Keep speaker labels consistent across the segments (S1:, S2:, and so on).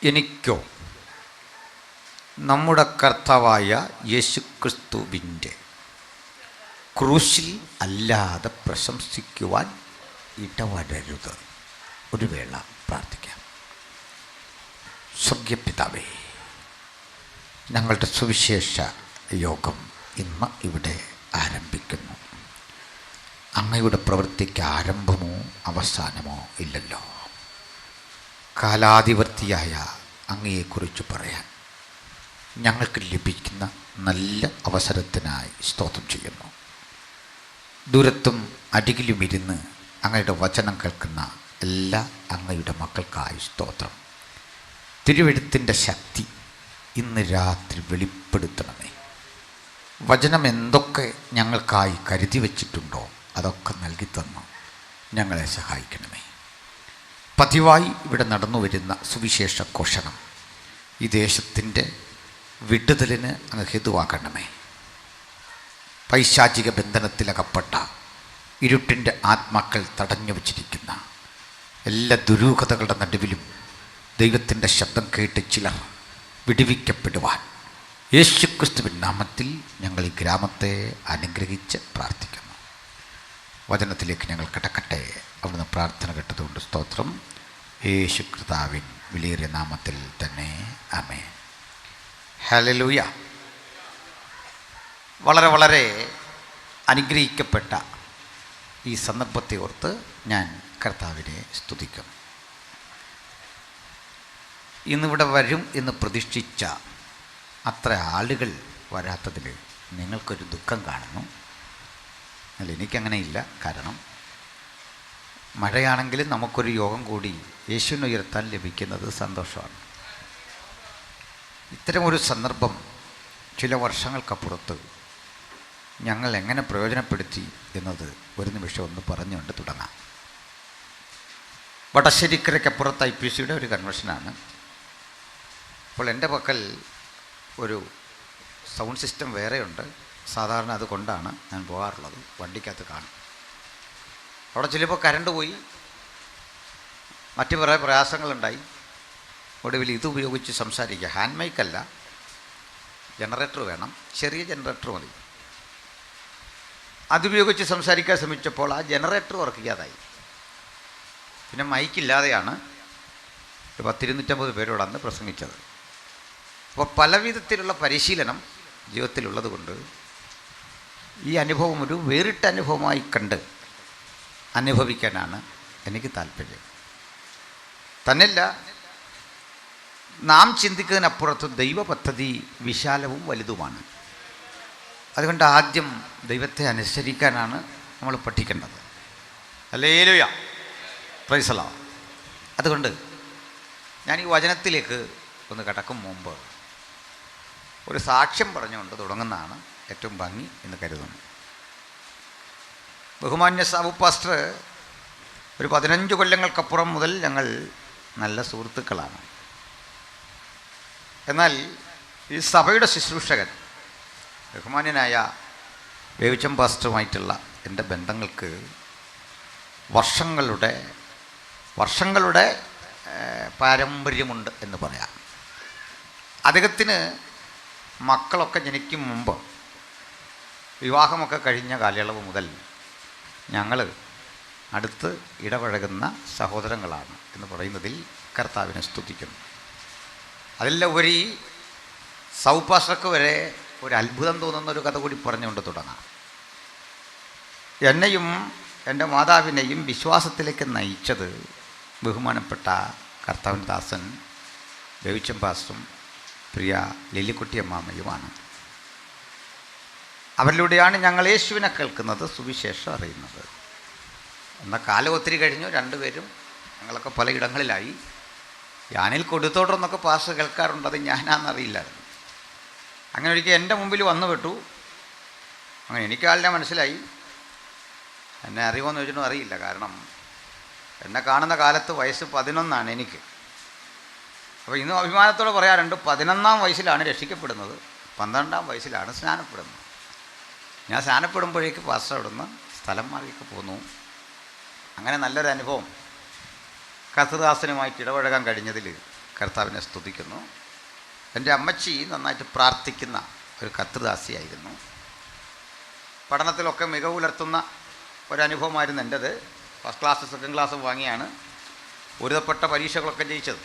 S1: എനിക്കോ നമ്മുടെ കർത്താവായ യേശുക്രിസ്തുവിൻ്റെ ക്രൂശിൽ അല്ലാതെ പ്രശംസിക്കുവാൻ ഇടവരരുത്. ഒരു വേള പ്രാർത്ഥിക്കാം. സ്വർഗീയപിതാവേ, ഞങ്ങളുടെ സുവിശേഷ യോഗം ഇന്ന് ഇവിടെ ആരംഭിക്കുന്നു. അങ്ങയുടെ പ്രവൃത്തിക്ക് ആരംഭമോ അവസാനമോ ഇല്ലല്ലോ. കാലാധിപത്യയായ അങ്ങയെക്കുറിച്ച് പറയാൻ ഞങ്ങൾക്ക് ലഭിക്കുന്ന നല്ല അവസരത്തിനായി സ്തോത്രം ചെയ്യുന്നു. ദൂരത്തും അരികിലും ഇരുന്ന് അങ്ങയുടെ വചനം കേൾക്കുന്ന എല്ലാ അങ്ങയുടെ മക്കൾക്കായി സ്തോത്രം. തിരുവെഴുത്തിൻ്റെ ശക്തി ഇന്ന് രാത്രി വെളിപ്പെടുത്തണമേ. വചനം എന്തൊക്കെ ഞങ്ങൾക്കായി കരുതി വച്ചിട്ടുണ്ടോ അതൊക്കെ നൽകി തന്നു ഞങ്ങളെ സഹായിക്കണമേ. പതിവായി ഇവിടെ നടന്നു വരുന്ന സുവിശേഷ ഘോഷണം ഈ ദേശത്തിൻ്റെ വിടുതലിന് അങ്ങ് ഹേതുവാക്കണമേ. പൈശാചിക ബന്ധനത്തിലകപ്പെട്ട ഇരുട്ടിൻ്റെ ആത്മാക്കൾ തടഞ്ഞു വച്ചിരിക്കുന്ന എല്ലാ ദുരൂഹതകളുടെ നടുവിലും ദൈവത്തിൻ്റെ ശബ്ദം കേട്ട് ചിലർ വിടുവിക്കപ്പെടുവാൻ യേശുക്രിസ്തുവിൻ നാമത്തിൽ ഞങ്ങൾ ഈ ഗ്രാമത്തെ അനുഗ്രഹിച്ച് പ്രാർത്ഥിക്കുന്നു. വചനത്തിലേക്ക് ഞങ്ങൾ കടക്കട്ടെ. അവിടുന്ന് പ്രാർത്ഥന കേട്ടതുകൊണ്ട് സ്തോത്രം. യേശു കർത്താവിൻ വിലയേറിയ നാമത്തിൽ തന്നെ ആമേൻ. ഹല്ലേലൂയ. വളരെ വളരെ അനുഗ്രഹിക്കപ്പെട്ട ഈ സന്ദർഭത്തെ ഓർത്ത് ഞാൻ കർത്താവിനെ സ്തുതിക്കും. ഇന്നിവിടെ വരും എന്ന് പ്രതീക്ഷിച്ച അത്ര ആളുകൾ വരാത്തതിൽ നിങ്ങൾക്കൊരു ദുഃഖം കാണുന്നു. അല്ല, എനിക്കങ്ങനെയില്ല. കാരണം മഴയാണെങ്കിലും നമുക്കൊരു യോഗം കൂടി യേശുവിനെ ഉയർത്താൻ ലഭിക്കുന്നത് സന്തോഷമാണ്. ഇത്തരമൊരു സന്ദർഭം ചില വർഷങ്ങൾക്കപ്പുറത്ത് ഞങ്ങൾ എങ്ങനെ പ്രയോജനപ്പെടുത്തി എന്നത് ഒരു നിമിഷം ഒന്ന് പറഞ്ഞുകൊണ്ട് തുടങ്ങാം. വടശ്ശേരിക്കരയ്ക്കപ്പുറത്ത് IPCയുടെ ഒരു കൺവെൻഷനാണ്. അപ്പോൾ എൻ്റെ പക്കൽ ഒരു സൗണ്ട് സിസ്റ്റം വേറെയുണ്ട്. സാധാരണ അതുകൊണ്ടാണ് ഞാൻ പോകാറുള്ളത്. വണ്ടിക്കകത്ത് കാണും. അവിടെ ചിലപ്പോൾ കരണ്ട് പോയി, മറ്റു കുറേ പ്രയാസങ്ങളുണ്ടായി. ഒടുവിൽ ഇതുപയോഗിച്ച് സംസാരിക്കുക. ഹാൻഡ് മൈക്കല്ല, ജനറേറ്റർ വേണം. ചെറിയ ജനറേറ്റർ മതി. അതുപയോഗിച്ച് സംസാരിക്കാൻ ശ്രമിച്ചപ്പോൾ ആ ജനറേറ്റർ വർക്ക് ചെയ്യാതായി. പിന്നെ മൈക്കില്ലാതെയാണ് 100-250 പേരോട് അന്ന് പ്രസംഗിച്ചത്. അപ്പോൾ പലവിധത്തിലുള്ള പരിശീലനം ജീവിതത്തിലുള്ളത് കൊണ്ട് ഈ അനുഭവം ഒരു വേറിട്ട അനുഭവമായി കണ്ട് അനുഭവിക്കാനാണ് എനിക്ക് താല്പര്യം. തന്നെയല്ല, നാം ചിന്തിക്കുന്നതിനപ്പുറത്ത് ദൈവ പദ്ധതി വിശാലവും വലുതുമാണ്. അതുകൊണ്ട് ആദ്യം ദൈവത്തെ അനുസരിക്കാനാണ് നമ്മൾ പഠിക്കേണ്ടത്. Hallelujah, praise the Lord. അതുകൊണ്ട് ഞാൻ ഈ വചനത്തിലേക്ക് ഒന്ന് കടക്കും മുമ്പ് ഒരു സാക്ഷ്യം പറഞ്ഞുകൊണ്ട് തുടങ്ങുന്നതാണ് ഏറ്റവും ഭംഗി എന്ന് കരുതുന്നു. ബഹുമാന്യ സാബു പാസ്റ്റർ ഒരു 15 കൊല്ലങ്ങൾക്കപ്പുറം മുതൽ ഞങ്ങൾ നല്ല സുഹൃത്തുക്കളാണ്. എന്നാൽ ഈ സഭയുടെ ശുശ്രൂഷകൻ ബഹുമാന്യനായ വേവിച്ചം പാസ്റ്ററുമായിട്ടുള്ള എൻ്റെ ബന്ധങ്ങൾക്ക് വർഷങ്ങളുടെ പാരമ്പര്യമുണ്ട് എന്ന് പറയാം. അദ്ദേഹത്തിന് മക്കളൊക്കെ ജനിക്കും മുമ്പ് വിവാഹമൊക്കെ കഴിഞ്ഞ കാലയളവ് മുതൽ ഞങ്ങൾ അടുത്ത് ഇടപഴകുന്ന സഹോദരങ്ങളാണ് എന്ന് പറയുന്നതിൽ കർത്താവിനെ സ്തുതിക്കുന്നു. അതെല്ലാം ഉപരി സൗപാസ്റ്റർക്ക് വരെ ഒരു അത്ഭുതം തോന്നുന്ന ഒരു കഥ കൂടി പറഞ്ഞുകൊണ്ട് തുടങ്ങാം. എന്നെയും എൻ്റെ മാതാവിനെയും വിശ്വാസത്തിലേക്ക് നയിച്ചത് ബഹുമാനപ്പെട്ട കർത്താവിൻ്റെ ദാസൻ ബേവിച്ചം പാസ്റ്ററും പ്രിയ ലില്ലിക്കുട്ടി അമ്മാമ്മയുമാണ്. അവരിലൂടെയാണ് ഞങ്ങൾ യേശുവിനെ കേൾക്കുന്നത്, സുവിശേഷം അറിയുന്നത്. എന്നാൽ കാലം ഒത്തിരി കഴിഞ്ഞു. രണ്ടുപേരും ഞങ്ങളൊക്കെ പലയിടങ്ങളിലായി. ഞാനിൽ കൊടുത്തോട്ടെന്നൊക്കെ പാസ്റ്റർ കേൾക്കാറുണ്ട്. അത് ഞാനാണെന്നറിയില്ലായിരുന്നു. അങ്ങനെ ഒരിക്കൽ എൻ്റെ മുമ്പിൽ വന്നു പെട്ടു. അങ്ങനെ എനിക്ക് ആളിനെ മനസ്സിലായി. എന്നെ അറിയുമോയെന്ന് ചോദിച്ചിട്ടും അറിയില്ല. കാരണം എന്നെ കാണുന്ന കാലത്ത് വയസ്സ് 11 എനിക്ക്. അപ്പോൾ ഇന്നും അഭിമാനത്തോടെ പറയാറുണ്ട്, 11ാം വയസ്സിലാണ് രക്ഷിക്കപ്പെടുന്നത്, 12ാം വയസ്സിലാണ് സ്നാനപ്പെടുന്നത്. ഞാൻ സ്നാനപ്പെടുമ്പോഴേക്ക് പാസ്റ്റർ അവിടുന്ന് സ്ഥലം മാറിയൊക്കെ പോന്നു. അങ്ങനെ നല്ലൊരു അനുഭവം കർത്തൃദാസനുമായിട്ട് ഇടപഴകാൻ കഴിഞ്ഞതിൽ കർത്താവിനെ സ്തുതിക്കുന്നു. എൻ്റെ അമ്മച്ചി നന്നായിട്ട് പ്രാർത്ഥിക്കുന്ന ഒരു കർത്തൃദാസിയായിരുന്നു. പഠനത്തിലൊക്കെ മികവ് പുലർത്തുന്ന ഒരനുഭവമായിരുന്നു എൻ്റേത്. ഫസ്റ്റ് ക്ലാസ് സെക്കൻഡ് ക്ലാസ് വാങ്ങിയാണ് ഒരുതപ്പെട്ട പരീക്ഷകളൊക്കെ ജയിച്ചത്.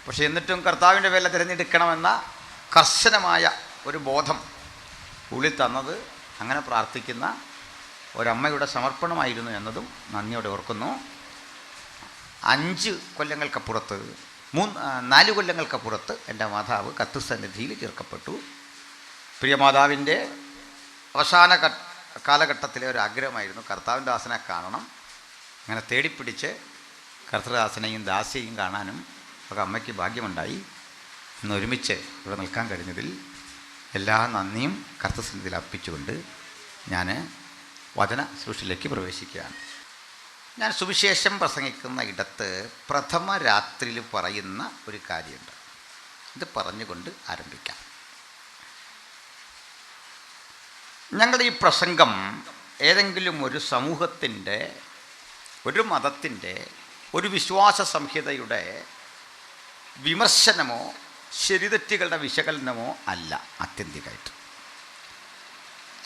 S1: പക്ഷേ എന്നിട്ടും കർത്താവിൻ്റെ വേല തിരഞ്ഞെടുക്കണമെന്ന കർശനമായ ഒരു ബോധം ഉള്ളിൽ തന്നത് അങ്ങനെ പ്രാർത്ഥിക്കുന്ന ഒരമ്മയുടെ സമർപ്പണമായിരുന്നു എന്നതും നന്ദിയോടെ ഓർക്കുന്നു. 4 കൊല്ലങ്ങൾക്കപ്പുറത്ത് എൻ്റെ മാതാവ് കർത്തൃസന്നിധിയിൽ ചേർക്കപ്പെട്ടു. പ്രിയ മാതാവിൻ്റെ അവസാന കാലഘട്ടത്തിലെ ഒരു ആഗ്രഹമായിരുന്നു കർത്താവിൻ്റെ ദാസനെ കാണണം. അങ്ങനെ തേടിപ്പിടിച്ച് കർത്തൃദാസനെയും ദാസിയെയും കാണാനും ഒക്കെ അമ്മയ്ക്ക് ഭാഗ്യമുണ്ടായി. ഇന്ന് ഒരുമിച്ച് ഇവിടെ നിൽക്കാൻ കഴിഞ്ഞതിൽ എല്ലാ നന്ദിയും കർത്തൃസന്നിധിയിൽ അർപ്പിച്ചുകൊണ്ട് ഞാൻ വചന ശുശ്രൂഷയിലേക്ക് പ്രവേശിക്കുകയാണ്. ഞാൻ സുവിശേഷം പ്രസംഗിക്കുന്ന ഇടത്ത് പ്രഥമ രാത്രിയിൽ പറയുന്ന ഒരു കാര്യമുണ്ട്. ഇത് പറഞ്ഞുകൊണ്ട് ആരംഭിക്കാം. ഞങ്ങളുടെ ഈ പ്രസംഗം ഏതെങ്കിലും ഒരു സമൂഹത്തിൻ്റെ, ഒരു മതത്തിൻ്റെ, ഒരു വിശ്വാസ സംഹിതയുടെ വിമർശനമോ ശരിതെറ്റുകളുടെ വിശകലനമോ അല്ല ആത്യന്തികമായിട്ട്.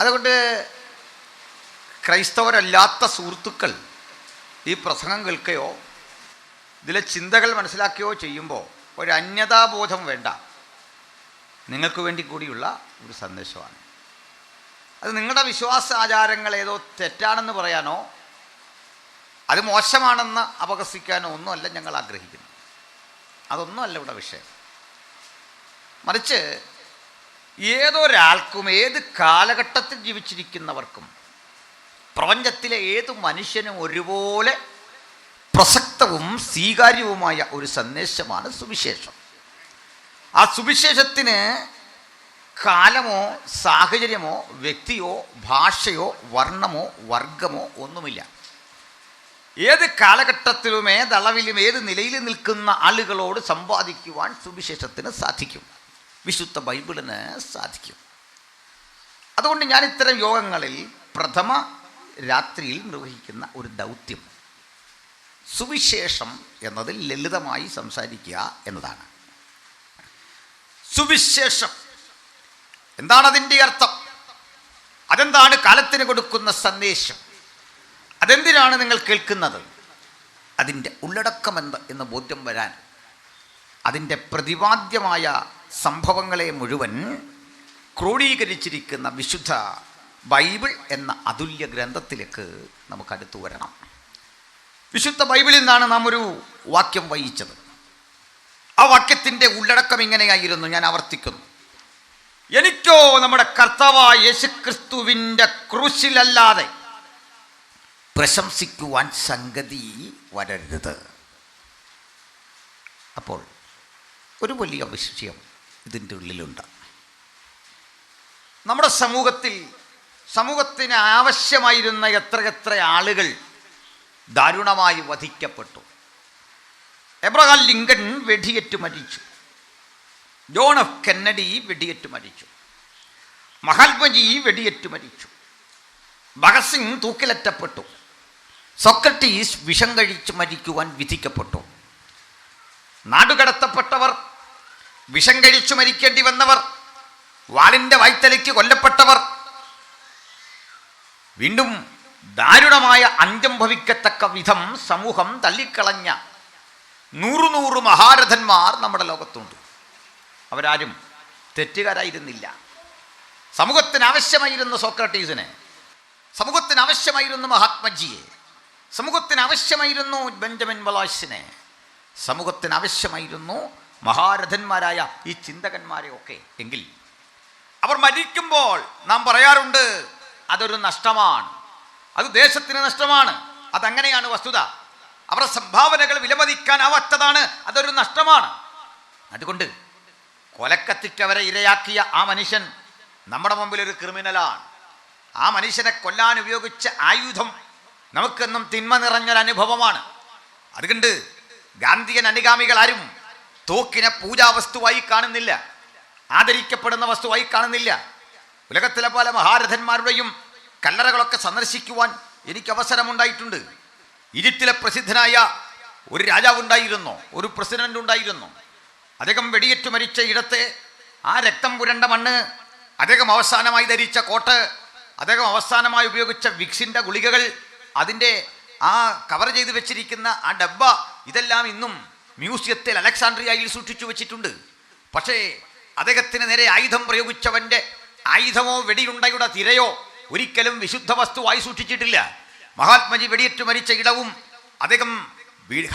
S1: അതുകൊണ്ട് ക്രൈസ്തവരല്ലാത്ത സുഹൃത്തുക്കൾ ഈ പ്രസംഗം കേൾക്കുകയോ ഇതിലെ ചിന്തകൾ മനസ്സിലാക്കുകയോ ചെയ്യുമ്പോൾ ഒരു അന്യതാബോധം വേണ്ട. നിങ്ങൾക്ക് വേണ്ടി കൂടിയുള്ള ഒരു സന്ദേശമാണ്. അത് നിങ്ങളുടെ വിശ്വാസ ആചാരങ്ങൾ ഏതോ തെറ്റാണെന്ന് പറയാനോ അത് മോശമാണെന്ന് അപഹസിക്കാനോ ഒന്നുമല്ല ഞങ്ങൾ ആഗ്രഹിക്കുന്നു. അതൊന്നുമല്ല ഇവിടെ വിഷയം. മറിച്ച് ഏതൊരാൾക്കും, ഏത് കാലഘട്ടത്തിൽ ജീവിച്ചിരിക്കുന്നവർക്കും, പ്രപഞ്ചത്തിലെ ഏത് മനുഷ്യനും ഒരുപോലെ പ്രസക്തവും സ്വീകാര്യവുമായ ഒരു സന്ദേശമാണ് സുവിശേഷം. ആ സുവിശേഷത്തിന് കാലമോ സാഹചര്യമോ വ്യക്തിയോ ഭാഷയോ വർണ്ണമോ വർഗമോ ഒന്നുമില്ല. ഏത് കാലഘട്ടത്തിലും ഏതളവിലും ഏത് നിലയിൽ നിൽക്കുന്ന ആളുകളോട് സംവാദിക്കുവാൻ സുവിശേഷത്തിന് സാധിക്കും, വിശുദ്ധ ബൈബിളിന് സാധിക്കും. അതുകൊണ്ട് ഞാൻ ഇത്തരം യോഗങ്ങളിൽ പ്രഥമ രാത്രിയിൽ നിർവഹിക്കുന്ന ഒരു ദൗത്യം സുവിശേഷം എന്നതിൽ ലളിതമായി സംസാരിക്കുക എന്നതാണ്. സുവിശേഷം എന്താണ് അതിൻ്റെ അർത്ഥം? അതെന്താണ് കാലത്തിന് കൊടുക്കുന്ന സന്ദേശം? അതെന്തിനാണ് നിങ്ങൾ കേൾക്കുന്നത്? അതിൻ്റെ ഉള്ളടക്കം എന്ന് ബോധ്യം വരാൻ അതിൻ്റെ പ്രതിപാദ്യമായ സംഭവങ്ങളെ മുഴുവൻ ക്രോഡീകരിച്ചിരിക്കുന്ന വിശുദ്ധ ബൈബിൾ എന്ന അതുല്യ ഗ്രന്ഥത്തിലേക്ക് നമുക്ക് അടുത്തു വരണം. വിശുദ്ധ ബൈബിളിൽ നിന്നാണ് നാം ഒരു വാക്യം വായിച്ചത്. ആ വാക്യത്തിൻ്റെ ഉള്ളടക്കം ഇങ്ങനെയായിരുന്നു, ഞാൻ ആവർത്തിക്കുന്നു. എനിക്കോ നമ്മുടെ കർത്താവായ യേശുക്രിസ്തുവിൻ്റെ ക്രൂശിലല്ലാതെ പ്രശംസിക്കുവാൻ സംഗതി വരരുത്. അപ്പോൾ ഒരു വലിയ വിഷയം ഇതിൻ്റെ ഉള്ളിലുണ്ട്. നമ്മുടെ സമൂഹത്തിന് ആവശ്യമായിരുന്ന എത്രയെത്ര ആളുകൾ ദാരുണമായി വധിക്കപ്പെട്ടു. എബ്രഹാം ലിങ്കൺ വെടിയേറ്റ് മരിച്ചു. ജോൺ എഫ് കെന്നഡി വെടിയേറ്റ് മരിച്ചു. മഹാത്മജി വെടിയേറ്റ് മരിച്ചു. ഭഗത് സിംഗ് തൂക്കിലേറ്റപ്പെട്ടു. സോക്രട്ടീസ് വിഷം കഴിച്ച് മരിക്കുവാൻ വിധിക്കപ്പെട്ടു. നാടുകടത്തപ്പെട്ടവർ, വിഷം കഴിച്ചു മരിക്കേണ്ടി വന്നവർ, വാളിൻ്റെ വായ്ത്തലയ്ക്ക് കൊല്ലപ്പെട്ടവർ, വീണ്ടും ദാരുണമായ അന്ത്യം ഭവിക്കത്തക്ക വിധം സമൂഹം തള്ളിക്കളഞ്ഞ 100 മഹാരഥന്മാർ നമ്മുടെ ലോകത്തുണ്ട്. അവരാരും തെറ്റുകാരായിരുന്നില്ല. സമൂഹത്തിന് ആവശ്യമായിരുന്ന സോക്രട്ടീസിനെ, സമൂഹത്തിന് ആവശ്യമായിരുന്നു മഹാത്മജിയെ, സമൂഹത്തിന് ആവശ്യമായിരുന്നു ബെഞ്ചമിൻ വലാസിനെ, സമൂഹത്തിന് ആവശ്യമായിരുന്നു മഹാരഥന്മാരായ ഈ ചിന്തകന്മാരെയൊക്കെ. എങ്കിൽ അവർ മരിക്കുമ്പോൾ നാം പറയാറുണ്ട് അതൊരു നഷ്ടമാണ്, അത് ദേശത്തിന് നഷ്ടമാണ്. അതങ്ങനെയാണ് വസ്തുത. അവരുടെ സംഭാവനകൾ വിലമതിക്കാനാവാത്തതാണ്, അതൊരു നഷ്ടമാണ്. അതുകൊണ്ട് കൊലക്കത്തിക്കവരെ ഇരയാക്കിയ ആ മനുഷ്യൻ നമ്മുടെ മുമ്പിൽ ഒരു ക്രിമിനലാണ്. ആ മനുഷ്യനെ കൊല്ലാൻ ഉപയോഗിച്ച ആയുധം നമുക്കെന്നും തിന്മ നിറഞ്ഞൊരനുഭവമാണ്. അതുകൊണ്ട് ഗാന്ധിയൻ അനുഗാമികൾ ആരും തോക്കിനെ പൂജാവസ്തുവായി കാണുന്നില്ല, ആദരിക്കപ്പെടുന്ന വസ്തുവായി കാണുന്നില്ല. ഉലകത്തിലെ പല മഹാരഥന്മാരുടെയും കല്ലറകളൊക്കെ സന്ദർശിക്കുവാൻ എനിക്ക് അവസരമുണ്ടായിട്ടുണ്ട്. ഈജിപ്തിലെ പ്രസിദ്ധനായ ഒരു രാജാവ് ഉണ്ടായിരുന്നു, ഒരു പ്രസിഡന്റ് ഉണ്ടായിരുന്നു. അദ്ദേഹം വെടിയേറ്റു മരിച്ച ഇടത്തെ ആ രക്തം പുരണ്ട മണ്ണ്, അദ്ദേഹം അവസാനമായി ധരിച്ച കോട്ട്, അദ്ദേഹം അവസാനമായി ഉപയോഗിച്ച വിക്സിൻ്റെ ഗുളികകൾ, അതിൻ്റെ ആ കവർ ചെയ്ത് വെച്ചിരിക്കുന്ന ആ ഡബ്ബ, ഇതെല്ലാം ഇന്നും മ്യൂസിയത്തിൽ അലക്സാണ്ട്രിയയിൽ സൂക്ഷിച്ചു വെച്ചിട്ടുണ്ട്. പക്ഷേ അദ്ദേഹത്തിന് നേരെ ആയുധം പ്രയോഗിച്ചവൻ്റെ ആയുധമോ വെടിയുണ്ടയുടെ തിരയോ ഒരിക്കലും വിശുദ്ധ വസ്തുവായി സൂക്ഷിച്ചിട്ടില്ല. മഹാത്മജി വെടിയേറ്റു മരിച്ച ഇടവും അദ്ദേഹം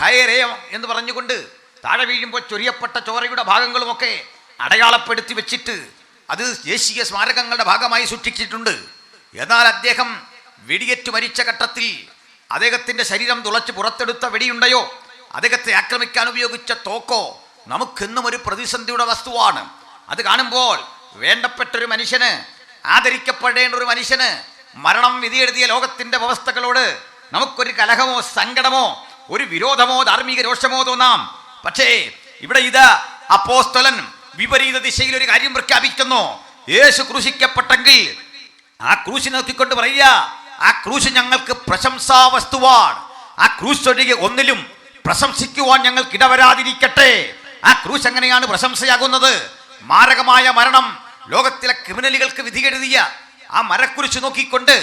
S1: ഹയരേയം എന്ന് പറഞ്ഞുകൊണ്ട് താഴെ വീഴുമ്പോൾ ചൊരിയപ്പെട്ട ചോരയുടെ ഭാഗങ്ങളുമൊക്കെ അടയാളപ്പെടുത്തി വെച്ചിട്ട് അത് ദേശീയ സ്മാരകങ്ങളുടെ ഭാഗമായി സൂക്ഷിച്ചിട്ടുണ്ട്. എന്നാൽ അദ്ദേഹം വെടിയേറ്റു മരിച്ച ഘട്ടത്തിൽ അദ്ദേഹത്തിൻ്റെ ശരീരം തുളച്ച് പുറത്തെടുത്ത വെടിയുണ്ടയോ, അദ്ദേഹത്തെ ആക്രമിക്കാൻ ഉപയോഗിച്ച തോക്കോ നമുക്കെന്നും ഒരു പ്രതിസന്ധിയുടെ വസ്തുവാണ്. അത് കാണുമ്പോൾ വേണ്ടപ്പെട്ടൊരു മനുഷ്യന്, ആദരിക്കപ്പെടേണ്ട ഒരു മനുഷ്യന് മരണം വിധിയെഴുതിയ ലോകത്തിൻ്റെ വ്യവസ്ഥകളോട് നമുക്കൊരു കലഹമോ സങ്കടമോ ഒരു വിരോധമോ ധാർമ്മിക രോഷമോ തോന്നാം. പക്ഷേ ഇവിടെ ഇത് അപ്പോസ്തലൻ വിപരീത ദിശയിൽ ഒരു കാര്യം പ്രഖ്യാപിക്കുന്നു. യേശു ക്രൂശിക്കപ്പെട്ടെങ്കിൽ ആ ക്രൂശിനെ നോക്കിക്കൊണ്ട് പറയുക, ആ ക്രൂശ് ഞങ്ങൾക്ക് പ്രശംസാ വസ്തുവാണ്. ആ ക്രൂശ് ഒഴികെ ഒന്നിലും പ്രശംസിക്കുവാൻ ഞങ്ങൾക്ക് ഇടവരാതിരിക്കട്ടെ. ആ ക്രൂശ് എങ്ങനെയാണ് പ്രശംസയാകുന്നത്? മാരകമായ മരണം ലോകത്തിലെ ക്രിമിനലുകൾക്ക് വിധി എഴുതിയ ആ മരക്കുരിശ് നോക്കിക്കൊണ്ട്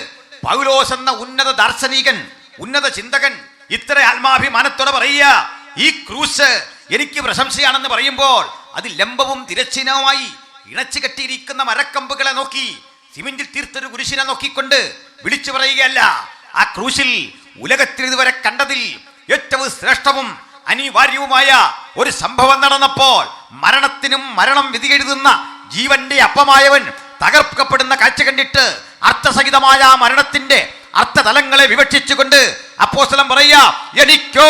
S1: പൗലോസ് എന്ന ഉന്നത ദാർശനികൻ, ഉന്നത ചിന്തകൻ ഇത്ര ആത്മാഭിമാനത്തോടെ പറയുക, ഈ ക്രൂശ് എനിക്ക് പ്രശംസയാണെന്ന് പറയുമ്പോൾ അത് ലംബവും തിരശ്ചീനവുമായി ഇണച്ചു കെട്ടിയിരിക്കുന്ന മരക്കമ്പുകളെ നോക്കി സിമന്റിൽ തീർത്തൊരു കുരിശിനെ നോക്കിക്കൊണ്ട് വിളിച്ചു പറയുകയല്ല. ആ ക്രൂശിൽ ഉലകത്തിൽ ഇതുവരെ കണ്ടതിൽ ഏറ്റവും ശ്രേഷ്ഠവും അനിവാര്യവുമായ ഒരു സംഭവം നടന്നപ്പോൾ മരണത്തിനും മരണം വിധി എഴുതുന്ന ജീവന്റെ അപ്പമായവൻ തകർക്കപ്പെടുന്ന കാഴ്ച കണ്ടിട്ട് അർത്ഥസഹിതമായ മരണത്തിന്റെ അർത്ഥതലങ്ങളെ വിവക്ഷിച്ചുകൊണ്ട് അപ്പോസ്തലൻ പറയുക, എനിക്കോ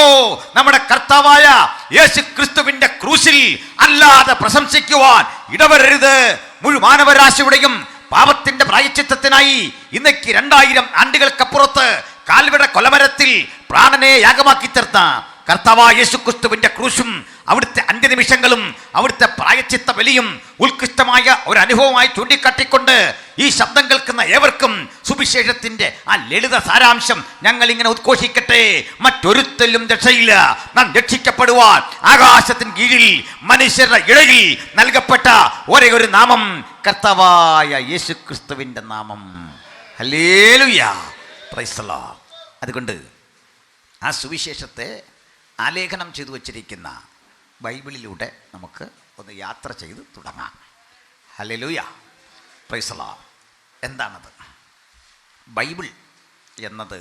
S1: നമ്മുടെ കർത്താവായ യേശു ക്രിസ്തുവിന്റെ ക്രൂശിൽ അല്ലാതെ പ്രശംസിക്കുവാൻ ഇടവരരുത്. മുഴുവൻ പാപത്തിന്റെ പ്രായശ്ചിത്തത്തിനായി ഇന്നേക്ക് 2000 ആണ്ടുകൾക്കപ്പുറത്ത് കാൽവട കൊലമരത്തിൽ പ്രാണനെ യാഗമാക്കി തീർത്ത കർത്താവായ യേശു ക്രിസ്തുവിന്റെ ക്രൂശും അവിടുത്തെ അന്ത്യനിമിഷങ്ങളും അവിടുത്തെ പ്രായശ്ചിത്ത ബലിയും ഉത്കൃഷ്ടമായ ഒരു അനുഭവമായി ചൂണ്ടിക്കാട്ടിക്കൊണ്ട് ഈ ശബ്ദം കേൾക്കുന്ന ഏവർക്കും സുവിശേഷത്തിന്റെ ആ ലളിത സാരാംശം ഞങ്ങൾ ഇങ്ങനെ ഉദ്ഘോഷിക്കട്ടെ. മറ്റൊരുത്തലും രക്ഷയില്ല, നാം രക്ഷിക്കപ്പെടുവാൻ ആകാശത്തിന് കീഴിൽ മനുഷ്യരുടെ ഇടയിൽ നൽകപ്പെട്ട ഒരേ ഒരു നാമം കർത്താവായ യേശു ക്രിസ്തുവിന്റെ നാമം. Hallelujah, praise the Lord. അതുകൊണ്ട് ആ സുവിശേഷത്തെ ആലേഖനം ചെയ്തു വച്ചിരിക്കുന്ന ബൈബിളിലൂടെ നമുക്ക് ഒന്ന് യാത്ര ചെയ്ത് തുടങ്ങാം. Hallelujah, praise the Lord. എന്താണത്? ബൈബിൾ എന്നത്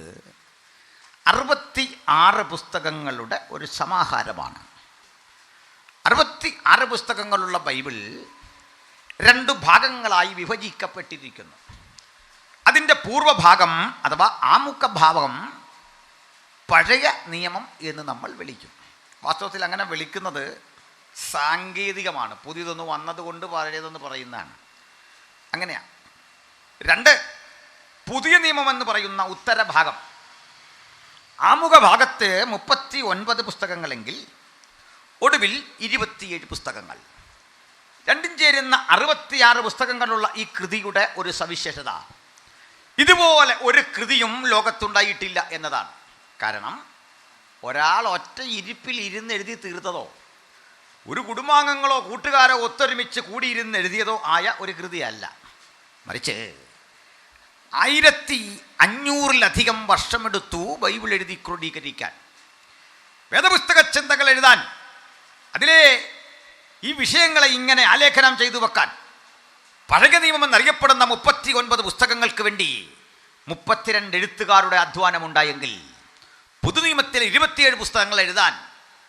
S1: 66 പുസ്തകങ്ങളുടെ ഒരു സമാഹാരമാണ്. 66 പുസ്തകങ്ങളുള്ള ബൈബിൾ 2 ഭാഗങ്ങളായി വിഭജിക്കപ്പെട്ടിരിക്കുന്നു. അതിൻ്റെ പൂർവഭാഗം അഥവാ ആമുഖഭാഗം പഴയ നിയമം എന്ന് നമ്മൾ വിളിക്കും. വാസ്തവത്തിൽ അങ്ങനെ വിളിക്കുന്നത് സാങ്കേതികമാണ്, പുതിയതൊന്ന് വന്നതുകൊണ്ട് പഴയതെന്ന് പറയുന്നതാണ്. അങ്ങനെയാണ്. 2 പുതിയ നിയമം എന്ന് പറയുന്ന ഉത്തരഭാഗം. ആമുഖ ഭാഗത്ത് 39 പുസ്തകങ്ങളെങ്കിൽ ഒടുവിൽ 27 പുസ്തകങ്ങൾ. രണ്ടും ചേരുന്ന 66 പുസ്തകങ്ങളുള്ള ഈ കൃതിയുടെ ഒരു സവിശേഷത, ഇതുപോലെ ഒരു കൃതിയും ലോകത്തുണ്ടായിട്ടില്ല എന്നതാണ്. കാരണം ഒരാൾ ഒറ്റ ഇരിപ്പിൽ ഇരുന്ന് എഴുതി തീർത്തതോ ഒരു കുടുംബാംഗങ്ങളോ കൂട്ടുകാരോ ഒത്തൊരുമിച്ച് കൂടിയിരുന്ന് എഴുതിയതോ ആയ ഒരു കൃതിയല്ല. മറിച്ച് 1500-ലധികം വർഷമെടുത്തു ബൈബിൾ എഴുതി ക്രോഡീകരിക്കാൻ, വേദപുസ്തക ചിന്തകൾ എഴുതാൻ, അതിലെ ഈ വിഷയങ്ങളെ ഇങ്ങനെ ആലേഖനം ചെയ്തു വെക്കാൻ. പഴയ നിയമം എന്നറിയപ്പെടുന്ന 39 പുസ്തകങ്ങൾക്ക് വേണ്ടി 32 എഴുത്തുകാരുടെ അധ്വാനമുണ്ടായെങ്കിൽ പുതുനിയമത്തിലെ 27 പുസ്തകങ്ങൾ എഴുതാൻ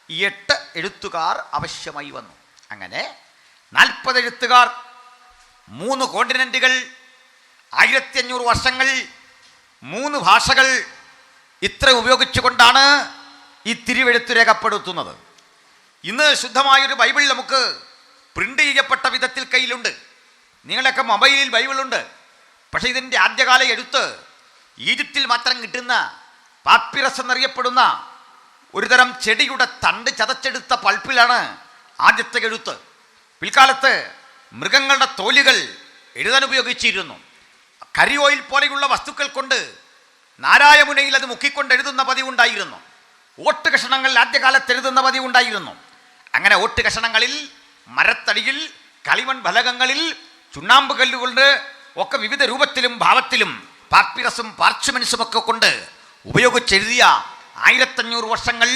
S1: 8 എഴുത്തുകാർ ആവശ്യമായി വന്നു. അങ്ങനെ 40 എഴുത്തുകാർ, 3 കോണ്ടിനെന്റുകൾ, 1500 വർഷങ്ങൾ, 3 ഭാഷകൾ, ഇത്ര ഉപയോഗിച്ചുകൊണ്ടാണ് ഈ തിരുവെഴുത്ത് രേഖപ്പെടുത്തുന്നത്. ഇന്ന് ശുദ്ധമായൊരു ബൈബിൾ നമുക്ക് പ്രിന്റ് ചെയ്യപ്പെട്ട വിധത്തിൽ കയ്യിലുണ്ട്. നിങ്ങളൊക്കെ മൊബൈലിൽ ബൈബിളുണ്ട്. പക്ഷേ ഇതിൻ്റെ ആദ്യകാല എഴുത്ത് ഈജിപ്തിൽ മാത്രം കിട്ടുന്ന പാപ്പിറസ് എന്നറിയപ്പെടുന്ന ഒരുതരം ചെടിയുടെ തണ്ട് ചതച്ചെടുത്ത പൾപ്പിലാണ് ആദ്യത്തെ എഴുത്ത്. പിൽക്കാലത്ത് മൃഗങ്ങളുടെ തോലുകൾ എഴുതാൻ ഉപയോഗിച്ചിരുന്നു. കരി ഓയിൽ പോലെയുള്ള വസ്തുക്കൾ കൊണ്ട് നാരായമുനയിൽ അത് മുക്കിക്കൊണ്ട് എഴുതുന്ന പതിവുണ്ടായിരുന്നു. ഓട്ട് കഷണങ്ങൾ ആദ്യകാലത്ത് എഴുതുന്ന പതിവ് ഉണ്ടായിരുന്നു. അങ്ങനെ ഓട്ട് കഷണങ്ങളിൽ, മരത്തടിയിൽ, കളിമൺ ഫലകങ്ങളിൽ, ചുണ്ണാമ്പ് കല്ലുകൊണ്ട് ഒക്കെ വിവിധ രൂപത്തിലും ഭാവത്തിലും പാപ്പിറസും പാർച്ച്മെന്റ്സും ഒക്കെ കൊണ്ട് ഉപയോഗിച്ചെഴുതിയ 1500 വർഷങ്ങൾ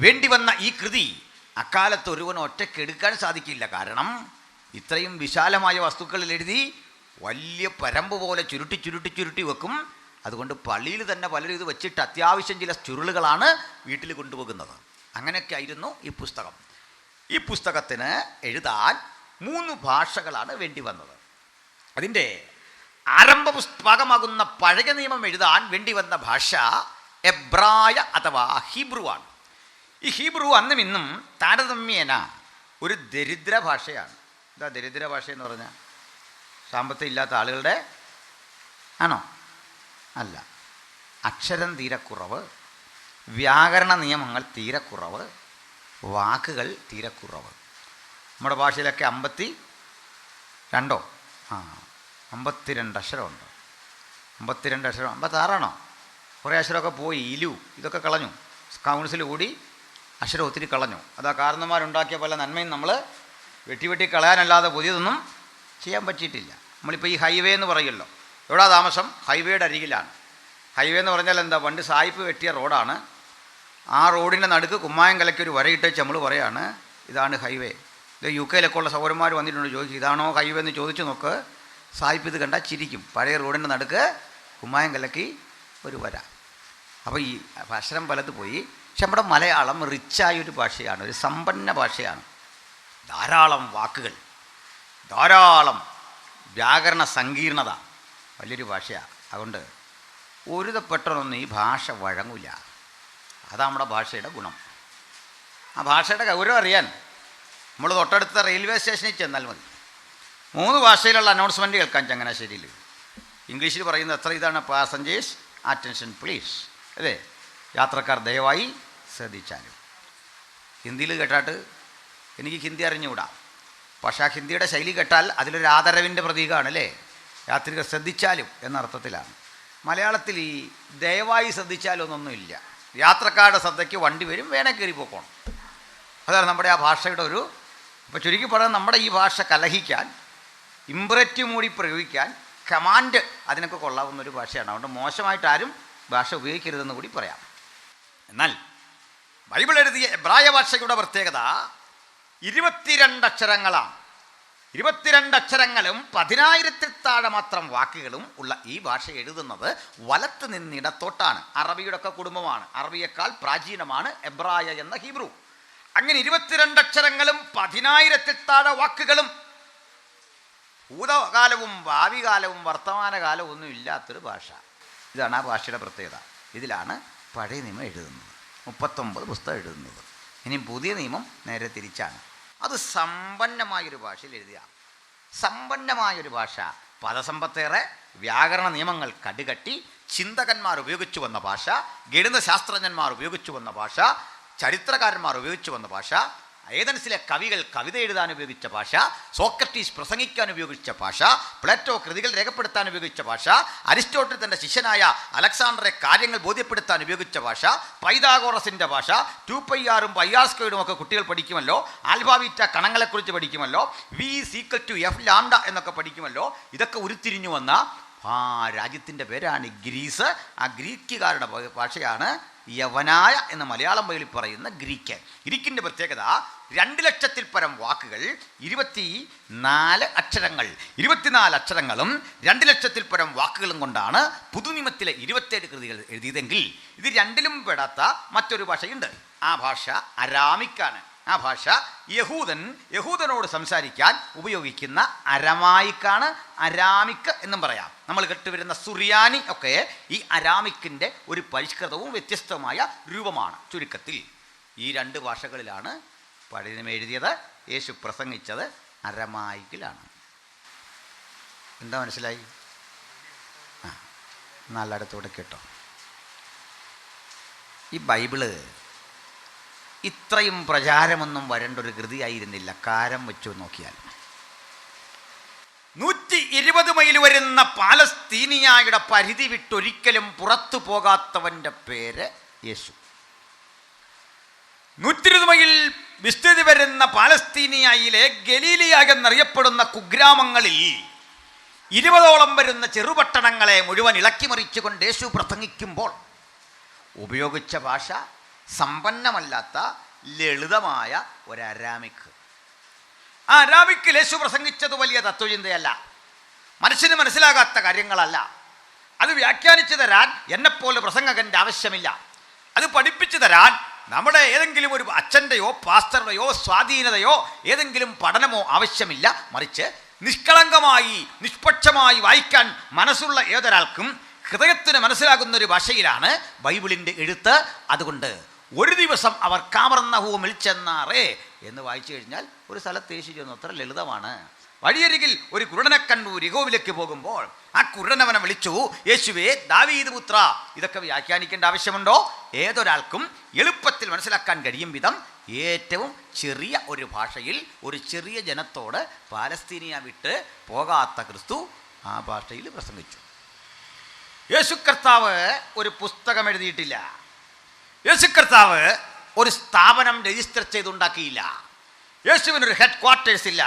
S1: വേണ്ടിവന്ന ഈ കൃതി അക്കാലത്ത് ഒരുവൻ ഒറ്റയ്ക്ക് എടുക്കാൻ സാധിക്കില്ല. കാരണം ഇത്രയും വിശാലമായ വസ്തുക്കളിൽ എഴുതി വലിയ പരമ്പ് പോലെ ചുരുട്ടി ചുരുട്ടി ചുരുട്ടി വെക്കും. അതുകൊണ്ട് പള്ളിയിൽ തന്നെ പലരും ഇത് വെച്ചിട്ട് അത്യാവശ്യം ചില ചുരുളുകളാണ് വീട്ടിൽ കൊണ്ടുപോകുന്നത്. അങ്ങനെയൊക്കെ ആയിരുന്നു ഈ പുസ്തകം. ഈ പുസ്തകത്തിന് എഴുതാൻ 3 ഭാഷകളാണ് വേണ്ടി വന്നത്. അതിൻ്റെ ആരംഭ ഭാഗമാകുന്ന പഴയ നിയമം എഴുതാൻ വേണ്ടി വന്ന ഭാഷ എബ്രായ അഥവാ ഹീബ്രു ആണ്. ഈ ഹീബ്രു അന്നും ഇന്നും താരതമ്യേന ഒരു ദരിദ്ര ഭാഷയാണ്. എന്താ ദരിദ്ര ഭാഷ എന്ന് പറഞ്ഞാൽ? സാമ്പത്തികം ഇല്ലാത്ത ആളുകളുടെ ആണോ? അല്ല. അക്ഷരം തീരെ കുറവ്, വ്യാകരണ നിയമങ്ങൾ തീരെ കുറവ്, വാക്കുകൾ തീരെ കുറവ്. നമ്മുടെ ഭാഷയിലൊക്കെ 52 അക്ഷരമുണ്ട്. 52 അക്ഷരം, 56 കുറേ അക്ഷരമൊക്കെ പോയി. ഇതൊക്കെ കളഞ്ഞു. കൗൺസിൽ കൂടി അക്ഷരം ഒത്തിരി കളഞ്ഞു. അതാ കാരണന്മാരുണ്ടാക്കിയ പല നന്മയും നമ്മൾ വെട്ടി കളയാനല്ലാതെ പുതിയതൊന്നും ചെയ്യാൻ പറ്റിയിട്ടില്ല. നമ്മളിപ്പോൾ ഈ ഹൈവേ എന്ന് പറയുമല്ലോ, എവിടാ താമസം? ഹൈവേയുടെ അരികിലാണ്. ഹൈവേ എന്ന് പറഞ്ഞാൽ എന്താ? പണ്ട് സായിപ്പ് വെട്ടിയ റോഡാണ്. ആ റോഡിൻ്റെ നടുക്ക് കുമ്മായം കലക്കി ഒരു വരയിട്ടേച്ച് നമ്മൾ പറയാണ് ഇതാണ് ഹൈവേ. ഇത് UK ഉള്ള സൗരന്മാർ വന്നിട്ടുണ്ട്, ചോദിക്കും ഇതാണോ ഹൈവേ എന്ന് ചോദിച്ചു നോക്ക്. സായിപ്പ് ഇത് കണ്ടാൽ ചിരിക്കും. പഴയ റോഡിൻ്റെ നടുക്ക് കുമ്മായം കലക്കി ഒരു വര. അപ്പോൾ ഈ അക്ഷരം പലത് പോയി. പക്ഷെ നമ്മുടെ മലയാളം റിച്ചായൊരു ഭാഷയാണ്, ഒരു സമ്പന്ന ഭാഷയാണ്. ധാരാളം വാക്കുകൾ, ധാരാളം വ്യാകരണ സങ്കീർണത, വലിയൊരു ഭാഷയാണ്. അതുകൊണ്ട് ഒരുതപ്പെട്ടൊന്നും ഈ ഭാഷ വഴങ്ങില്ല. അതാണ് നമ്മുടെ ഭാഷയുടെ ഗുണം. ആ ഭാഷയുടെ ഗൗരവം അറിയാൻ നമ്മൾ തൊട്ടടുത്ത റെയിൽവേ സ്റ്റേഷനിൽ ചെന്നാൽ മതി. 3 ഭാഷയിലുള്ള അനൗൺസ്മെൻറ്റ് കേൾക്കാം ചങ്ങനാശ്ശേരിയിൽ. ഇംഗ്ലീഷിൽ പറയുന്നത് എത്ര ഇതാണ്? പാസഞ്ചേഴ്സ് അറ്റൻഷൻ പ്ലീസ്, അല്ലേ? യാത്രക്കാർ ദയവായി ശ്രദ്ധിച്ചാലും. ഹിന്ദിയിൽ കേട്ടാട്ട് എനിക്ക് ഹിന്ദി അറിഞ്ഞുകൂടാ, പക്ഷേ ആ ഹിന്ദിയുടെ ശൈലി കേട്ടാൽ അതിലൊരു ആദരവിൻ്റെ പ്രതീകമാണ്, അല്ലേ? യാത്രികർ ശ്രദ്ധിച്ചാലും എന്നർത്ഥത്തിലാണ്. മലയാളത്തിൽ ഈ ദയവായി ശ്രദ്ധിച്ചാലൊന്നൊന്നുമില്ല. യാത്രക്കാരുടെ ശ്രദ്ധയ്ക്ക് വണ്ടി വരും, വേണേ കയറി പോക്കണം. അതാണ് നമ്മുടെ ആ ഭാഷയുടെ ഒരു. അപ്പോൾ ചുരുക്കി പറയാൻ നമ്മുടെ ഈ ഭാഷ കലഹിക്കാൻ, ഇമ്പറേറ്റീവ് മൂടി പ്രയോഗിക്കാൻ, കമാൻഡ് അതിനൊക്കെ കൊള്ളാവുന്ന ഒരു ഭാഷയാണ്. അതുകൊണ്ട് മോശമായിട്ടാരും ഭാഷ ഉപയോഗിക്കരുതെന്ന് കൂടി പറയാം. എന്നാൽ ബൈബിൾ എഴുതിയ എബ്രായ ഭാഷയുടെ പ്രത്യേകത 22 അക്ഷരങ്ങളാണ്. 22 അക്ഷരങ്ങളും 10,000-ൽ താഴെ മാത്രം വാക്കുകളും ഉള്ള ഈ ഭാഷ എഴുതുന്നത് വലത്ത് നിന്നിടത്തോട്ടാണ്. അറബിയുടെ ഒക്കെ കുടുംബമാണ്. അറബിയേക്കാൾ പ്രാചീനമാണ് എബ്രായ എന്ന ഹീബ്രു. അങ്ങനെ 22 അക്ഷരങ്ങളും 10,000-ൽ താഴെ വാക്കുകളും, ഭൂതകാലവും ഭാവി കാലവും വർത്തമാനകാലവും ഒന്നും ഇല്ലാത്തൊരു ഭാഷ. ഇതാണ് ആ ഭാഷയുടെ പ്രത്യേകത. ഇതിലാണ് പഴയ നിയമം എഴുതുന്നത്, 39 പുസ്തകം എഴുതുന്നത്. ഇനി പുതിയ നിയമം നേരെ തിരിച്ചാണ്. അത് സമ്പന്നമായൊരു ഭാഷയിൽ എഴുതുക. സമ്പന്നമായൊരു ഭാഷ, പദസമ്പത്തേറെ, വ്യാകരണ നിയമങ്ങൾ കടുകട്ടി, ചിന്തകന്മാർ ഉപയോഗിച്ചു വന്ന ഭാഷ, ഗണിതശാസ്ത്രജ്ഞന്മാർ ഉപയോഗിച്ചു വന്ന ഭാഷ, ചരിത്രകാരന്മാർ ഉപയോഗിച്ചു വന്ന ഭാഷ, ഏതൻസിലെ കവികൾ കവിത എഴുതാൻ ഉപയോഗിച്ച ഭാഷ, സോക്രട്ടീസ് പ്രസംഗിക്കാൻ ഉപയോഗിച്ച ഭാഷ, പ്ലേറ്റോ കൃതികൾ രേഖപ്പെടുത്താൻ ഉപയോഗിച്ച ഭാഷ, അരിസ്റ്റോട്ടിൽ തൻ്റെ ശിഷ്യനായ അലക്സാണ്ടറെ കാര്യങ്ങൾ ബോധ്യപ്പെടുത്താൻ ഉപയോഗിച്ച ഭാഷ, പൈതാഗോറസിൻ്റെ ഭാഷ, 2πr-ഉം πr² ഒക്കെ കുട്ടികൾ പഠിക്കുമല്ലോ, ആൽഫാബീറ്റ കണങ്ങളെക്കുറിച്ച് പഠിക്കുമല്ലോ, V=F λ എന്നൊക്കെ പഠിക്കുമല്ലോ. ഇതൊക്കെ ഉരുത്തിരിഞ്ഞു വന്ന രാജ്യത്തിൻ്റെ പേരാണ് ഗ്രീസ്. ആ ഗ്രീക്കുകാരുടെ ഭാഷയാണ് യവനായ എന്ന് മലയാളം ബൈബിളിൽ പറയുന്ന ഗ്രീക്ക്. ഗ്രീക്കിൻ്റെ പ്രത്യേകത 2 ലക്ഷത്തിൽ പരം വാക്കുകൾ, 24 അക്ഷരങ്ങൾ. 24 അക്ഷരങ്ങളും 2 ലക്ഷത്തിൽ പരം വാക്കുകളും കൊണ്ടാണ് പുതുനിയമത്തിലെ 27 കൃതികൾ എഴുതിയതെങ്കിൽ ഇത് രണ്ടിലും പെടാത്ത മറ്റൊരു ഭാഷയുണ്ട്. ആ ഭാഷ അരാമിക്കാണ്. ആ ഭാഷ യഹൂദനോട് സംസാരിക്കാൻ ഉപയോഗിക്കുന്ന അരമായിക്കാണ്. അരാമിക്ക് എന്നും പറയാം. നമ്മൾ കേട്ടുവരുന്ന സുറിയാനി ഒക്കെ ഈ അരാമിക്കിൻ്റെ ഒരു പരിഷ്കൃതവും വ്യത്യസ്തമായ രൂപമാണ്. ചുരുക്കത്തിൽ ഈ 2 ഭാഷകളിലാണ് പഴയ നിയമം എഴുതിയത്. യേശു പ്രസംഗിച്ചത് അരമായിക്കിലാണ്. എന്താ മനസ്സിലായി? നല്ലയിടത്തോടെ കേട്ടോ. ഈ ബൈബിള് ഇത്രയും പ്രചാരമൊന്നും വരേണ്ട ഒരു കൃതിയായിരുന്നില്ല. കാരം വെച്ചു നോക്കിയാൽ 120 മൈൽ വരുന്ന പാലസ്തീനിയായുടെ പരിധി വിട്ടൊരിക്കലും പുറത്തു പോകാത്തവൻ്റെ പേര് യേശു. 120 മൈൽ വിസ്തൃതി വരുന്ന പാലസ്തീനിയയിലെ ഗലീലിയ എന്നറിയപ്പെടുന്ന കുഗ്രാമങ്ങളിൽ 20ഓളം വരുന്ന ചെറുപട്ടണങ്ങളെ മുഴുവൻ ഇളക്കിമറിച്ചുകൊണ്ട് യേശു പ്രസംഗിക്കുമ്പോൾ ഉപയോഗിച്ച ഭാഷ സമ്പന്നമല്ലാത്ത ലളിതമായ ഒരു അരാമിക്. ആ അരാമിക്കിൽ യേശു പ്രസംഗിച്ചത് വലിയ തത്വചിന്തയല്ല, മനുഷ്യന് മനസ്സിലാകാത്ത കാര്യങ്ങളല്ല. അത് വ്യാഖ്യാനിച്ചു തരാൻ എന്നെപ്പോലെ പ്രസംഗകൻ്റെ ആവശ്യമില്ല. അത് പഠിപ്പിച്ചു തരാൻ നമ്മുടെ ഏതെങ്കിലും ഒരു അച്ഛൻ്റെയോ പാസ്റ്ററുടെയോ സ്വാധീനതയോ ഏതെങ്കിലും പഠനമോ ആവശ്യമില്ല. മറിച്ച് നിഷ്കളങ്കമായി നിഷ്പക്ഷമായി വായിക്കാൻ മനസ്സുള്ള ഏതൊരാൾക്കും ഹൃദയത്തിന് മനസ്സിലാകുന്നൊരു ഭാഷയിലാണ് ബൈബിളിൻ്റെ എഴുത്ത്. അതുകൊണ്ട് ഒരു ദിവസം അവർ കാവർന്നഹൂമിൽ ചെന്നാറേ എന്ന് വായിച്ചു കഴിഞ്ഞാൽ ഒരു സ്ഥലത്ത് യേശു ചെന്നു. അത്ര ലളിതമാണ്. വഴിയരികിൽ ഒരു കുരുടനെ കണ്ടു. യഹോവിലേക്ക് പോകുമ്പോൾ ആ കുരുടനവനെ വിളിച്ചു, യേശുവേ ദാവീദ് പുത്ര. ഇതൊക്കെ വ്യാഖ്യാനിക്കേണ്ട ആവശ്യമുണ്ടോ? ഏതൊരാൾക്കും എളുപ്പത്തിൽ മനസ്സിലാക്കാൻ കഴിയും വിധം ഏറ്റവും ചെറിയ ഒരു ഭാഷയിൽ ഒരു ചെറിയ ജനത്തോട് പാലസ്തീനിയ വിട്ട് പോകാത്ത ക്രിസ്തു ആ ഭാഷയിൽ പ്രസംഗിച്ചു. യേശു കർത്താവ് ഒരു പുസ്തകം എഴുതിയിട്ടില്ല. യേശു കർത്താവ് ഒരു സ്ഥാപനം രജിസ്റ്റർ ചെയ്തുണ്ടാക്കിയില്ല. യേശുവിനൊരു ഹെഡ് ക്വാർട്ടേഴ്സ് ഇല്ല.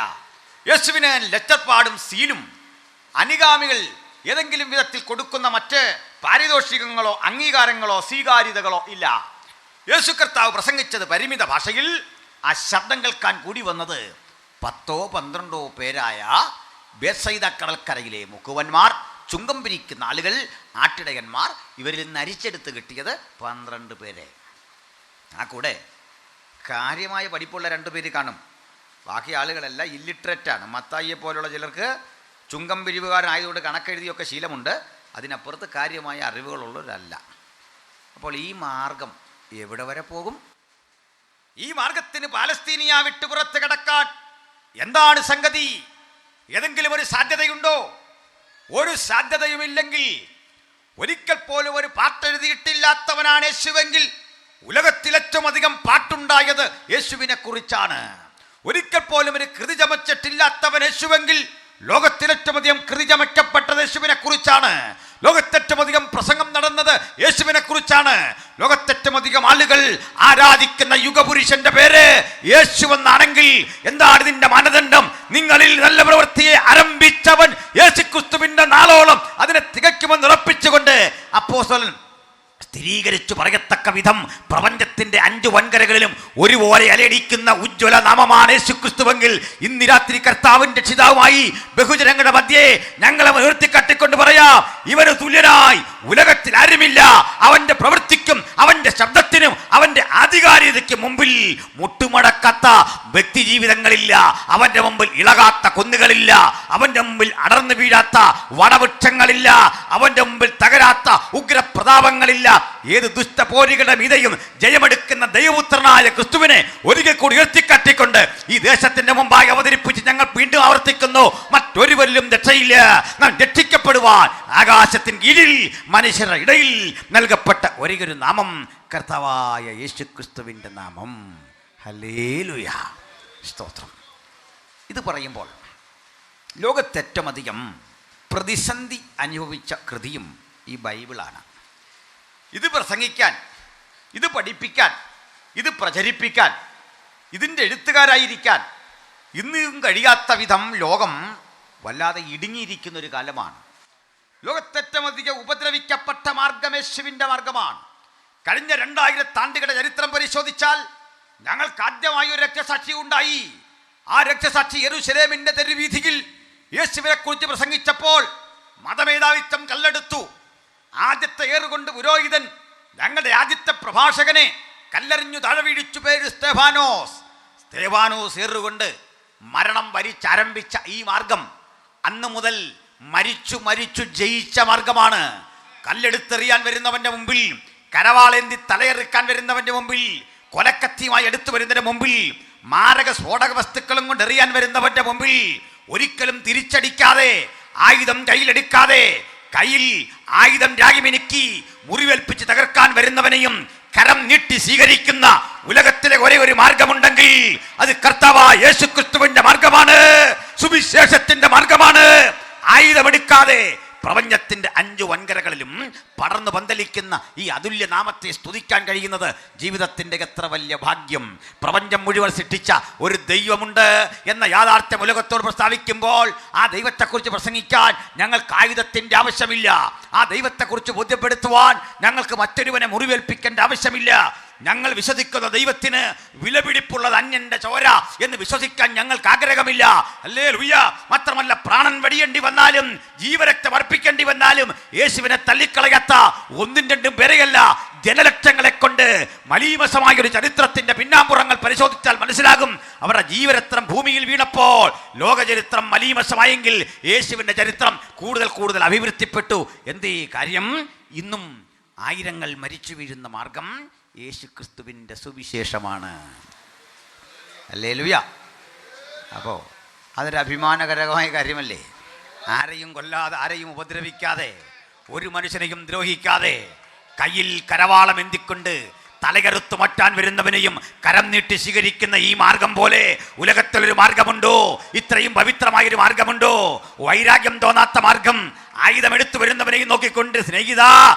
S1: യേശുവിന് ലെറ്റർപാടും സീലും അനുഗാമികൾ ഏതെങ്കിലും വിധത്തിൽ കൊടുക്കുന്ന മറ്റ് പാരിതോഷികങ്ങളോ അംഗീകാരങ്ങളോ സ്വീകാര്യതകളോ ഇല്ല. യേശു കർത്താവ് പ്രസംഗിച്ചത് പരിമിത ഭാഷയിൽ. ആ ശബ്ദം കേൾക്കാൻ കൂടി വന്നത് 10-12 പേരായ ബേത്സയിദ കടൽക്കരയിലെ മുക്കുവന്മാർ, ചുങ്കം പിരിക്കുന്ന ആളുകൾ, ആട്ടിടയന്മാർ. ഇവരിൽ നിന്ന് അരിച്ചെടുത്ത് കിട്ടിയത് 12 പേരെ. ആ കൂടെ കാര്യമായ പഠിപ്പുള്ള 2 പേര് കാണും. ബാക്കി ആളുകളെല്ലാം ഇല്ലിറ്ററേറ്റാണ്. മത്തായിയെ പോലുള്ള ചിലർക്ക് ചുങ്കം പിരിവുകാരനായതുകൊണ്ട് കണക്കെഴുതിയൊക്കെ ശീലമുണ്ട്. അതിനപ്പുറത്ത് കാര്യമായ അറിവുകളുള്ളവരല്ല. അപ്പോൾ ഈ മാർഗം എവിടെ വരെ പോകും? ഈ മാർഗത്തിന് പാലസ്തീനിയ വിട്ട് പുറത്ത് കിടക്കാൻ എന്താണ് സംഗതി? ഏതെങ്കിലും ഒരു സാധ്യതയുണ്ടോ? ഒരു സാധ്യതയുമില്ലെങ്കിൽ, ഒരിക്കൽ പോലും ഒരു പാട്ടെഴുതിയിട്ടില്ലാത്തവനാണ് യേശുവെങ്കിൽ ഉലകത്തിൽ ഏറ്റവും അധികം പാട്ടുണ്ടായത് യേശുവിനെ കുറിച്ചാണ്. ഒരിക്കൽ പോലും ഒരു കൃതി ചമച്ചിട്ടില്ലാത്തവൻ യേശുവെങ്കിൽ ലോകത്തിലേറ്റവും അധികം കൃതി ചമയ്ക്കപ്പെട്ടത് യേശുവിനെ കുറിച്ചാണ്. ലോകത്തേറ്റവും അധികം പ്രസംഗം നടന്നത് യേശുവിനെ കുറിച്ചാണ്. ലോകത്തേറ്റവും അധികം ആളുകൾ ആരാധിക്കുന്ന യുഗപുരുഷന്റെ പേര് യേശുവെന്നാണെങ്കിൽ എന്താണ് ഇതിന്റെ മാനദണ്ഡം? നിങ്ങളിൽ നല്ല പ്രവൃത്തിയെ ആരംഭിച്ചവൻ യേശുക്രിസ്തുവിന്റെ നാളോളം അതിനെ തികയ്ക്കുമെന്ന് ഉറപ്പിച്ചുകൊണ്ട് അപ്പോസ്തലൻ സ്ഥിരീകരിച്ചു പറയത്തക്ക വിധം പ്രപഞ്ചത്തിന്റെ 5 വൻകരകളിലും ഒരുപോലെ അലയടിക്കുന്ന ഉജ്ജ്വല നാമമാണ് യേശുക്രിസ്തുവെങ്കിൽ ഇന്ന് രാത്രി കർത്താവിന്റെ രക്ഷിതാവുമായി ബഹുജനങ്ങളുടെ മധ്യേ ഞങ്ങളെ ഉയർത്തിക്കാട്ടിക്കൊണ്ട് പറയാം, ഇവന് തുല്യനായി ഉലകത്തിൽ ആരുമില്ല. അവന്റെ പ്രവൃത്തിക്കും അവന്റെ ശബ്ദത്തിനും അവന്റെ ആധികാരികതയ്ക്കും മുമ്പിൽ മുട്ടുമടക്കാത്ത വ്യക്തി ജീവിതങ്ങളില്ല. അവന്റെ മുമ്പിൽ ഇളകാത്ത കുന്നുകളില്ല. അവന്റെ മുമ്പിൽ അടർന്നു വീഴാത്ത വടവൃക്ഷങ്ങളില്ല. അവന്റെ മുമ്പിൽ തകരാത്ത ഉഗ്രപ്രതാപങ്ങളില്ല. ഏത് ദുഷ്ടപോരികളുടെ മീതെയും ജയമെടുക്കുന്ന ദൈവപുത്രനായ ക്രിസ്തുവിനെ ഒരിക്കൽ കൂടി ഉയർത്തിക്കാട്ടിക്കൊണ്ട് ഈ ദേശത്തിന്റെ മുമ്പായി അവതരിപ്പിച്ച് ഞങ്ങൾ വീണ്ടും ആവർത്തിക്കുന്നു, മറ്റൊരുവരിലും രക്ഷയില്ല. നാം രക്ഷിക്കപ്പെടുവാൻ ആകാശത്തിന് കീഴിൽ മനുഷ്യരുടെ ഇടയിൽ നൽകപ്പെട്ട ഒരേയൊരു നാമം കർത്താവായ യേശുക്രിസ്തുവിന്റെ നാമം. ഹല്ലേലൂയ, സ്തോത്രം. ഇത് പറയുമ്പോൾ ലോകത്തേറ്റവും അധികം പ്രതിസന്ധി അനുഭവിച്ച കൃതിയും ഈ ബൈബിളാണ്. ഇത് പ്രസംഗിക്കാൻ, ഇത് പഠിപ്പിക്കാൻ, ഇത് പ്രചരിപ്പിക്കാൻ, ഇതിൻ്റെ എഴുത്തുകാരായിരിക്കാൻ ഇന്നും കഴിയാത്ത വിധം ലോകം വല്ലാതെ ഇടുങ്ങിയിരിക്കുന്നൊരു കാലമാണ്. ലോകത്തേറ്റവും അധികം ഉപദ്രവിക്കപ്പെട്ട മാർഗം യേശുവിൻ്റെ മാർഗമാണ്. കഴിഞ്ഞ 2000 ആണ്ടുകളുടെ ചരിത്രം പരിശോധിച്ചാൽ ഞങ്ങൾക്ക് ആദ്യമായി ഒരു രക്തസാക്ഷി ഉണ്ടായി. ആ രക്തസാക്ഷി യെരൂശലേമിന്റെ തെരുവീഥിയിൽ യേശുവിനെ കുറിച്ച് പ്രസംഗിച്ചപ്പോൾ മതമേധാവിത്വം കല്ലെടുത്തു. ആദ്യത്തെ ഏറുകൊണ്ട് പുരോഹിതൻ ഞങ്ങളുടെ ആദ്യത്തെ പ്രഭാഷകനെ കല്ലെറിഞ്ഞു താഴെ വീഴിച്ചു. പേര് സ്തെഫാനോസ്. സ്തെഫാനോസ് ഏറുകൊണ്ട് മരണം വരിച്ചാരംഭിച്ച ഈ മാർഗം അന്ന് മുതൽ മരിച്ചു ജയിച്ച മാർഗമാണ്. കല്ലെടുത്തെറിയാൻ വരുന്നവന്റെ മുമ്പിൽ, കരവാളേന്തി തലയെറുക്കാൻ വരുന്നവന്റെ മുമ്പിൽ, കൊലക്കത്തിയുമായി എടുത്തു വരുന്നതിന്റെ മുമ്പിൽ, മാരക സ്ഫോടക വസ്തുക്കളും കൊണ്ട് എറിയാൻ വരുന്നവന്റെ മുമ്പിൽ ഒരിക്കലും തിരിച്ചടിക്കാതെ, ആയുധം കയ്യിലെടുക്കാതെ, കയ്യിൽ ആയുധം രാഗിമിനുക്കി മുറിവേൽപ്പിച്ച് തകർക്കാൻ വരുന്നവനെയും കരം നീട്ടി സ്വീകരിക്കുന്ന ഉലകത്തിലെ ഒരേ ഒരു മാർഗമുണ്ടെങ്കിൽ അത് കർത്താവായ യേശുക്രിസ്തുവിന്റെ മാർഗമാണ്, സുവിശേഷത്തിന്റെ മാർഗമാണ്. ആയുധമെടുക്കാതെ, പ്രപഞ്ചത്തിൻ്റെ 5 വൻകരകളിലും പടർന്നു പന്തലിക്കുന്ന ഈ അതുല്യ നാമത്തെ സ്തുതിക്കാൻ കഴിയുന്നത് ജീവിതത്തിൻ്റെ എത്ര വലിയ ഭാഗ്യം. പ്രപഞ്ചം മുഴുവൻ സൃഷ്ടിച്ച ഒരു ദൈവമുണ്ട് എന്ന യാഥാർത്ഥ്യം ഉലകത്തോട് പ്രസ്താവിക്കുമ്പോൾ ആ ദൈവത്തെക്കുറിച്ച് പ്രസംഗിക്കാൻ ഞങ്ങൾക്ക് ആയുധത്തിൻ്റെ ആവശ്യമില്ല. ആ ദൈവത്തെക്കുറിച്ച് ബോധ്യപ്പെടുത്തുവാൻ ഞങ്ങൾക്ക് മറ്റൊരുവനെ മുറിവേൽപ്പിക്കേണ്ട ആവശ്യമില്ല. ഞങ്ങൾ വിശ്വസിക്കുന്ന ദൈവത്തിന് വിലപിടിപ്പുള്ളത് അന്യന്റെ ചോര എന്ന് വിശ്വസിക്കാൻ ഞങ്ങൾക്ക് ആഗ്രഹമില്ല. ഹല്ലേലൂയ. മാത്രമല്ല, പ്രാണൻ വെടിയേണ്ടി വന്നാലും ജീവരക്തം അർപ്പിക്കേണ്ടി വന്നാലും യേശുവിനെ തള്ളിക്കളയാത്ത 1-2 പേരെയല്ല, ജനലക്ഷങ്ങളെ കൊണ്ട് മലീമസമായ ഒരു ചരിത്രത്തിന്റെ പിന്നാമ്പുറങ്ങൾ പരിശോധിച്ചാൽ മനസ്സിലാകും. അവരുടെ ജീവരത്നം ഭൂമിയിൽ വീണപ്പോൾ ലോക ചരിത്രം മലീമസമായെങ്കിൽ യേശുവിന്റെ ചരിത്രം കൂടുതൽ കൂടുതൽ അഭിവൃദ്ധിപ്പെട്ടു. എന്തേ കാര്യം? ഇന്നും ആയിരങ്ങൾ മരിച്ചു വീഴുന്ന മാർഗം യേശുക്രിസ്തുവിൻ്റെ സുവിശേഷമാണ്. ഹല്ലേലൂയ. അപ്പോൾ അതൊരു അഭിമാനകരമായ കാര്യമല്ലേ? ആരെയും കൊല്ലാതെ, ആരെയും ഉപദ്രവിക്കാതെ, ഒരു മനുഷ്യനെയും ദ്രോഹിക്കാതെ, കയ്യിൽ കരവാളം എന്തിക്കൊണ്ട് തലകറുത്തു മാറ്റാൻ വരുന്നവനെയും കരം നീട്ടി സ്വീകരിക്കുന്ന ഈ മാർഗം പോലെ ഉലകത്തിലൊരു മാർഗമുണ്ടോ? ഇത്രയും പവിത്രമായൊരു മാർഗമുണ്ടോ? വൈരാഗ്യം തോന്നാത്ത മാർഗം, ആയുധമെടുത്തു വരുന്നവനെയും നോക്കിക്കൊണ്ട് സ്നേഹിതാ,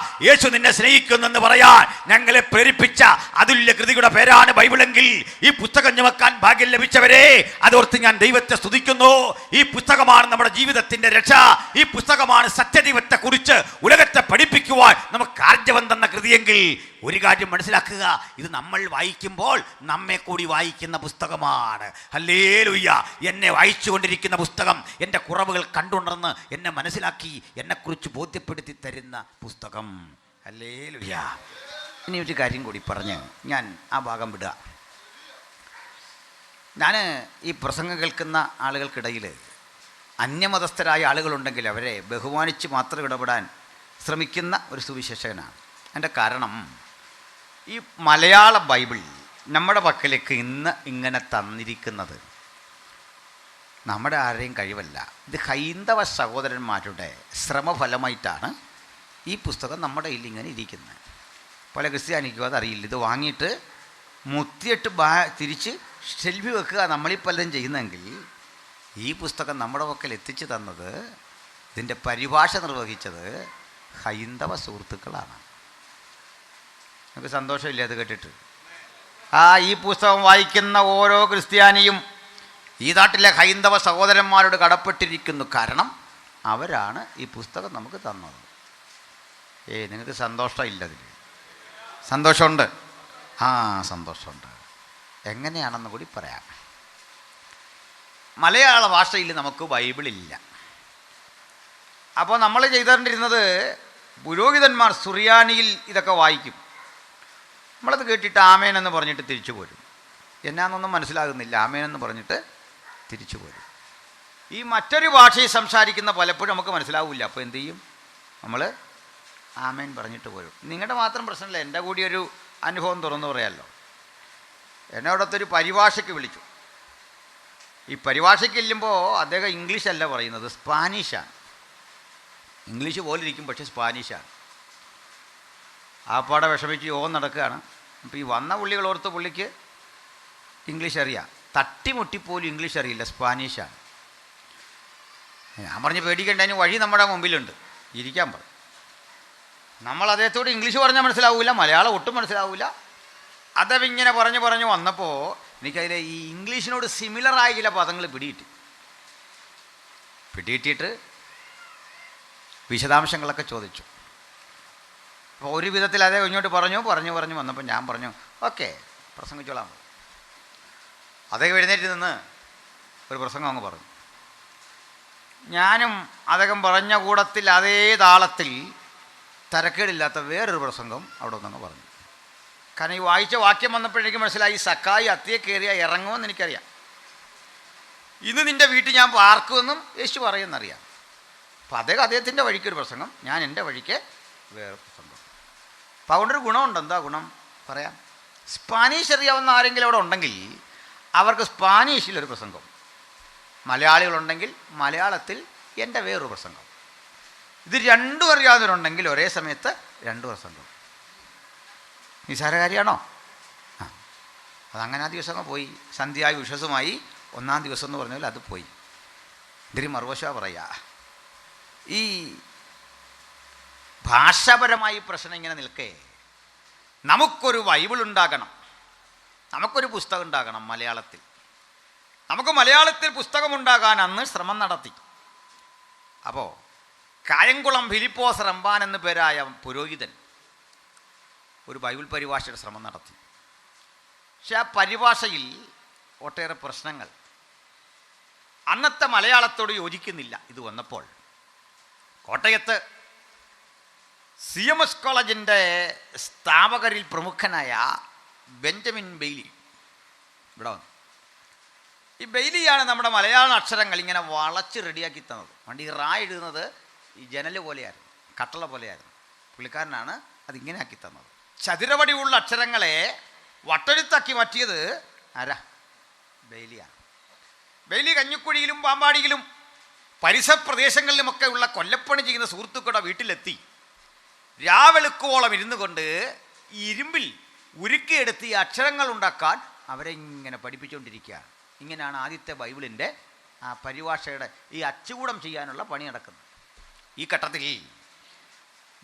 S1: യേശു നിന്നെ സ്നേഹിക്കുന്നെന്ന് പറയാൻ ഞങ്ങളെ പ്രേരിപ്പിച്ച അതുല്യ കൃതിയുടെ പേരാണ് ബൈബിളെങ്കിൽ ഈ പുസ്തകം ചുമക്കാൻ ഭാഗ്യം ലഭിച്ചവരെ, അതോർത്ത് ഞാൻ ദൈവത്തെ സ്തുതിക്കുന്നു. ഈ പുസ്തകമാണ് നമ്മുടെ ജീവിതത്തിന്റെ രക്ഷ. ഈ പുസ്തകമാണ് സത്യദൈവത്തെ കുറിച്ച് ഉലകത്തെ പഠിപ്പിക്കുവാൻ നമുക്ക് ആർജവം തന്ന കൃതിയെങ്കിൽ ഒരു കാര്യം മനസ്സിലാക്കുക, ഇത് നമ്മൾ വായിക്കുമ്പോൾ നമ്മെ കൂടി വായിക്കുന്ന പുസ്തകമാണ്. ഹല്ലേലൂയ. എന്നെ വായിച്ചു കൊണ്ടിരിക്കുന്ന പുസ്തകം, എൻ്റെ കുറവുകൾ കണ്ടുണർന്ന് എന്നെ മനസ്സിലാക്കി എന്നെക്കുറിച്ച് ബോധ്യപ്പെടുത്തി തരുന്ന പുസ്തകം. ഹല്ലേലൂയ. ഇനി ഒരു കാര്യം കൂടി പറഞ്ഞ് ഞാൻ ആ ഭാഗം വിടുക. ഞാൻ ഈ പ്രസംഗം കേൾക്കുന്ന ആളുകൾക്കിടയിൽ അന്യമതസ്ഥരായ ആളുകളുണ്ടെങ്കിൽ അവരെ ബഹുമാനിച്ച് മാത്രം ഇടപെടാൻ ശ്രമിക്കുന്ന ഒരു സുവിശേഷകനാണ്. എൻ്റെ കാരണം, ഈ മലയാള ബൈബിൾ നമ്മുടെ പക്കലേക്ക് ഇന്ന് ഇങ്ങനെ തന്നിരിക്കുന്നത് നമ്മുടെ ആരുടെയും കഴിവല്ല. ഇത് ഹൈന്ദവ സഹോദരന്മാരുടെ ശ്രമഫലമായിട്ടാണ് ഈ പുസ്തകം നമ്മുടെ കയ്യിൽ ഇങ്ങനെ ഇരിക്കുന്നത്. പല ക്രിസ്ത്യാനിക്കും അതറിയില്ല. ഇത് വാങ്ങിയിട്ട് മുത്തിയിട്ട് തിരിച്ച് ഷെൽഫി വെക്കുക നമ്മളീ പലതും ചെയ്യുന്നതെങ്കിൽ, ഈ പുസ്തകം നമ്മുടെ പക്കൽ എത്തിച്ചു തന്നത്, ഇതിൻ്റെ പരിഭാഷ നിർവഹിച്ചത് ഹൈന്ദവ സുഹൃത്തുക്കളാണ്. നമുക്ക് സന്തോഷമില്ല അത് കേട്ടിട്ട്? ഈ പുസ്തകം വായിക്കുന്ന ഓരോ ക്രിസ്ത്യാനിയും ഈ നാട്ടിലെ ഹൈന്ദവ സഹോദരന്മാരോട് കടപ്പെട്ടിരിക്കുന്നു. കാരണം അവരാണ് ഈ പുസ്തകം നമുക്ക് തന്നത്. നിങ്ങൾക്ക് സന്തോഷമില്ല? അതിൽ സന്തോഷമുണ്ട്. സന്തോഷമുണ്ട്. എങ്ങനെയാണെന്ന് കൂടി പറയാം. മലയാള ഭാഷയിൽ നമുക്ക് ബൈബിളില്ല. അപ്പോൾ നമ്മൾ ചെയ്തുകൊണ്ടിരുന്നത്, പുരോഹിതന്മാർ സുറിയാനിയിൽ ഇതൊക്കെ വായിക്കും. നമ്മളത് കേട്ടിട്ട് ആമേൻ എന്ന് പറഞ്ഞിട്ട് തിരിച്ചു പോരും. എന്നാന്നൊന്നും മനസ്സിലാകുന്നില്ല, ആമേൻ എന്ന് പറഞ്ഞിട്ട് തിരിച്ചു പോരും. ഈ മറ്റൊരു ഭാഷയിൽ സംസാരിക്കുന്ന പലപ്പോഴും നമുക്ക് മനസ്സിലാവില്ല. അപ്പോൾ എന്തു ചെയ്യും? നമ്മൾ ആമേൻ പറഞ്ഞിട്ട് പോരും. നിങ്ങളുടെ മാത്രം പ്രശ്നമില്ല, എൻ്റെ കൂടി ഒരു അനുഭവം തുറന്നു പറയാമല്ലോ. എന്നെ അവിടുത്തെ പരിഭാഷയ്ക്ക് വിളിച്ചു. ഈ പരിഭാഷയ്ക്ക് ചെല്ലുമ്പോൾ അദ്ദേഹം ഇംഗ്ലീഷല്ല പറയുന്നത്, സ്പാനിഷാണ്. ഇംഗ്ലീഷ് പോലെ ഇരിക്കും, പക്ഷേ സ്പാനിഷാണ്. ആ പാടെ വിഷമിച്ച് നടക്കുകയാണ്. അപ്പോൾ ഈ വന്ന പുള്ളികളോർത്ത് പുള്ളിക്ക് ഇംഗ്ലീഷ് അറിയാം. തട്ടിമുട്ടിപ്പോലും ഇംഗ്ലീഷ് അറിയില്ല, സ്പാനിഷാണ്. ഞാൻ പറഞ്ഞ് പേടിക്കേണ്ട, അതിന് വഴി നമ്മുടെ മുമ്പിലുണ്ട്, ഇരിക്കാൻ പറയും. നമ്മൾ അദ്ദേഹത്തോട് ഇംഗ്ലീഷ് പറഞ്ഞാൽ മനസ്സിലാവില്ല, മലയാളം ഒട്ടും മനസ്സിലാവില്ല. അതവിങ്ങനെ പറഞ്ഞു വന്നപ്പോൾ എനിക്കതിലെ ഈ ഇംഗ്ലീഷിനോട് സിമിലറായ ചില പദങ്ങൾ പിടിയിട്ടിട്ട് വിശദാംശങ്ങളൊക്കെ ചോദിച്ചു. അപ്പോൾ ഒരു വിധത്തിൽ അതേ ഇങ്ങോട്ട് പറഞ്ഞു വന്നപ്പോൾ ഞാൻ പറഞ്ഞു, ഓക്കെ പ്രസംഗിച്ചോളാം. അദ്ദേഹം എഴുന്നേറ്റ് നിന്ന് ഒരു പ്രസംഗം അങ്ങ് പറഞ്ഞു. ഞാനും അദ്ദേഹം പറഞ്ഞ കൂടത്തിൽ അതേ താളത്തിൽ തരക്കേടില്ലാത്ത വേറൊരു പ്രസംഗം അവിടെ ഒന്നങ്ങ് പറഞ്ഞു. കാരണം ഈ വായിച്ച വാക്യം വന്നപ്പോഴേക്കും മനസ്സിലായി, സക്കായി അത്തിയെ കയറിയ ഇറങ്ങുമെന്ന് എനിക്കറിയാം. ഇന്ന് നിൻ്റെ വീട്ടിൽ ഞാൻ പാർക്കുമെന്നും യേശു പറയുമെന്നറിയാം. അപ്പോൾ അദ്ദേഹത്തിൻ്റെ വഴിക്കൊരു പ്രസംഗം, ഞാൻ എൻ്റെ വഴിക്ക് വേറെ പ്രസംഗം. അപ്പോൾ അതുകൊണ്ടൊരു ഗുണമുണ്ട്. എന്താ ഗുണം പറയാം? സ്പാനിഷ് അറിയാവുന്ന ആരെങ്കിലും അവിടെ ഉണ്ടെങ്കിൽ അവർക്ക് സ്പാനിഷിലൊരു പ്രസംഗം, മലയാളികളുണ്ടെങ്കിൽ മലയാളത്തിൽ എൻ്റെ വേറൊരു പ്രസംഗം. ഇത് രണ്ടും അറിയാവുന്നവരുണ്ടെങ്കിൽ ഒരേ സമയത്ത് 2 പ്രസംഗം. നിസ്സാര കാര്യമാണോ? അതങ്ങനെ ആ ദിവസം പോയി. സന്ധ്യയായി വിശ്വസമായി 1-ാം ദിവസം എന്ന് പറഞ്ഞാൽ അത് പോയി. ഇതിരി മറുവശ പറയുക, ഈ ഭാഷാപരമായി പ്രശ്നം ഇങ്ങനെ നിൽക്കേ നമുക്കൊരു ബൈബിൾ ഉണ്ടാകണം, നമുക്കൊരു പുസ്തകം ഉണ്ടാകണം മലയാളത്തിൽ. നമുക്ക് മലയാളത്തിൽ പുസ്തകമുണ്ടാകാൻ അന്ന് ശ്രമം നടത്തി. അപ്പോൾ കായംകുളം ഫിലിപ്പോസ് റമ്പാൻ എന്നു പേരായ പുരോഹിതൻ ഒരു ബൈബിൾ പരിഭാഷയുടെ ശ്രമം നടത്തി. പക്ഷെ ആ പരിഭാഷയിൽ ഒട്ടേറെ പ്രശ്നങ്ങൾ അന്നത്തെ മലയാളത്തോട് യോജിക്കുന്നില്ല. ഇത് വന്നപ്പോൾ കോട്ടയത്ത് CMS കോളേജിൻ്റെ സ്ഥാപകരിൽ പ്രമുഖനായ ബെഞ്ചമിൻ ബെയ്ലി ഇവിടെ വന്നു. ഈ ബെയ്ലിയാണ് നമ്മുടെ മലയാള അക്ഷരങ്ങൾ ഇങ്ങനെ വളച്ച് റെഡിയാക്കി തന്നത്. പണ്ട് ഈ റാ എഴുതുന്നത് ഈ ജനൽ പോലെയായിരുന്നു, കട്ടള പോലെയായിരുന്നു. പുള്ളിക്കാരനാണ് അതിങ്ങനെ ആക്കി തന്നത്. ചതുരവടിയുള്ള അക്ഷരങ്ങളെ വട്ടെഴുത്താക്കി മാറ്റിയത് ആരാ? ബെയ്ലിയാണ്. ബെയ്ലി കഞ്ഞിക്കുഴിയിലും പാമ്പാടിയിലും പരിസര പ്രദേശങ്ങളിലുമൊക്കെ ഉള്ള കൊല്ലപ്പണി ചെയ്യുന്ന സുഹൃത്തുക്കളുടെ വീട്ടിലെത്തി രാവെളുക്കുവോളം ഇരുന്നു കൊണ്ട് ഇരുമ്പിൽ ഉരുക്കിയെടുത്ത് ഈ അക്ഷരങ്ങൾ ഉണ്ടാക്കാൻ അവരെ ഇങ്ങനെ പഠിപ്പിച്ചുകൊണ്ടിരിക്കുകയാണ്. ഇങ്ങനെയാണ് ആദ്യത്തെ ബൈബിളിൻ്റെ ആ പരിഭാഷയുടെ ഈ അച്ചുകൂടം ചെയ്യാനുള്ള പണി നടക്കുന്നത്. ഈ ഘട്ടത്തിൽ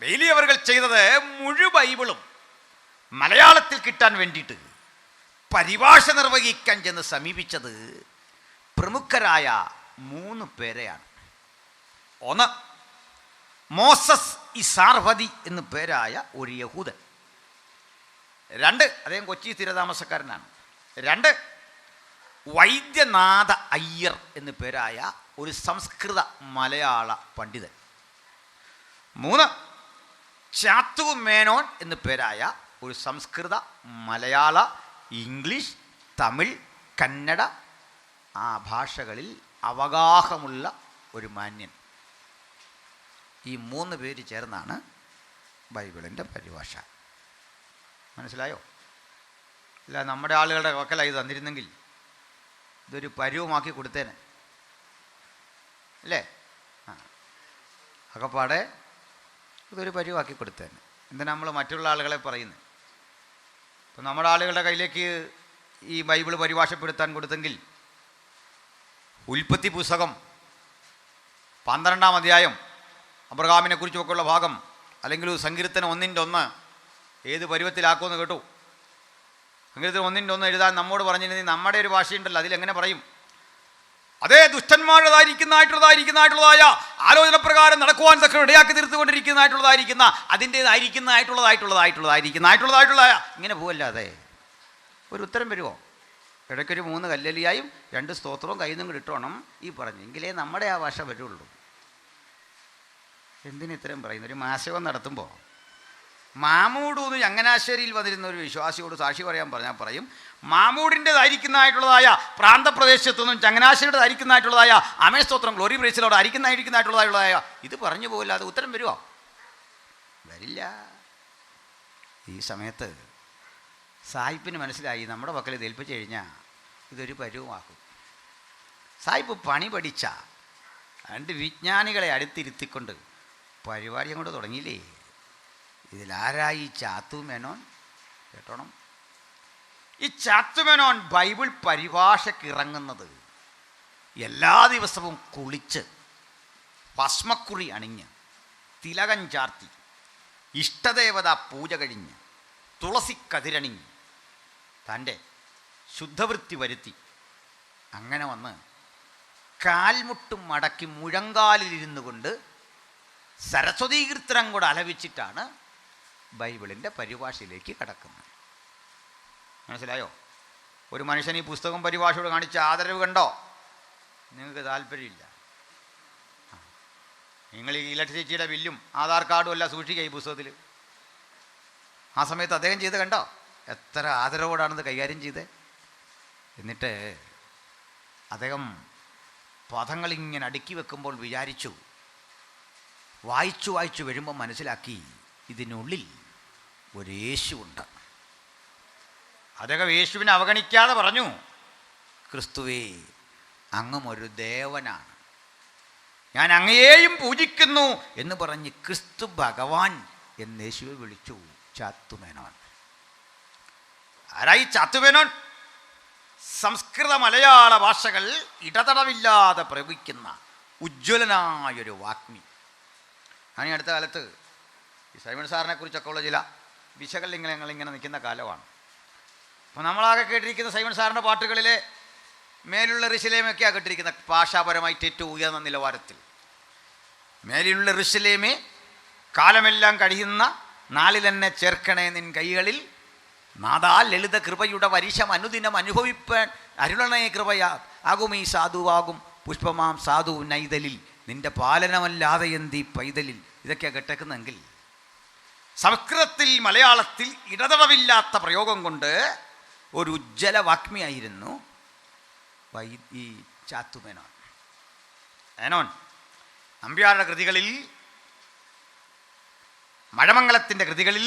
S1: ബെയ്ലി അവർ ചെയ്തത് മുഴുവൻ ബൈബിളും മലയാളത്തിൽ കിട്ടാൻ വേണ്ടിയിട്ട് പരിഭാഷ നിർവഹിക്കാൻ ചെന്ന് സമീപിച്ചത് പ്രമുഖരായ 3 പേരെയാണ്. ഒന്ന്, മോസസ് ഇസാർവതി എന്നു പേരായ ഒരു യഹൂദൻ. 2, അദ്ദേഹം കൊച്ചി സ്ഥിരതാമസക്കാരനാണ്. 2, വൈദ്യനാഥ അയ്യർ എന്നു പേരായ ഒരു സംസ്കൃത മലയാള പണ്ഡിതൻ. 3, ചാത്തു മേനോൻ എന്നു പേരായ ഒരു സംസ്കൃത മലയാള ഇംഗ്ലീഷ് തമിഴ് കന്നഡ ആ ഭാഷകളിൽ അവഗാഹമുള്ള ഒരു മാന്യൻ. ഈ 3 പേര് ചേർന്നാണ് ബൈബിളിൻ്റെ പരിഭാഷ. മനസ്സിലായോ? ഇല്ല, നമ്മുടെ ആളുകളുടെ വക്കലായി തന്നിരുന്നെങ്കിൽ ഇതൊരു പരുവമാക്കി കൊടുത്തേനെ അല്ലേ? അകപ്പാടെ ഇതൊരു പരുവാക്കി കൊടുത്തേനെ. എന്തിനാ നമ്മൾ മറ്റുള്ള ആളുകളെ പറയുന്നത്? ഇപ്പം നമ്മുടെ ആളുകളുടെ കയ്യിലേക്ക് ഈ ബൈബിൾ പരിഭാഷപ്പെടുത്താൻ കൊടുത്തെങ്കിൽ ഉൽപ്പത്തി പുസ്തകം 12-ാം അധ്യായം അബ്രഹാമിനെ കുറിച്ചൊക്കെയുള്ള ഭാഗം, അല്ലെങ്കിൽ സങ്കീർത്തനം 1:1 ഏത് പരുവത്തിലാക്കുമെന്ന് കേട്ടു. സങ്കീർത്തനം 1:1 എഴുതാൻ നമ്മോട് പറഞ്ഞിരുന്നെങ്കിൽ നമ്മുടെ ഒരു ഭാഷയുണ്ടല്ലോ, അതിലെങ്ങനെ പറയും? അതേ ദുഷ്ടന്മാരുടേതായിരിക്കുന്നതായ ആലോചന പ്രകാരം നടക്കുവാൻ തക്ക ഇടയാക്കി തീർത്തുകൊണ്ടിരിക്കുന്നതായിട്ടുള്ളതായിരിക്കുന്ന അതിൻ്റേതായിരിക്കുന്നതായിട്ടുള്ളതായ ഇങ്ങനെ പോവല്ലാതെ ഒരു ഉത്തരം വരുമോ? ഇടയ്ക്കൊരു 3 കല്ലലിയായും 2 സ്തോത്രവും കയ്യിൽ നിന്നും ഇട്ടോണം ഈ പറഞ്ഞെങ്കിലേ നമ്മുടെ ആ ഭാഷ വരുള്ളൂ. എന്തിന് ഇത്രയും പറയുന്നു? ഒരു മാസവും നടത്തുമ്പോൾ മാമൂടൂന്ന് ചങ്ങനാശ്ശേരിയിൽ വന്നിരുന്ന ഒരു വിശ്വാസിയോട് സാക്ഷി പറയാൻ പറഞ്ഞാൽ പറയും, മാമൂടിൻ്റെതായിരിക്കുന്നതായിട്ടുള്ളതായ പ്രാന്തപ്രദേശത്തുനിന്നും ചങ്ങനാശ്ശേരിയുടേതായിരിക്കുന്നതായിട്ടുള്ളതായ അമേസ്തോത്രം ഗ്ലോറി പ്രേസിലോട് ആയിരിക്കുന്നതായിട്ടുള്ളതായ ഇത് പറഞ്ഞു പോകില്ല. അത് ഉത്തരം വരുമോ? വരില്ല. ഈ സമയത്ത് സായിപ്പിന് മനസ്സിലായി നമ്മുടെ പക്കൽ ഇത് ഏൽപ്പിച്ചു കഴിഞ്ഞാൽ ഇതൊരു പരുവമാക്കും. സായിപ്പ് പണി പഠിച്ച 2 വിജ്ഞാനികളെ അടുത്തിരുത്തിക്കൊണ്ട് പരിപാടി അങ്ങോട്ട് തുടങ്ങിയില്ലേ. ഇതിലാരായി ചാത്തു മേനോൻ? കേട്ടോണം. ഈ ചാത്തു മേനോൻ ബൈബിൾ പരിഭാഷയ്ക്ക് ഇറങ്ങുന്നത് എല്ലാ ദിവസവും കുളിച്ച് ഭസ്മക്കുറി അണിഞ്ഞ് തിലകം ചാർത്തി ഇഷ്ടദേവത പൂജ കഴിഞ്ഞ് തുളസി കതിരണിഞ്ഞ് തൻ്റെ ശുദ്ധവൃത്തി വരുത്തി അങ്ങനെ വന്ന് കാൽമുട്ടും മടക്കി മുഴങ്കാലിലിരുന്നു കൊണ്ട് സരസ്വതീ കീർത്തനം കൂടെ ആലപിച്ചിട്ടാണ് ബൈബിളിൻ്റെ പരിഭാഷയിലേക്ക് കടക്കുന്നത്. മനസ്സിലായോ? ഒരു മനുഷ്യൻ ഈ പുസ്തകം പരിഭാഷയോട് കാണിച്ച ആദരവ് കണ്ടോ? നിങ്ങൾക്ക് താല്പര്യമില്ല. നിങ്ങൾ ഈ ഇലക്ട്രിസിറ്റിയുടെ ബില്ലും ആധാർ കാർഡും എല്ലാം സൂക്ഷിക്കുക ഈ പുസ്തകത്തിൽ. ആ സമയത്ത് അദ്ദേഹം ചെയ്ത് കണ്ടോ? എത്ര ആദരവോടാണിത് കൈകാര്യം ചെയ്തത്. എന്നിട്ട് അദ്ദേഹം പദങ്ങളിങ്ങനെ അടുക്കി വെക്കുമ്പോൾ വിചാരിച്ചു, വായിച്ചു വരുമ്പോൾ മനസ്സിലാക്കി ഇതിനുള്ളിൽ ഒരു യേശുവുണ്ട്. അദ്ദേഹം യേശുവിനെ അവഗണിക്കാതെ പറഞ്ഞു, ക്രിസ്തുവേ, അങ്ങും ഒരു ദേവനാണ്, ഞാൻ അങ്ങയെയും പൂജിക്കുന്നു എന്ന് പറഞ്ഞ് ക്രിസ്തു ഭഗവാൻ എന്ന് യേശുവെ വിളിച്ചു. ചാത്തുമേനോൻ. ആരായി ചാത്തുമേനോൻ? സംസ്കൃത മലയാള ഭാഷകൾ ഇടതടവില്ലാതെ പ്രവഹിക്കുന്ന ഉജ്ജ്വലനായൊരു വാഗ്മി. ഞാൻ ഈ അടുത്ത കാലത്ത് ഈ സൈമൺ സാറിനെ കുറിച്ചൊക്കെ ഉള്ള ചില വിശകലനങ്ങളിങ്ങനെ നിൽക്കുന്ന കാലമാണ്. അപ്പോൾ നമ്മളാകെ കേട്ടിരിക്കുന്ന സൈമൺ സാറിൻ്റെ പാട്ടുകളിലെ മേലുള്ള ഋഷിലേമൊക്കെയാണ് കേട്ടിരിക്കുന്നത്. ഭാഷാപരമായിട്ട് ഏറ്റവും ഉയർന്ന നിലവാരത്തിൽ മേലുള്ള ഋഷിലേമേ, കാലമെല്ലാം കഴിയുന്ന നാളിൽ എന്നെ ചേർക്കണേ നിൻ കൈകളിൽ, നാദാ ലളിത കൃപയുടെ വരിശം അനുദിനം അനുഭവിപ്പാൻ അരുളണേ കൃപയാ, ആകും ഈ സാധുവാകും പുഷ്പമാം സാധു നൈതലിൽ, നിന്റെ പാലനമല്ലാതെ എന്തി പൈതലിൽ. ഇതൊക്കെയാണ് കേട്ടേക്കുന്നതെങ്കിൽ സംസ്കൃതത്തിൽ മലയാളത്തിൽ ഇടതടവില്ലാത്ത പ്രയോഗം കൊണ്ട് ഒരു ഉജ്ജ്വല വാഗ്മിയായിരുന്നു ഈ ചാത്തുമേനോൻ. മേനോൻ നമ്പ്യാരുടെ കൃതികളിൽ, മഴമംഗലത്തിൻ്റെ കൃതികളിൽ,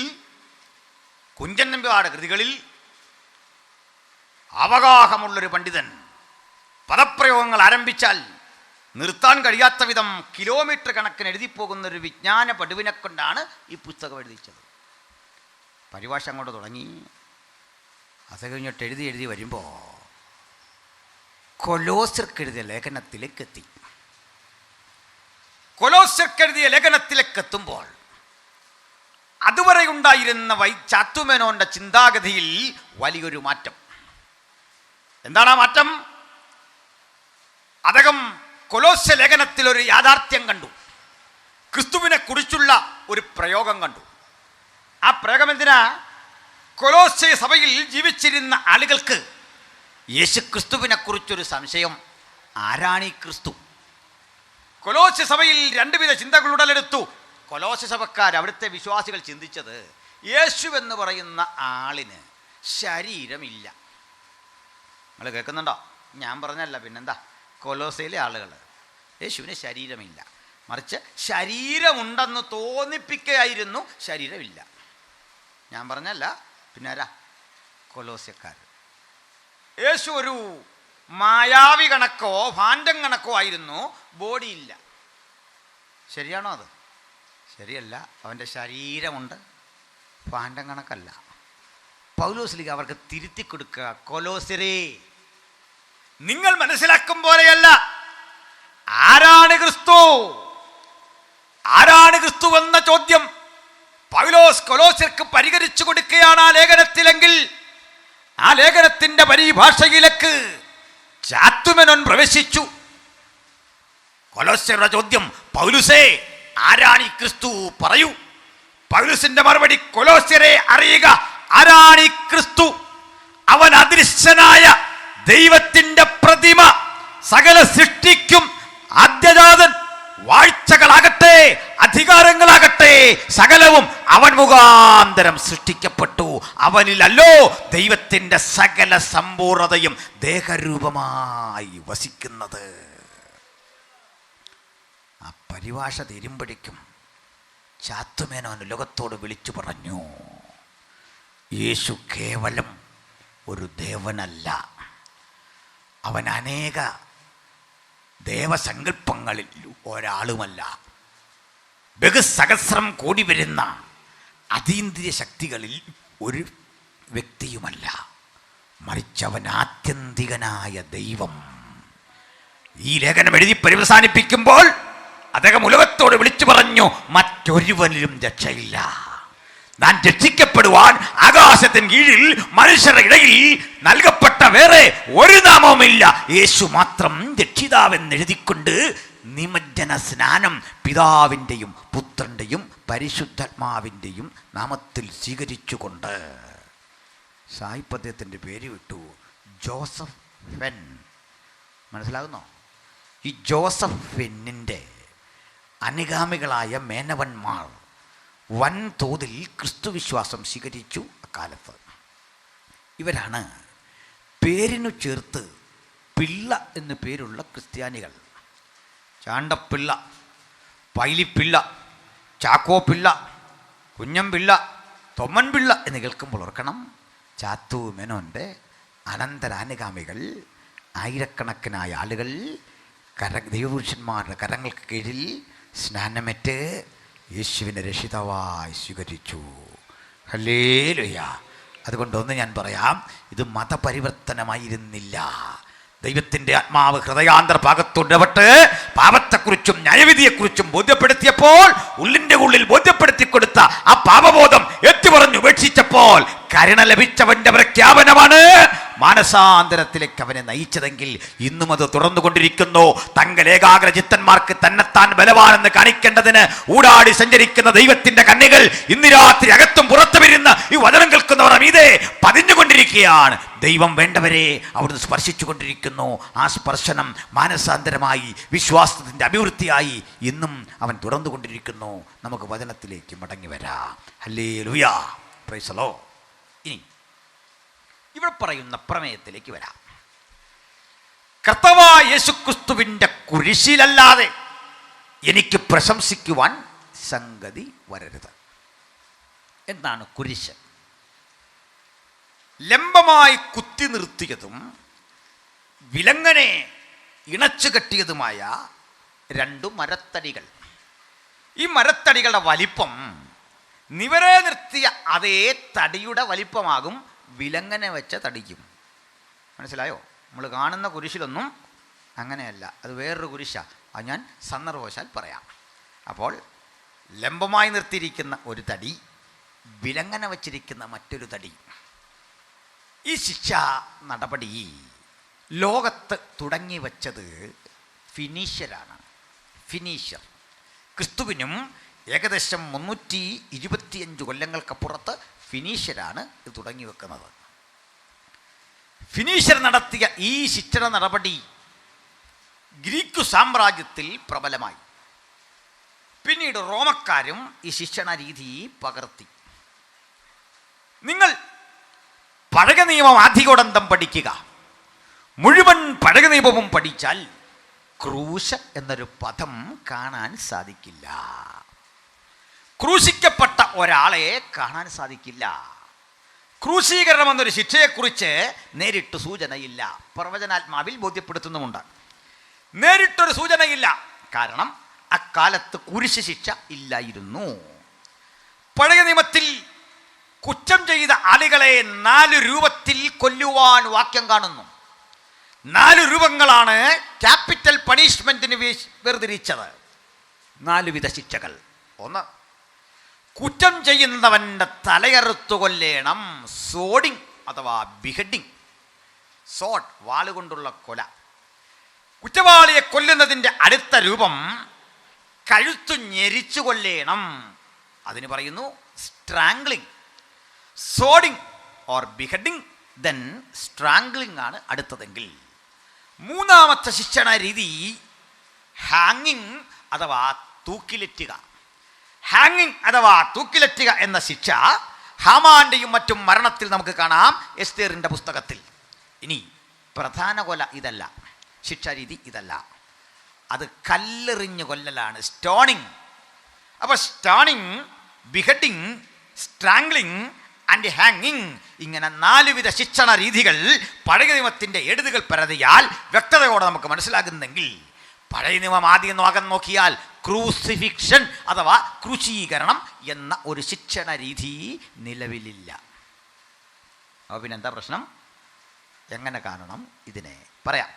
S1: കുഞ്ചൻ നമ്പ്യാരുടെ കൃതികളിൽ അവഗാഹമുള്ളൊരു പണ്ഡിതൻ. പദപ്രയോഗങ്ങൾ ആരംഭിച്ചാൽ നിർത്താൻ കഴിയാത്ത വിധം കിലോമീറ്റർ കണക്കിന് എഴുതിപ്പോകുന്നൊരു വിജ്ഞാന പടുവിനെ കൊണ്ടാണ് ഈ പുസ്തകം എഴുതിച്ചത്. പരിഭാഷ അങ്ങോട്ട് തുടങ്ങി. അത് കഴിഞ്ഞിട്ട് എഴുതി വരുമ്പോൾ കൊലോസ്യർക്കെഴുതിയ ലേഖനത്തിലേക്കെത്തി. കൊലോസ്യർക്കെഴുതിയ ലേഖനത്തിലേക്കെത്തുമ്പോൾ അതുവരെ ഉണ്ടായിരുന്ന ചാത്തുമേനോന്റെ ചിന്താഗതിയിൽ വലിയൊരു മാറ്റം. എന്താണ് ആ മാറ്റം? അദ്ദേഹം കൊലോസ്യ ലേഖനത്തിൽ ഒരു യാഥാർത്ഥ്യം കണ്ടു. ക്രിസ്തുവിനെ കുറിച്ചുള്ള ഒരു പ്രയോഗം കണ്ടു. ആ പ്രയോഗം എന്തിനാ? കൊലോസ്യ സഭയിൽ ജീവിച്ചിരുന്ന ആളുകൾക്ക് യേശു ക്രിസ്തുവിനെ കുറിച്ചൊരു സംശയം. ആരാണ് ഈ ക്രിസ്തു? കൊലോസ്യ സഭയിൽ രണ്ടുവിധ ചിന്തകൾ ഉടലെടുത്തു. കൊലോസ്യ സഭക്കാർ, അവിടുത്തെ വിശ്വാസികൾ ചിന്തിച്ചത്, യേശു എന്ന് പറയുന്ന ആളിന് ശരീരമില്ല. നിങ്ങൾ കേൾക്കുന്നുണ്ടോ? ഞാൻ പറഞ്ഞല്ല, പിന്നെന്താ? കൊലോസയിലെ ആളുകൾ യേശുവിന് ശരീരമില്ല, മറിച്ച് ശരീരമുണ്ടെന്ന് തോന്നിപ്പിക്കുകയായിരുന്നു, ശരീരമില്ല. ഞാൻ പറഞ്ഞല്ല, പിന്നെ ആരാ? കൊലോസ്യക്കാർ. യേശു ഒരു മായാവി കണക്കോ ഭാണ്ഡം കണക്കോ ആയിരുന്നു, ബോഡിയില്ല. ശരിയാണോ? അത് ശരിയല്ല. അവൻ്റെ ശരീരമുണ്ട്, ഭാണ്ഡം കണക്കല്ല. പൗലോസ്ലീഗ അവർക്ക് തിരുത്തി കൊടുക്കുക, കൊലോസ്യരേ, നിങ്ങൾ മനസ്സിലാക്കും പോലെയല്ല. ആരാണ് ക്രിസ്തു? ആരാണ് ക്രിസ്തു എന്ന ചോദ്യം പൗലോസ് കൊലോസ്യർക്ക് പരിഹരിച്ചു കൊടുക്കുകയാണ് ആ ലേഖനത്തിലെങ്കിൽ, ആ ലേഖനത്തിന്റെ പരിഭാഷയിലേക്ക് ചാത്തുമേനോൻ പ്രവേശിച്ചു. കൊലോസ്യരുടെ ചോദ്യം, പൗലുസേ, ആരാണ് ഈ ക്രിസ്തു? പറയൂ. പൗലുസിന്റെ മറുപടി, കൊലോസ്യരെ അറിയുക, ആരാണ് ഈ ക്രിസ്തു? അവൻ അദൃശ്യനായ ദൈവത്തിന്റെ പ്രതിമ, സകല സൃഷ്ടിക്കും ആദ്യജാതൻ. വാഴ്ചകളാകട്ടെ അധികാരങ്ങളാകട്ടെ സകലവും അവൻ മുഖാന്തരം സൃഷ്ടിക്കപ്പെട്ടു. അവനിലല്ലോ ദൈവത്തിന്റെ സകല സമ്പൂർണതയും ദേഹരൂപമായി വസിക്കുന്നത്. ആ പരിഭാഷ തീരുമ്പോഴേക്കും ചാത്തുമേനോൻ ലോകത്തോട് വിളിച്ചു പറഞ്ഞു, യേശു കേവലം ഒരു ദേവനല്ല, അവൻ അനേക ദേവസങ്കല്പങ്ങളിൽ ഒരാളുമല്ല, ബഹുസഹസ്രം കോടി വരുന്ന അതീന്ദ്രിയ ശക്തികളിൽ ഒരു വ്യക്തിയുമല്ല, മറിച്ച് അവൻ ആത്യന്തികനായ ദൈവം. ഈ ലേഖനം എഴുതി പരിവസാനിപ്പിക്കുമ്പോൾ അദ്ദേഹം ഉലകത്തോട് വിളിച്ചു പറഞ്ഞു, മറ്റൊരുവനിലും രക്ഷയില്ല. നാം രക്ഷിക്കപ്പെടുവാൻ ആകാശത്തിന് കീഴിൽ മനുഷ്യരുടെ ഇടയിൽ നൽകപ്പെട്ട വേറെ ഒരു നാമവുമില്ല, യേശു മാത്രം രക്ഷിതാവെന്നെഴുതിക്കൊണ്ട് നിമജ്ജന സ്നാനം പിതാവിൻ്റെയും പുത്രൻ്റെയും പരിശുദ്ധാത്മാവിൻ്റെയും നാമത്തിൽ സ്വീകരിച്ചുകൊണ്ട് സായിപ്പദ്യത്തിൻ്റെ പേര് വിട്ടു, ജോസഫ് ഫെൻ. മനസ്സിലാകുന്നോ? ഈ ജോസഫ് ഫെന്നിൻ്റെ അനുഗാമികളായ മേനവന്മാർ വൻതോതിൽ ക്രിസ്തുവിശ്വാസം സ്വീകരിച്ചു അക്കാലത്ത്. ഇവരാണ് പേരിനു ചേർത്ത് പിള്ള എന്നു പേരുള്ള ക്രിസ്ത്യാനികൾ. ചാണ്ടപ്പിള്ള, പൈലിപ്പിള്ള, ചാക്കോ പിള്ള, കുഞ്ഞംപിള്ള, തൊമ്മൻപിള്ള എന്ന് കേൾക്കുമ്പോൾ ഓർക്കണം, ചാത്തുമേനോൻ്റെ അനന്തരാനുഗാമികൾ ആയിരക്കണക്കിനായ ആളുകൾ ദൈവപുരുഷന്മാരുടെ കരങ്ങൾക്ക് കീഴിൽ സ്നാനമേറ്റ് യേശുവിനെ രക്ഷിതാവായി സ്വീകരിച്ചു. ഹല്ലേലൂയ. അതുകൊണ്ടൊന്ന് ഞാൻ പറയാം, ഇത് മതപരിവർത്തനമായിരുന്നില്ല, ദൈവത്തിൻ്റെ ആത്മാവ് ഹൃദയാന്തര ഭാഗത്തോടിടപെട്ട് പാപത്തെക്കുറിച്ചും ന്യായവിധിയെക്കുറിച്ചും ബോധ്യപ്പെടുത്തിയപ്പോൾ, ഉള്ളിൻ്റെ ഉള്ളിൽ ബോധ്യപ്പെടുത്തി കൊടുത്ത ആ പാപബോധം ഏറ്റുപറഞ്ഞു ഉപേക്ഷിച്ചപ്പോൾ കരുണ ലഭിച്ചവന്റെ പ്രഖ്യാപനമാണ് മാനസാന്തരത്തിലേക്ക് അവനെ നയിച്ചതെങ്കിൽ ഇന്നും അത് തുടർന്നുകൊണ്ടിരിക്കുന്നു. തങ്ങൾ ഏകാഗ്ര ചിത്തന്മാർക്ക് തന്നെത്താൻ ബലവാനെന്ന് കാണിക്കേണ്ടതിന് ഊടാടി സഞ്ചരിക്കുന്ന ദൈവത്തിന്റെ കണ്ണികൾ ഇന്ന് രാത്രി അകത്തും പുറത്തു വരുന്ന ഈ വചനം കേൾക്കുന്നവർ മീതെ പതിഞ്ഞുകൊണ്ടിരിക്കുകയാണ്. ദൈവം വേണ്ടവരെ അവിടുന്ന് സ്പർശിച്ചു കൊണ്ടിരിക്കുന്നു. ആ സ്പർശനം മാനസാന്തരമായി വിശ്വാസത്തിന്റെ അഭിവൃദ്ധിയായി ഇന്നും അവൻ തുടർന്നു കൊണ്ടിരിക്കുന്നു. നമുക്ക് വചനത്തിലേക്ക് മടങ്ങി വരാം. Hallelujah, praise the Lord. ഇനി ഇവിടെ പറയുന്ന പ്രമേയത്തിലേക്ക് വരാം. കർത്താവായ യേശുക്രിസ്തുവിൻ്റെ കുരിശിലല്ലാതെ എനിക്ക് പ്രശംസിക്കുവാൻ സംഗതി വരരുത്. എന്താണ് കുരിശ്? ലംബമായി കുത്തി നിർത്തിയതും വിലങ്ങനെ ഇണച്ചു കെട്ടിയതുമായ രണ്ടു മരത്തടികൾ. ഈ മരത്തടികളുടെ വലിപ്പം നിവരെ നിർത്തിയ അതേ തടിയുടെ വലിപ്പമാകും വിലങ്ങനെ വെച്ച തടിക്കും. മനസ്സിലായോ? നമ്മൾ കാണുന്ന കുരിശിലൊന്നും അങ്ങനെയല്ല, അത് വേറൊരു കുരിശാണ്. അത് ഞാൻ സന്ദർഭവശാൽ പറയാം. അപ്പോൾ ലംബമായി നിർത്തിയിരിക്കുന്ന ഒരു തടി, വിലങ്ങനെ വച്ചിരിക്കുന്ന മറ്റൊരു തടി. ഈ ശിക്ഷാ നടപടി ലോകത്ത് തുടങ്ങി വച്ചത് ഫിനീഷ്യരാണ്. ഫിനീഷ്യർ. ക്രിസ്തുവിനും ഏകദേശം 325 കൊല്ലങ്ങൾക്കപ്പുറത്ത് ഫിനീഷ്യരാണ് ഇത് തുടങ്ങി വെക്കുന്നത്. ഫിനീഷ്യർ നടത്തിയ ഈ ശിക്ഷണ നടപടി ഗ്രീക്ക് സാമ്രാജ്യത്തിൽ പ്രബലമായി. പിന്നീട് റോമക്കാരും ഈ ശിക്ഷണ രീതി പകർത്തി. നിങ്ങൾ പഴയ നിയമം ആധികോടന്തം പഠിക്കുക. മുഴുവൻ പഴയ നിയമവും പഠിച്ചാൽ ക്രൂശ് എന്നൊരു പദം കാണാൻ സാധിക്കില്ല. ക്രൂശിക്കപ്പെട്ട ഒരാളെ കാണാൻ സാധിക്കില്ല. ക്രൂശീകരണം എന്നൊരു ശിക്ഷയെക്കുറിച്ച് നേരിട്ട് സൂചനയില്ല. പ്രവചനാത്മാവിൽ ബോധ്യപ്പെടുത്തുന്നുമുണ്ട്. നേരിട്ടൊരു സൂചനയില്ല. കാരണം അക്കാലത്ത് കുരിശ് ശിക്ഷ ഇല്ലായിരുന്നു. പഴയ നിയമത്തിൽ കുറ്റം ചെയ്ത ആളുകളെ 4 രൂപത്തിൽ കൊല്ലുവാൻ വാക്യം കാണുന്നു. 4 രൂപങ്ങളാണ് ക്യാപിറ്റൽ പണിഷ്മെന്റിന് വേർതിരിച്ചത്. 4 വിധ ശിക്ഷകൾ. 1, കുറ്റം ചെയ്യുന്നവൻ്റെ തലയറുത്തു കൊല്ലേണം. സോഡിങ് അഥവാ ബിഹഡിങ്. സോഡ്, വാളുകൊണ്ടുള്ള കൊല. കുറ്റവാളിയെ കൊല്ലുന്നതിൻ്റെ അടുത്ത രൂപം കഴുത്തു ഞെരിച്ചു കൊല്ലേണം. അതിന് പറയുന്നു സ്ട്രാംഗ്ലിംഗ്. സോഡിങ് ഓർ ബിഹഡിങ്, ദെൻ സ്ട്രാംഗ്ലിംഗ് ആണ് അടുത്തതെങ്കിൽ. 3ാമത്തെ ശിക്ഷണ രീതി ഹാങ്ങിങ് അഥവാ തൂക്കിലെറ്റുക. ഹാങ്ങിങ് അഥവാ തൂക്കിലെറ്റുക എന്ന ശിക്ഷ ഹാമാന്റെയും മറ്റും മരണത്തിൽ നമുക്ക് കാണാം, എസ്തേറിൻ്റെ പുസ്തകത്തിൽ. ഇനി പ്രധാന കൊല ഇതല്ല, ശിക്ഷാരീതി ഇതല്ല, അത് കല്ലെറിഞ്ഞ് കൊല്ലലാണ്, സ്റ്റോണിങ്. അപ്പോൾ സ്റ്റോണിങ്, ബിഹഡിങ്, സ്ട്രാംഗ്ലിംഗ് ആൻഡ് ഹാങ്ങിങ്, ഇങ്ങനെ 4 വിധ ശിക്ഷണ രീതികൾ പഴയ നിയമത്തിൻ്റെ എഴുതുകൾ പരതിയാൽ വ്യക്തതയോടെ നമുക്ക് മനസ്സിലാകുന്നെങ്കിൽ, പഴയ നിയമം ആദ്യം നോക്കിയാൽ ക്രൂസിഫിക്ഷൻ അഥവാ ക്രൂശീകരണം എന്ന ഒരു ശിക്ഷണ രീതി നിലവിലില്ല. അപ്പോൾ പിന്നെന്താ പ്രശ്നം? എങ്ങനെ കാണണം ഇതിനെ? പറയാം.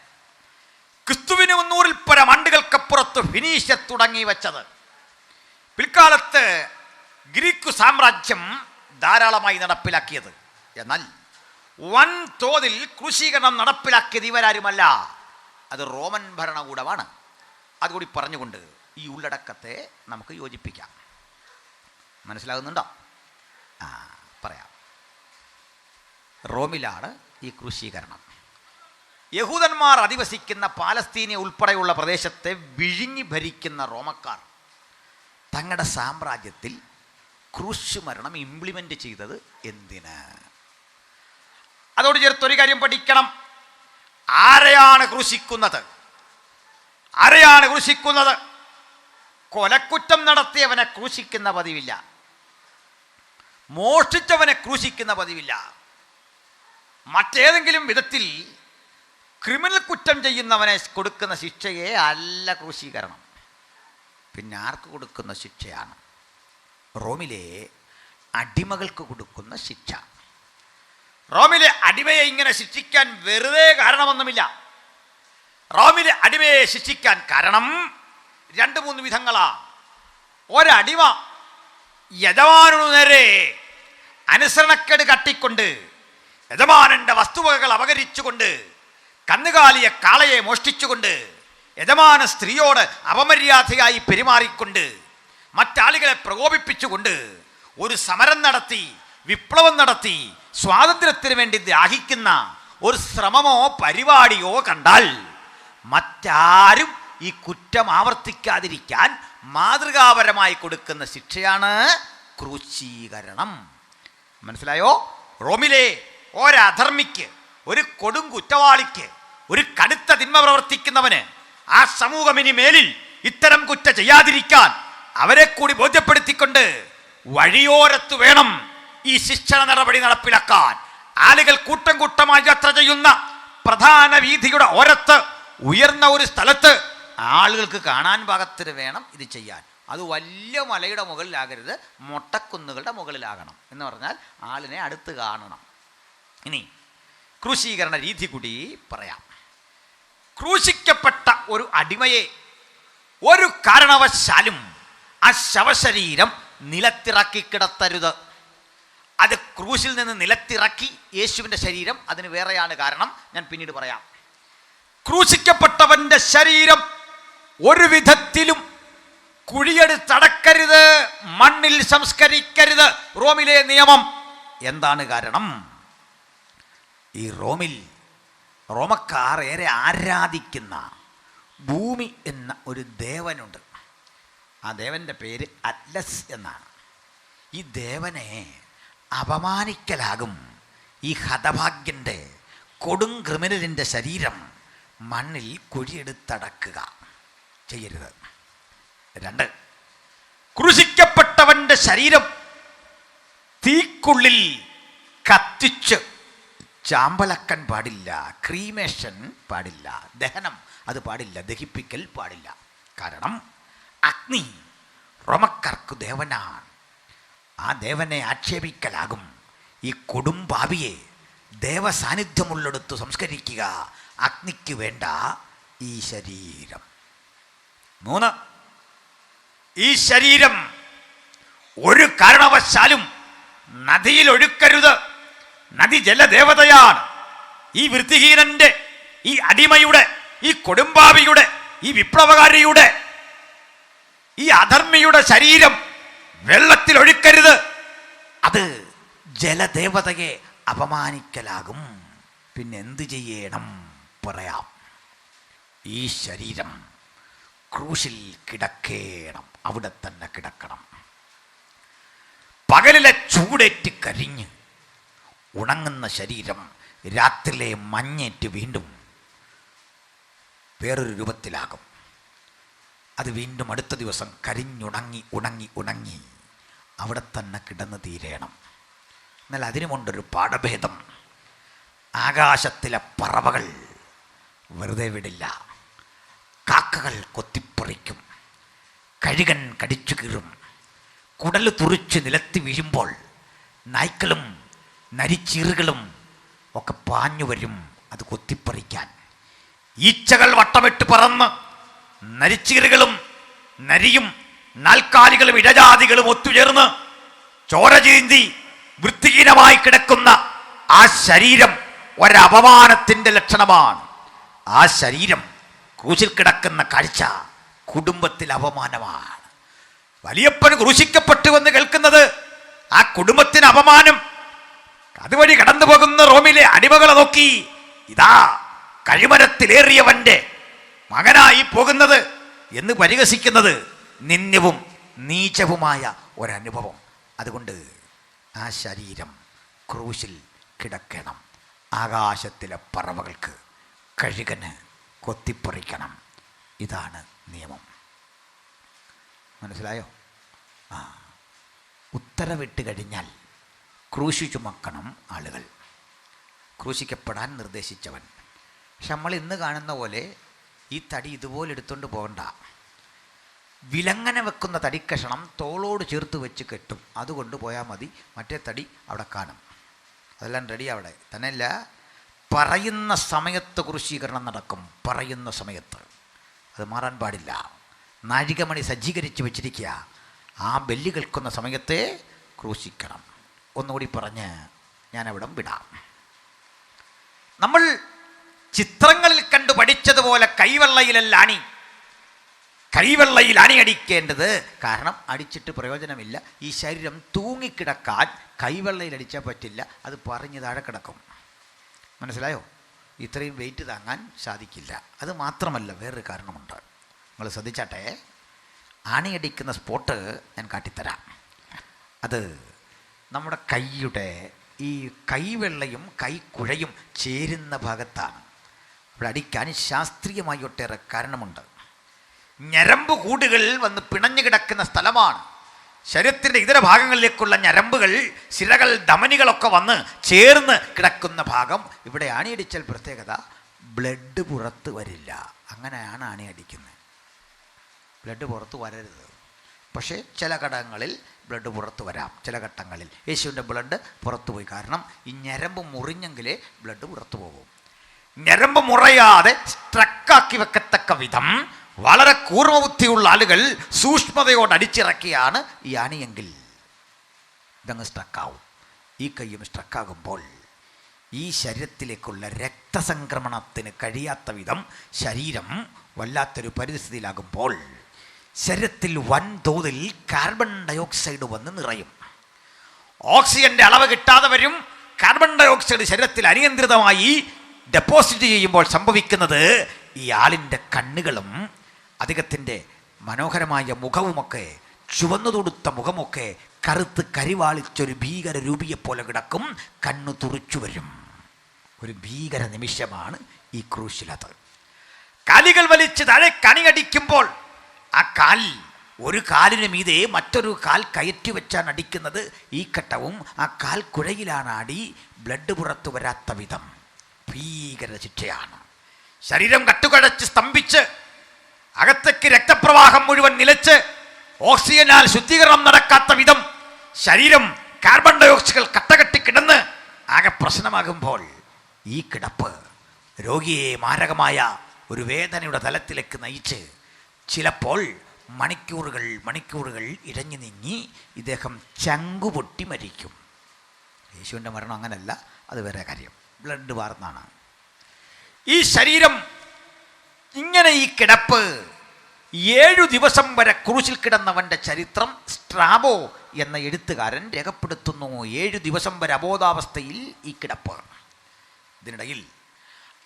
S1: ക്രിസ്തുവിന് 300-ൽ പരം ആണ്ടുകൾക്കപ്പുറത്ത് ഫിനീഷ്യർ തുടങ്ങി വെച്ചത്. പിൽക്കാലത്ത് ഗ്രീക്ക് സാമ്രാജ്യം ധാരാളമായി നടപ്പിലാക്കിയത്. എന്നാൽ വൻ തോതിൽ ക്രൂശീകരണം നടപ്പിലാക്കിയത് ഇവരാരുമല്ല, അത് റോമൻ ഭരണകൂടമാണ്. അതുകൂടി പറഞ്ഞുകൊണ്ട് ഈ ഉള്ളടക്കത്തെ നമുക്ക് യോജിപ്പിക്കാം. മനസ്സിലാകുന്നുണ്ടോ? പറയാം. റോമിലാണ് ഈ ക്രൂശീകരണം. യഹൂദന്മാർ അധിവസിക്കുന്ന പാലസ്തീന ഉൾപ്പെടെയുള്ള പ്രദേശത്തെ വിഴുങ്ങി ഭരിക്കുന്ന റോമക്കാർ തങ്ങളുടെ സാമ്രാജ്യത്തിൽ ക്രൂശ് മരണം ഇംപ്ലിമെൻ്റ് ചെയ്തത് എന്തിന്? അതോട് ചേർത്തൊരു കാര്യം പഠിക്കണം. ആരെയാണ് ക്രൂശിക്കുന്നത്? ആരെയാണ് ക്രൂശിക്കുന്നത്? കൊലക്കുറ്റം നടത്തിയവനെ ക്രൂശിക്കുന്ന പതിവില്ല. മോഷ്ടിച്ചവനെ ക്രൂശിക്കുന്ന പതിവില്ല. മറ്റേതെങ്കിലും വിധത്തിൽ ക്രിമിനൽ കുറ്റം ചെയ്യുന്നവനെ കൊടുക്കുന്ന ശിക്ഷയെ അല്ല ക്രൂശീകരണം. പിന്നെ ആർക്ക് കൊടുക്കുന്ന ശിക്ഷയാണ്? റോമിലെ അടിമകൾക്ക് കൊടുക്കുന്ന ശിക്ഷ. റോമിലെ അടിമയെ ഇങ്ങനെ ശിക്ഷിക്കാൻ വെറുതെ കാരണമൊന്നുമില്ല. റോമിലെ അടിമയെ ശിക്ഷിക്കാൻ കാരണം 2-3 വിധങ്ങളാ. ഒരടിമ യജമാനു നേരെ അനുസരണക്കേട് കട്ടിക്കൊണ്ട്, യജമാനന്റെ വസ്തുവകകൾ അപഹരിച്ചുകൊണ്ട്, കന്നുകാലിയെ കാളയെ മോഷ്ടിച്ചുകൊണ്ട്, യജമാന സ്ത്രീയോട് അപമര്യാദയായി പെരുമാറിക്കൊണ്ട്, മറ്റാളുകളെ പ്രകോപിപ്പിച്ചുകൊണ്ട് ഒരു സമരം നടത്തി, വിപ്ലവം നടത്തി, സ്വാതന്ത്ര്യത്തിന് വേണ്ടി ദാഹിക്കുന്ന ഒരു ശ്രമമോ പരിപാടിയോ കണ്ടാൽ മറ്റാരും ഈ കുറ്റം ആവർത്തിക്കാതിരിക്കാൻ മാതൃകാപരമായി കൊടുക്കുന്ന ശിക്ഷയാണ് ക്രൂശീകരണം. മനസ്സിലായോ? റോമിലെ ഒരധർമ്മിക്ക്, ഒരു കൊടും കുറ്റവാളിക്ക്, ഒരു കടുത്ത തിന്മ പ്രവർത്തിക്കുന്നവന് ആ സമൂഹം ഇനി മേലിൽ ഇത്തരം കുറ്റം ചെയ്യാതിരിക്കാൻ അവരെ കൂടി ബോധ്യപ്പെടുത്തിക്കൊണ്ട് വഴിയോരത്ത് വേണം ഈ ശിക്ഷണ നടപടി നടപ്പിലാക്കാൻ. ആളുകൾ കൂട്ടം കൂട്ടമായി യാത്ര ചെയ്യുന്ന പ്രധാന വീഥിയുടെ ഓരത്ത് ഉയർന്ന ഒരു സ്ഥലത്ത് ആളുകൾക്ക് കാണാൻ പാകത്തിന് വേണം ഇത് ചെയ്യാൻ. അത് വലിയ മലയുടെ മുകളിലാകരുത്, മൊട്ടക്കുന്നുകളുടെ മുകളിലാകണം. എന്ന് പറഞ്ഞാൽ ആളിനെ അടുത്ത് കാണണം. ഇനി ക്രൂശീകരണ രീതി കൂടി പറയാം. ക്രൂശിക്കപ്പെട്ട ഒരു അടിമയെ ഒരു കാരണവശാലും ആ ശവശരീരം നിലത്തിറക്കി കിടത്തരുത്. അത് ക്രൂശിൽ നിന്ന് നിലത്തിറക്കി യേശുവിൻ്റെ ശരീരം, അതിന് വേറെയാണ് കാരണം, ഞാൻ പിന്നീട് പറയാം. ക്രൂശിക്കപ്പെട്ടവന്റെ ശരീരം ഒരു വിധത്തിലും കുഴിയെടുത്തടക്കരുത്, മണ്ണിൽ സംസ്കരിക്കരുത്. റോമിലെ നിയമം. എന്താണ് കാരണം? ഈ റോമക്കാർ ഏറെ ആരാധിക്കുന്ന ഭൂമി എന്ന ഒരു ദേവനുണ്ട്. ആ ദേവൻ്റെ പേര് അറ്റ്ലസ് എന്നാണ്. ഈ ദേവനെ അപമാനിക്കലാകും ഈ ഹതഭാഗ്യൻ്റെ കൊടും ക്രിമിനലിൻ്റെ ശരീരം മണ്ണിൽ കുഴിയെടുത്തടക്കുക. ചെയ്യരുത്. 2, ക്രൂശിക്കപ്പെട്ടവന്റെ ശരീരം തീക്കുള്ളിൽ കത്തിച്ച് ചാമ്പലക്കൻ പാടില്ല, ക്രീമേഷൻ പാടില്ല, ദഹനം അത് പാടില്ല, ദഹിപ്പിക്കൽ പാടില്ല. കാരണം അഗ്നി റോമക്കാർക്ക് ദേവനാണ്. ആ ദേവനെ ആക്ഷേപിക്കലാകും ഈ കൊടുംപാവിയെ ദേവസാന്നിധ്യമുള്ളിടത്ത് സംസ്കരിക്കുക. അഗ്നിക്ക് വേണ്ട ഈ ശരീരം. 3, ഈ ശരീരം ഒരു കാരണവശാലും നദിയിൽ ഒഴുക്കരുത്. നദി ജലദേവതയാണ്. ഈ വൃത്തിഹീനന്റെ, ഈ അടിമയുടെ, ഈ കൊടുംപാവിയുടെ, ഈ വിപ്ലവകാരിയുടെ, ഈ അധർമ്മിയുടെ ശരീരം വെള്ളത്തിൽ ഒഴുക്കരുത്. അത് ജലദേവതയെ അപമാനിക്കലാകും. പിന്നെ എന്ത് ചെയ്യണം പറയാം. ഈ ശരീരം ക്രൂശിൽ കിടക്കണം, അവിടെ തന്നെ കിടക്കണം. പകലിലെ ചൂടേറ്റ് കരിഞ്ഞ് ഉണങ്ങുന്ന ശരീരം രാത്രിയിലെ മഞ്ഞേറ്റ് വീണ്ടും വേറൊരു രൂപത്തിലാകും. അത് വീണ്ടും അടുത്ത ദിവസം കരിഞ്ഞുണങ്ങി ഉണങ്ങി അവിടെ തന്നെ കിടന്ന് തീരണം. എന്നാൽ അതിനുമുണ്ടൊരു പാഠഭേദം. ആകാശത്തിലെ പറവകൾ വെറുതെ വിടില്ല. കാക്കകൾ കൊത്തിപ്പറിക്കും, കഴുകൻ കടിച്ചു കീറും, കുടല് തുറിച്ച് നിലത്തി വീഴുമ്പോൾ നായ്ക്കളും നരിച്ചീറുകളും ഒക്കെ പാഞ്ഞു വരും അത് കൊത്തിപ്പറിക്കാൻ. ഈച്ചകൾ വട്ടമിട്ട് പറന്ന് നരിച്ചീറുകളും നരിയും നാൽക്കാലികളും ഇടജാതികളും ഒത്തുചേർന്ന് ചോര ചീന്തി വൃത്തിഹീനമായി കിടക്കുന്ന ആ ശരീരം ഒരപമാനത്തിൻ്റെ ലക്ഷണമാണ്. ആ ശരീരം ക്രൂശിൽ കിടക്കുന്ന കാഴ്ച കുടുംബത്തിൽ അപമാനമാണ്. വലിയപ്പൻ ക്രൂശിക്കപ്പെട്ടുവെന്ന് കേൾക്കുന്നത് ആ കുടുംബത്തിന് അപമാനം. അതുവഴി കടന്നു പോകുന്ന റോമിലെ അടിമകളെ നോക്കി, ഇതാ കഴിമരത്തിലേറിയവന്റെ മകനായി പോകുന്നത് എന്ന് പരിഹസിക്കുന്നത് നിന്ദ്യവും നീചവുമായ ഒരനുഭവം. അതുകൊണ്ട് ആ ശരീരം ക്രൂശിൽ കിടക്കണം. ആകാശത്തിലെ പറവകൾക്ക്, കഴുകന് കൊത്തിപ്പറിക്കണം. ഇതാണ് നിയമം. മനസ്സിലായോ? ഉത്തരവിട്ട് കഴിഞ്ഞാൽ ക്രൂശി ചുമക്കണം ആളുകൾ, ക്രൂശിക്കപ്പെടാൻ നിർദ്ദേശിച്ചവൻ. പക്ഷെ നമ്മൾ ഇന്ന് കാണുന്ന പോലെ ഈ തടി ഇതുപോലെ എടുത്തുകൊണ്ട് പോകണ്ട. വിലങ്ങനെ വെക്കുന്ന തടിക്കഷണം തോളോട് ചേർത്ത് വെച്ച് കെട്ടും, അതുകൊണ്ട് പോയാൽ മതി. മറ്റേ തടി അവിടെ കാണും. അതെല്ലാം റെഡി അവിടെ തന്നെയല്ല. പറയുന്ന സമയത്ത് ക്രൂശീകരണം നടക്കും. പറയുന്ന സമയത്ത് അത് മാറാൻ പാടില്ല. നാഴികമണി സജ്ജീകരിച്ച് വെച്ചിരിക്കുക. ആ ബെല്ല് കേൾക്കുന്ന സമയത്തെ ക്രൂശിക്കണം. ഒന്നുകൂടി പറഞ്ഞ് ഞാനവിടം വിടാം. നമ്മൾ ചിത്രങ്ങളിൽ കണ്ടു പഠിച്ചതുപോലെ കൈവെള്ളയിലല്ല കൈവെള്ളയിൽ അണിയടിക്കേണ്ടത്. കാരണം അടിച്ചിട്ട് പ്രയോജനമില്ല. ഈ ശരീരം തൂങ്ങിക്കിടക്കാൻ കൈവെള്ളയിൽ അടിച്ചാൽ പറ്റില്ല. അത് പറഞ്ഞ് താഴെ കിടക്കും. മനസ്സിലായോ? ഇത്രയും വെയിറ്റ് താങ്ങാൻ സാധിക്കില്ല. അത് മാത്രമല്ല, വേറൊരു കാരണമുണ്ട്. നിങ്ങൾ ശ്രദ്ധിച്ചാട്ടെ. അണിയടിക്കുന്ന സ്പോട്ട് ഞാൻ കാട്ടിത്തരാം. അത് നമ്മുടെ കൈയുടെ ഈ കൈവെള്ളയും കൈക്കുഴയും ചേരുന്ന ഭാഗത്താണ്. അവിടെ അടിക്കാൻ ശാസ്ത്രീയമായി ഒട്ടേറെ കാരണമുണ്ട്. ഞരമ്പ് കൂടുകൾ വന്ന് പിണഞ്ഞു കിടക്കുന്ന സ്ഥലമാണ്. ശരീരത്തിൻ്റെ ഇതര ഭാഗങ്ങളിലേക്കുള്ള ഞരമ്പുകൾ, സിരകൾ, ധമനികളൊക്കെ വന്ന് ചേർന്ന് കിടക്കുന്ന ഭാഗം. ഇവിടെ അണിയടിച്ചാൽ പ്രത്യേകത, ബ്ലഡ് പുറത്ത് വരില്ല. അങ്ങനെയാണ് അണിയടിക്കുന്നത്. ബ്ലഡ് പുറത്ത് വരരുത്. പക്ഷേ ചില ഘടകങ്ങളിൽ ബ്ലഡ് പുറത്ത് വരാം. ചില ഘട്ടങ്ങളിൽ യേശുവിൻ്റെ ബ്ലഡ് പുറത്തു പോയി. കാരണം ഈ ഞരമ്പ് മുറിഞ്ഞെങ്കിലേ ബ്ലഡ് പുറത്തു പോകും. ഞരമ്പ് മുറയാതെ സ്ട്രക്കാക്കി വെക്കത്തക്ക വിധം വളരെ കൂർമ്മബുദ്ധിയുള്ള ആളുകൾ സൂക്ഷ്മതയോട് അടിച്ചിറക്കിയാണ് ഈ അണിയെങ്കിൽ ഇതങ്ങ് സ്ട്രക്കാവും. ഈ കൈയും സ്ട്രക്കാകുമ്പോൾ ഈ ശരീരത്തിലേക്കുള്ള രക്തസംക്രമണത്തിന് കഴിയാത്ത വിധം ശരീരം വല്ലാത്തൊരു പരിസ്ഥിതിയിലാകുമ്പോൾ ശരീരത്തിൽ വൻതോതിൽ കാർബൺ ഡയോക്സൈഡ് വന്ന് നിറയും. ഓക്സിജൻ്റെ അളവ് കിട്ടാതെ വരും. കാർബൺ ഡയോക്സൈഡ് ശരീരത്തിൽ അനിയന്ത്രിതമായി ഡെപ്പോസിറ്റ് ചെയ്യുമ്പോൾ സംഭവിക്കുന്നത്, ഈ ആളിൻ്റെ കണ്ണുകളും അദ്ദേഹത്തിൻ്റെ മനോഹരമായ മുഖവുമൊക്കെ, ചുവന്നു തൊടുത്ത മുഖമൊക്കെ കറുത്ത് കരിവാളിച്ചൊരു ഭീകര രൂപിയെപ്പോലെ കിടക്കും. കണ്ണു തുറിച്ചു വരും. ഒരു ഭീകര നിമിഷമാണ് ഈ ക്രൂശിലത്. കാലുകൾ വലിച്ച് താഴെ കണിയടിക്കുമ്പോൾ ആ കാൽ, ഒരു കാലിന് മീതെ മറ്റൊരു കാൽ കയറ്റി വെച്ചാണ് അടിക്കുന്നത്. ഈ ഘട്ടവും ആ കാൽ കുഴയിലാണ് അടി. ബ്ലഡ് പുറത്തു വരാത്ത വിധം ഭീകര ശിക്ഷയാണ്. ശരീരം കട്ടുകടച്ച് സ്തംഭിച്ച് അകത്തേക്ക് രക്തപ്രവാഹം മുഴുവൻ നിലച്ച് ഓക്സിജനാൽ ശുദ്ധീകരണം നടക്കാത്ത വിധം ശരീരം കാർബൺ ഡയോക്സൈഡ് കട്ടകെട്ടി കിടന്ന് ആകെ പ്രശ്നമാകുമ്പോൾ ഈ കിടപ്പ് രോഗിയെ മാരകമായ ഒരു വേദനയുടെ തലത്തിലേക്ക് നയിച്ച് ചിലപ്പോൾ മണിക്കൂറുകൾ ഇഴഞ്ഞു നീങ്ങി ഇദ്ദേഹം ചങ്കുപൊട്ടി മരിക്കും. യേശുവിൻ്റെ മരണം അങ്ങനല്ല, അത് വേറെ കാര്യം. ബ്ലഡ് വാർന്നാണ്. ഈ ശരീരം ഇങ്ങനെ, ഈ കിടപ്പ് 7 ദിവസം വരെ ക്രൂശിൽ കിടന്നവൻ്റെ ചരിത്രം സ്ട്രാബോ എന്ന എഴുത്തുകാരൻ രേഖപ്പെടുത്തുന്നു. 7 ദിവസം വരെ അബോധാവസ്ഥയിൽ ഈ കിടപ്പ്. ഇതിനിടയിൽ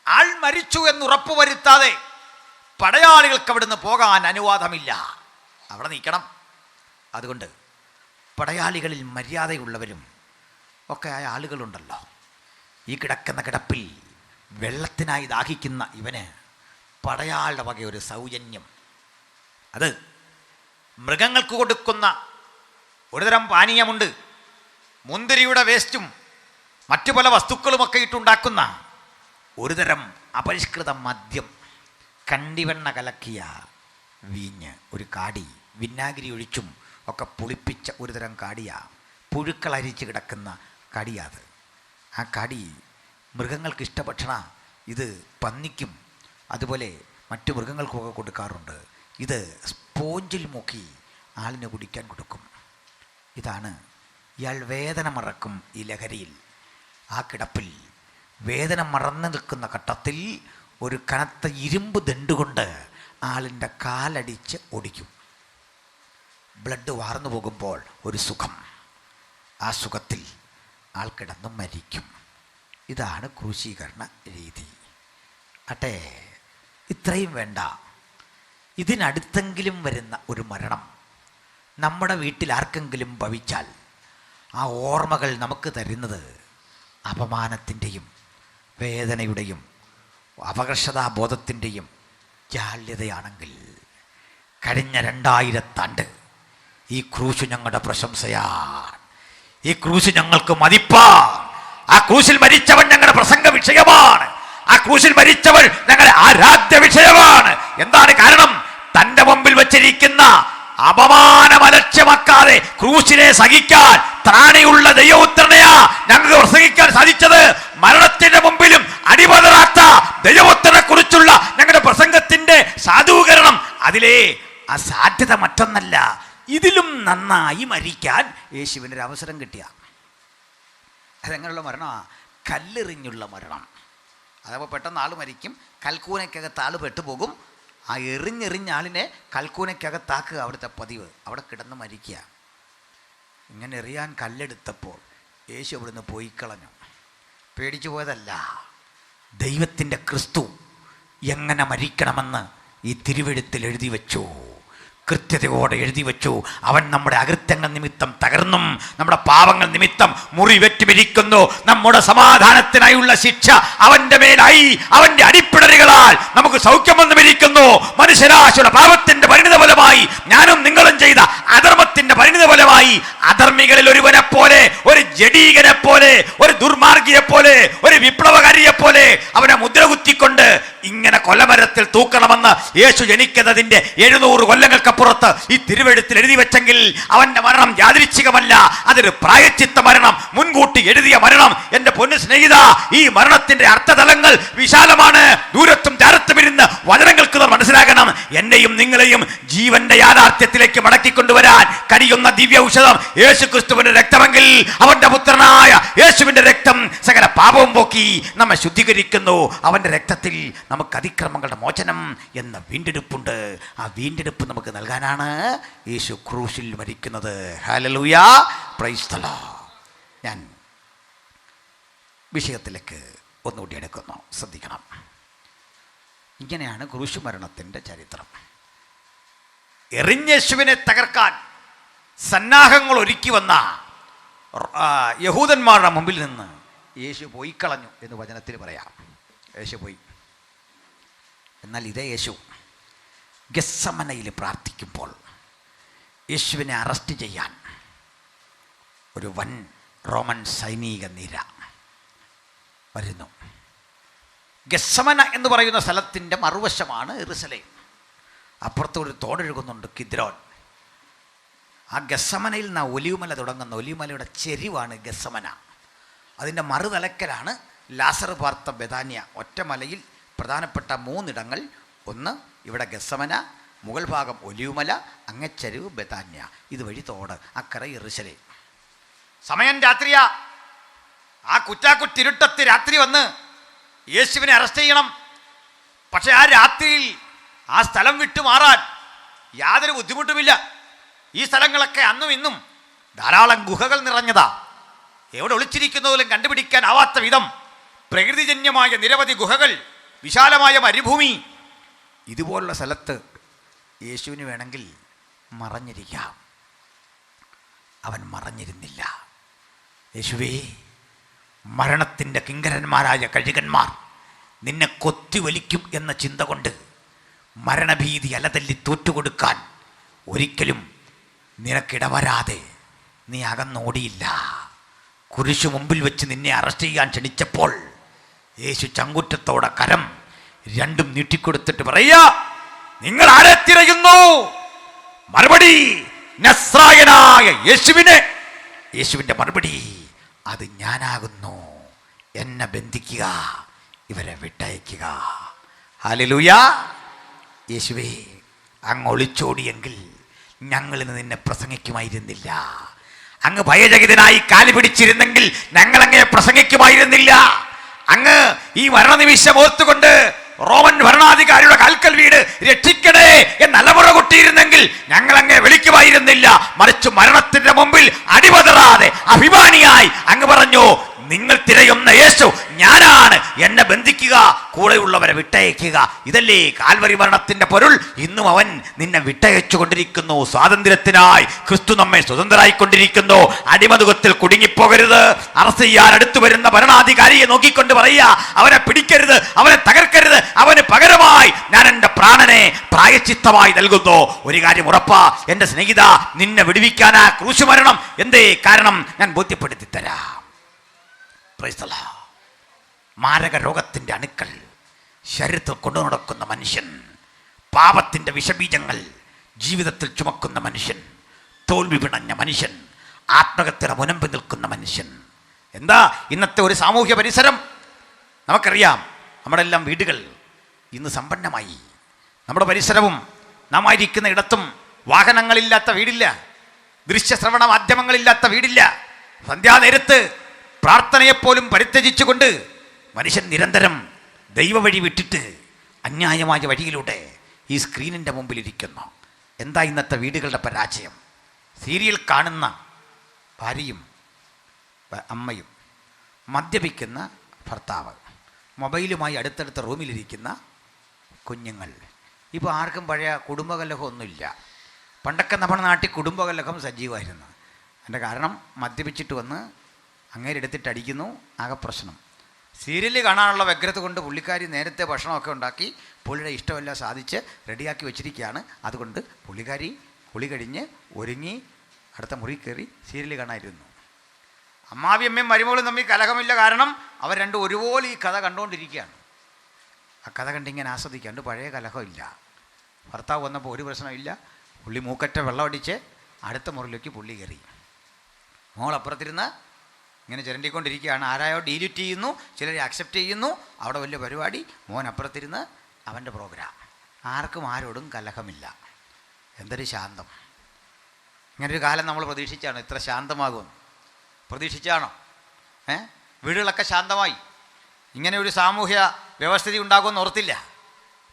S1: ആൾ മരിച്ചു എന്ന് ഉറപ്പുവരുത്താതെ പടയാളികൾക്ക് അവിടുന്ന് പോകാൻ അനുവാദമില്ല. അവിടെ നിൽക്കണം. അതുകൊണ്ട് പടയാളികളിൽ മര്യാദയുള്ളവരും ഒക്കെ ആയ ആളുകളുണ്ടല്ലോ. ഈ കിടക്കുന്ന കിടപ്പിൽ വെള്ളത്തിനായി ദാഹിക്കുന്ന ഇവന് പടയാളുടെ വക ഒരു സൗജന്യം. അത് മൃഗങ്ങൾക്ക് കൊടുക്കുന്ന ഒരുതരം പാനീയമുണ്ട്. മുന്തിരിയുടെ വേസ്റ്റും മറ്റു പല വസ്തുക്കളുമൊക്കെ ഇട്ടുണ്ടാക്കുന്ന ഒരുതരം അപരിഷ്കൃത മദ്യം, കണ്ടിവെണ്ണ കലക്കിയ വീഞ്ഞ്, ഒരു കാടി, വിനാഗിരി ഒഴിച്ചും ഒക്കെ പുളിപ്പിച്ച ഒരുതരം കാടിയാ. പുഴുക്കൾ അരിച്ച് കിടക്കുന്ന കടിയാത്. ആ കടി മൃഗങ്ങൾക്ക് ഇഷ്ടഭക്ഷണ. ഇത് പന്നിക്കും അതുപോലെ മറ്റു മൃഗങ്ങൾക്കൊക്കെ കൊടുക്കാറുണ്ട്. ഇത് സ്പോഞ്ചിൽ മുക്കി ആളിന് കുടിക്കാൻ കൊടുക്കും. ഇതാണ് ഇയാൾ വേദന മറക്കും. ഈ ലഹരിയിൽ, ആ കിടപ്പിൽ വേദന മറന്നു നിൽക്കുന്ന ഘട്ടത്തിൽ ഒരു കനത്ത ഇരുമ്പ് ദണ്ടുകൊണ്ട് ആളിൻ്റെ കാലടിച്ച് ഒടിക്കും. ബ്ലഡ് വാർന്നു പോകുമ്പോൾ ഒരു സുഖം. ആ സുഖത്തിൽ ആൾ കിടന്ന് മരിക്കും. ഇതാണ് ക്രൂശീകരണ രീതി. അട്ടെ, ഇത്രയും വേണ്ട. ഇതിനടുത്തെങ്കിലും വരുന്ന ഒരു മരണം നമ്മുടെ വീട്ടിൽ ആർക്കെങ്കിലും ഭവിച്ചാൽ ആ ഓർമ്മകൾ നമുക്ക് തരുന്നത് അപമാനത്തിൻ്റെയും വേദനയുടെയും അപകർഷതാബോധത്തിൻ്റെയും ജാള്യതയാണെങ്കിൽ കഴിഞ്ഞ 2000 ആണ്ട് ഈ ക്രൂശ് ഞങ്ങളുടെ പ്രശംസയാണ്. ഈ ക്രൂശ് ഞങ്ങൾക്ക് മതിപ്പാണ്. ആ ക്രൂശിൽ മരിച്ചവൻ ഞങ്ങളുടെ പ്രസംഗ വിഷയമാണ്. ആ ക്രൂശിൽ മരിച്ചവൻ ഞങ്ങളുടെ ആരാധ്യ വിഷയമാണ്. എന്താണ് കാരണം? തൻ്റെ മുമ്പിൽ വച്ചിരിക്കുന്ന അപമാനം അലക്ഷ്യമാക്കാതെ ക്രൂശിനെ സഹിക്കാൻ ത്രാണിയുള്ള ദൈവപുത്രനെയാ ഞങ്ങൾക്ക് പ്രസംഗിക്കാൻ സാധിച്ചത്. മരണത്തിന്റെ മുമ്പിലും അടിപതറാത്ത ദൈവത്തിനെ കുറിച്ചുള്ള ഞങ്ങളുടെ പ്രസംഗത്തിന്റെ സാധൂകരണം, അതിലെ ആ സാധ്യത മറ്റൊന്നല്ല, ഇതിലും നന്നായി മരിക്കാൻ യേശുവിനൊരു അവസരം കിട്ടിയ അതെങ്ങനെയുള്ള മരണമാണ്? കല്ലെറിഞ്ഞുള്ള മരണം. അതപ്പോൾ പെട്ടെന്ന് ആൾ മരിക്കും, കൽക്കൂനയ്ക്കകത്ത് ആൾ പെട്ടുപോകും. ആ എറിഞ്ഞെറിഞ്ഞ ആളിനെ കൽക്കൂനയ്ക്കകത്താക്കുക അവിടുത്തെ പതിവ്, അവിടെ കിടന്ന് മരിക്കുക. ഇങ്ങനെ എറിയാൻ കല്ലെടുത്തപ്പോൾ യേശു അവിടുന്ന് പോയി കളഞ്ഞു. പേടിച്ചു പോയതല്ല, ദൈവത്തിൻ്റെ ക്രിസ്തു എങ്ങനെ മരിക്കണമെന്ന് ഈ തിരുവെഴുത്തിൽ എഴുതി വെച്ചു, കൃത്യതയോടെ എഴുതി വെച്ചു. അവൻ നമ്മുടെ അകൃത്യങ്ങൾ നിമിത്തം തകർന്നും നമ്മുടെ പാപങ്ങൾ നിമിത്തം മുറിവേറ്റുമിരിക്കുന്നു. നമ്മുടെ സമാധാനത്തിനായുള്ള ശിക്ഷ അവന്റെ മേലായി, അവന്റെ അടിപ്പിടലുകളാൽ നമുക്ക് സൗഖ്യം വന്നുമിരിക്കുന്നു. മനുഷ്യരാശിയുടെ പാപത്തിന്റെ പരിണിത ഫലമായി, ഞാനും നിങ്ങളും ചെയ്ത അധർമ്മത്തിന്റെ പരിണിത ഫലമായി, അധർമ്മികളിൽ ഒരുവനെ പോലെ, ഒരു ജഡീകനെ പോലെ, ഒരു ദുർമാർഗിയെ പോലെ, ഒരു വിപ്ലവകാരിയെ പോലെ അവനെ മുദ്ര കുത്തിക്കൊണ്ട് ഇങ്ങനെ കൊലമരത്തിൽ തൂക്കണമെന്ന് യേശു ജനിക്കുന്നതിന്റെ 700 കൊല്ലങ്ങൾക്കപ്പുറത്ത് ഈ തിരുവെഴുത്തിൽ എഴുതി വെച്ചെങ്കിൽ അവന്റെ മരണം യാദൃച്ഛികമല്ല, അതൊരു പ്രായശ്ചിത്ത മരണം, മുൻകൂട്ടി എഴുതിയ മരണം. എന്റെ പൊന്നു സ്നേഹിത, ഈ മരണത്തിന്റെ അർത്ഥതലങ്ങൾ വിശാലമാണ്. ദൂരത്തും ചാരത്തും ഇരുന്ന് വചനങ്ങൾക്ക് മനസ്സിലാക്കണം. എന്നെയും നിങ്ങളെയും ജീവന്റെ യാഥാർത്ഥ്യത്തിലേക്ക് മടക്കിക്കൊണ്ടുവരാൻ കഴിയുന്ന ദിവ്യ ഔഷധം യേശു ക്രിസ്തുവിന്റെ രക്തമെങ്കിൽ, അവന്റെ പുത്രനായ യേശുവിന്റെ രക്തം സകല പാപവും പോക്കി നമ്മെ ശുദ്ധീകരിക്കുന്നു. അവന്റെ രക്തത്തിൽ നമുക്ക് അതിക്രമങ്ങളുടെ മോചനം എന്ന വീണ്ടെടുപ്പുണ്ട്. ആ വീണ്ടെടുപ്പ് നമുക്ക് നൽകാനാണ് യേശു ക്രൂശിൽ മരിക്കുന്നത്. Hallelujah, praise the Lord. ഞാൻ വിഷയത്തിലേക്ക് ഒന്നുകൂടി എടുക്കുന്നു, ശ്രദ്ധിക്കണം. ഇങ്ങനെയാണ് ക്രൂശ് മരണത്തിൻ്റെ ചരിത്രം. എറിഞ്ഞേശുവിനെ തകർക്കാൻ സന്നാഹങ്ങൾ ഒരുക്കി വന്ന യഹൂദന്മാരുടെ മുമ്പിൽ നിന്ന് യേശു പോയി കളഞ്ഞു എന്ന് വചനത്തിൽ പറയാം. യേശു പോയി. എന്നാൽ ഇതേ യേശു ഗെത്സമനയിൽ പ്രാർത്ഥിക്കുമ്പോൾ യേശുവിനെ അറസ്റ്റ് ചെയ്യാൻ ഒരു വൻ റോമൻ സൈനിക നിര വരുന്നു. ഗെത്സമന എന്ന് പറയുന്ന സ്ഥലത്തിൻ്റെ മറുവശമാണ് യെരുശലേം. അപ്പുറത്ത് ഒരു തോടൊഴുകുന്നുണ്ട്, കിദ്രോൻ. ആ ഗെത്സമനയിൽ നിന്ന് ഒലിവുമല തുടങ്ങുന്ന ഒലിവുമലയുടെ ചെരിവാണ് ഗെത്സമന. അതിൻ്റെ മറുതലക്കലാണ് ലാസർ പാർത്ത ബെഥാന്യ. ഒറ്റമലയിൽ പ്രധാനപ്പെട്ട 3 ഇടങ്ങൾ. ഒന്ന് ഇവിടെ ഗെത്സമന, മുകൾ ഭാഗം ഒലിവുമല, അങ്ങച്ചെരിവ് ബെഥാന്യ. ഇതുവഴി തോട്, അക്കരെ യെരുശലേം. സമയം രാത്രിയാ. ആ കുറ്റാക്കുറ്റിരുട്ടത്ത് രാത്രി വന്ന് യേശുവിനെ അറസ്റ്റ് ചെയ്യണം. പക്ഷെ ആ രാത്രിയിൽ ആ സ്ഥലം വിട്ടുമാറാൻ യാതൊരു ബുദ്ധിമുട്ടുമില്ല. ഈ സ്ഥലങ്ങളൊക്കെ അന്നും ഇന്നും ധാരാളം ഗുഹകൾ നിറഞ്ഞതാ. എവിടെ ഒളിച്ചിരിക്കുന്നതിലും കണ്ടുപിടിക്കാനാവാത്ത വിധം പ്രകൃതിജന്യമായ നിരവധി ഗുഹകൾ, വിശാലമായ മരുഭൂമി. ഇതുപോലുള്ള സ്ഥലത്ത് യേശുവിന് വേണമെങ്കിൽ മറഞ്ഞിരിക്കാം. അവൻ മറഞ്ഞിരുന്നില്ല. യേശുവേ, മരണത്തിൻ്റെ കിങ്കരന്മാരായ കഴുകന്മാർ നിന്നെ കൊത്തിവലിക്കും എന്ന ചിന്ത കൊണ്ട് മരണഭീതി അലതല്ലി തോറ്റുകൊടുക്കാൻ ഒരിക്കലും നിനക്കിടവരാതെ നീ അകന്നോടിയില്ല. കുരിശു മുമ്പിൽ വെച്ച് നിന്നെ അറസ്റ്റ് ചെയ്യാൻ ക്ഷണിച്ചപ്പോൾ യേശു ചങ്കുറ്റത്തോടെ കരം രണ്ടും നീട്ടിക്കൊടുത്തിട്ട് പറയുക, നിങ്ങൾ ആരെ തിരയുന്നു? മറുപടി, നസ്രായനായ യേശുവിനെ. യേശുവിൻ്റെ മറുപടി, അത് ഞാനാകുന്നു. എന്നെ ബന്ധിക്കുക, ഇവരെ വിട്ടയക്കുക. ഹല്ലേലൂയ. യേശുവേ, അങ്ങ് ഒളിച്ചോടിയെങ്കിൽ ഞങ്ങളിന്ന് നിന്നെ പ്രസംഗിക്കുമായിരുന്നില്ല. അങ്ങ് ഭയചകിതനായി കാലു പിടിച്ചിരുന്നെങ്കിൽ ഞങ്ങളങ്ങനെ പ്രസംഗിക്കുമായിരുന്നില്ല. അങ്ങ് ഈ മരണനിമിഷം ഓർത്തുകൊണ്ട് റോമൻ ഭരണാധികാരിയുടെ കാൽക്കൽ വീട് രക്ഷിക്കണേ എന്ന് അലമുറ കൊട്ടിയിരുന്നെങ്കിൽ ഞങ്ങളങ്ങെ വിളിക്കുമായിരുന്നില്ല. മറിച്ച് മരണത്തിന്റെ മുമ്പിൽ അടിപതറാതെ അഭിമാനിയായി അങ്ങ് പറഞ്ഞു, നിങ്ങൾ തിരയുന്ന യേശു ഞാനാണ്, എന്നെ ബന്ധിക്കുക, കൂടെയുള്ളവരെ വിട്ടയക്കുക. ഇതല്ലേ കാൽവരി മരണത്തിന്റെ പൊരുൾ. ഇന്നും അവൻ നിന്നെ വിട്ടയച്ചു കൊണ്ടിരിക്കുന്നു. സ്വാതന്ത്ര്യത്തിനായി ക്രിസ്തു നമ്മെ സ്വതന്ത്രരായിക്കൊണ്ടിരിക്കുന്നു. അടിമതുകത്തിൽ കുടുങ്ങിപ്പോകരുത്. അറസ്റ്റ് ചെയ്യാൻ അടുത്തു വരുന്ന ഭരണാധികാരിയെ നോക്കിക്കൊണ്ട് പറയുക, അവനെ പിടിക്കരുത്, അവനെ തകർക്കരുത്, അവന് പകരമായി ഞാൻ എൻ്റെ പ്രാണനെ പ്രായശ്ചിത്തമായി നൽകുന്നു. ഒരു കാര്യം ഉറപ്പാ എൻ്റെ സ്നേഹിത, നിന്നെ വിടുവിക്കാനാ ക്രൂശ് മരണം. എന്തേ കാരണം? ഞാൻ ബോധ്യപ്പെടുത്തി തരാം. മാരക രോഗത്തിൻ്റെ അണുക്കൾ ശരീരത്തിൽ കൊണ്ടു നടക്കുന്ന മനുഷ്യൻ, പാപത്തിൻ്റെ വിഷബീജങ്ങൾ ജീവിതത്തിൽ ചുമക്കുന്ന മനുഷ്യൻ, തോൽവി പിണഞ്ഞ മനുഷ്യൻ, ആത്മഹത്യയുടെ മുനമ്പ് നിൽക്കുന്ന മനുഷ്യൻ. എന്താ ഇന്നത്തെ ഒരു സാമൂഹ്യ പരിസരം? നമുക്കറിയാം നമ്മുടെ എല്ലാം വീടുകൾ ഇന്ന് സമ്പന്നമായി. നമ്മുടെ പരിസരവും നാം ആയിരിക്കുന്ന ഇടത്തും വാഹനങ്ങളില്ലാത്ത വീടില്ല, ദൃശ്യശ്രവണ മാധ്യമങ്ങളില്ലാത്ത വീടില്ല. സന്ധ്യാനേരത്ത് പ്രാർത്ഥനയെപ്പോലും പരിത്യജിച്ചുകൊണ്ട് മനുഷ്യൻ നിരന്തരം ദൈവവഴി വിട്ടിട്ട് അന്യായമായ വഴിയിലൂടെ ഈ സ്ക്രീനിൻ്റെ മുമ്പിലിരിക്കുന്നു. എന്താ ഇന്നത്തെ വീടുകളുടെ പരാജയം? സീരിയൽ കാണുന്ന ഭാര്യയും അമ്മയും, മദ്യപിക്കുന്ന ഭർത്താവ്, മൊബൈലുമായി അടുത്തടുത്ത റൂമിലിരിക്കുന്ന കുഞ്ഞുങ്ങൾ. ഇപ്പോൾ ആർക്കും പഴയ കുടുംബകലഹമൊന്നുമില്ല. പണ്ടൊക്കെ നമ്മുടെ നാട്ടിൽ കുടുംബകലഹം സജീവമായിരുന്നു. അതിൻ്റെ കാരണം മദ്യപിച്ചിട്ട് വന്ന് അങ്ങേരെടുത്തിട്ട് അടിക്കുന്നു, ആകെ പ്രശ്നം. സീരിയൽ കാണാനുള്ള വ്യഗ്രത കൊണ്ട് പുള്ളിക്കാരി നേരത്തെ ഭക്ഷണമൊക്കെ ഉണ്ടാക്കി പുള്ളിയുടെ ഇഷ്ടമെല്ലാം സാധിച്ച് റെഡിയാക്കി വെച്ചിരിക്കുകയാണ്. അതുകൊണ്ട് പുള്ളിക്കാരി കുളി കഴിഞ്ഞ് ഒരുങ്ങി അടുത്ത മുറി കയറി സീരിയൽ കാണാതിരുന്നു. അമ്മാവിയമ്മയും മരുമകളും തമ്മിൽ കലഹമില്ല, കാരണം അവർ രണ്ടും ഒരുപോലെ ഈ കഥ കണ്ടുകൊണ്ടിരിക്കുകയാണ്. ആ കഥ കണ്ടിങ്ങനെ ആസ്വദിക്കാണ്ട് പഴയ കലഹമില്ല. ഭർത്താവ് വന്നപ്പോൾ ഒരു പ്രശ്നമില്ല, പുള്ളി മൂക്കറ്റ വെള്ളമടിച്ച് അടുത്ത മുറിയിലേക്ക് പുള്ളി കയറി. മോൾ അപ്പുറത്തിരുന്ന് ഇങ്ങനെ ചിരണ്ടിക്കൊണ്ടിരിക്കുകയാണ്. ആരായോ ഡീലിറ്റ് ചെയ്യുന്നു, ചിലർ അക്സെപ്റ്റ് ചെയ്യുന്നു, അവിടെ വലിയ പരിപാടി. മോൻ അപ്പുറത്തിരുന്ന് അവൻ്റെ പ്രോഗ്രാം. ആർക്കും ആരോടും കലഹമില്ല. എന്തൊരു ശാന്തം! ഇങ്ങനൊരു കാലം നമ്മൾ പ്രതീക്ഷിച്ചാണോ ഇത്ര ശാന്തമാകുമെന്ന്? പ്രതീക്ഷിച്ചാണോ? വീടുകളൊക്കെ ശാന്തമായി, ഇങ്ങനെ ഒരു സാമൂഹ്യ വ്യവസ്ഥിതി ഉണ്ടാകുമെന്ന് ഓർത്തില്ല.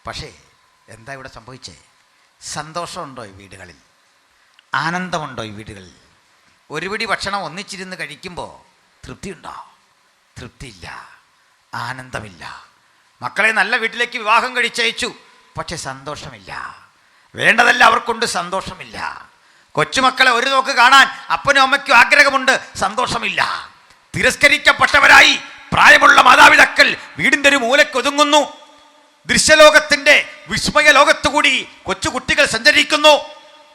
S1: പക്ഷേ എന്താ ഇവിടെ സംഭവിച്ചേ? സന്തോഷമുണ്ടോ ഈ വീടുകളിൽ? ആനന്ദമുണ്ടോ ഈ വീടുകളിൽ? ഒരു പിടി ഭക്ഷണം ഒന്നിച്ചിരുന്ന് കഴിക്കുമ്പോൾ തൃപ്തിയുണ്ടോ? തൃപ്തിയില്ല, ആനന്ദമില്ല. മക്കളെ നല്ല വീട്ടിലേക്ക് വിവാഹം കഴിച്ചയച്ചു, പക്ഷെ സന്തോഷമില്ല. വേണ്ടതല്ല അവർക്കൊണ്ട് സന്തോഷമില്ല. കൊച്ചുമക്കളെ ഒരു നോക്ക് കാണാൻ അപ്പനും അമ്മയ്ക്കും ആഗ്രഹമുണ്ട്, സന്തോഷമില്ല. തിരസ്കരിക്കപ്പെട്ടവരായി പ്രായമുള്ള മാതാപിതാക്കൾ വീടിൻ്റെ ഒരു മൂലക്കൊതുങ്ങുന്നു. ദൃശ്യലോകത്തിൻ്റെ വിസ്മയ ലോകത്തുകൂടി കൊച്ചുകുട്ടികൾ സഞ്ചരിക്കുന്നു.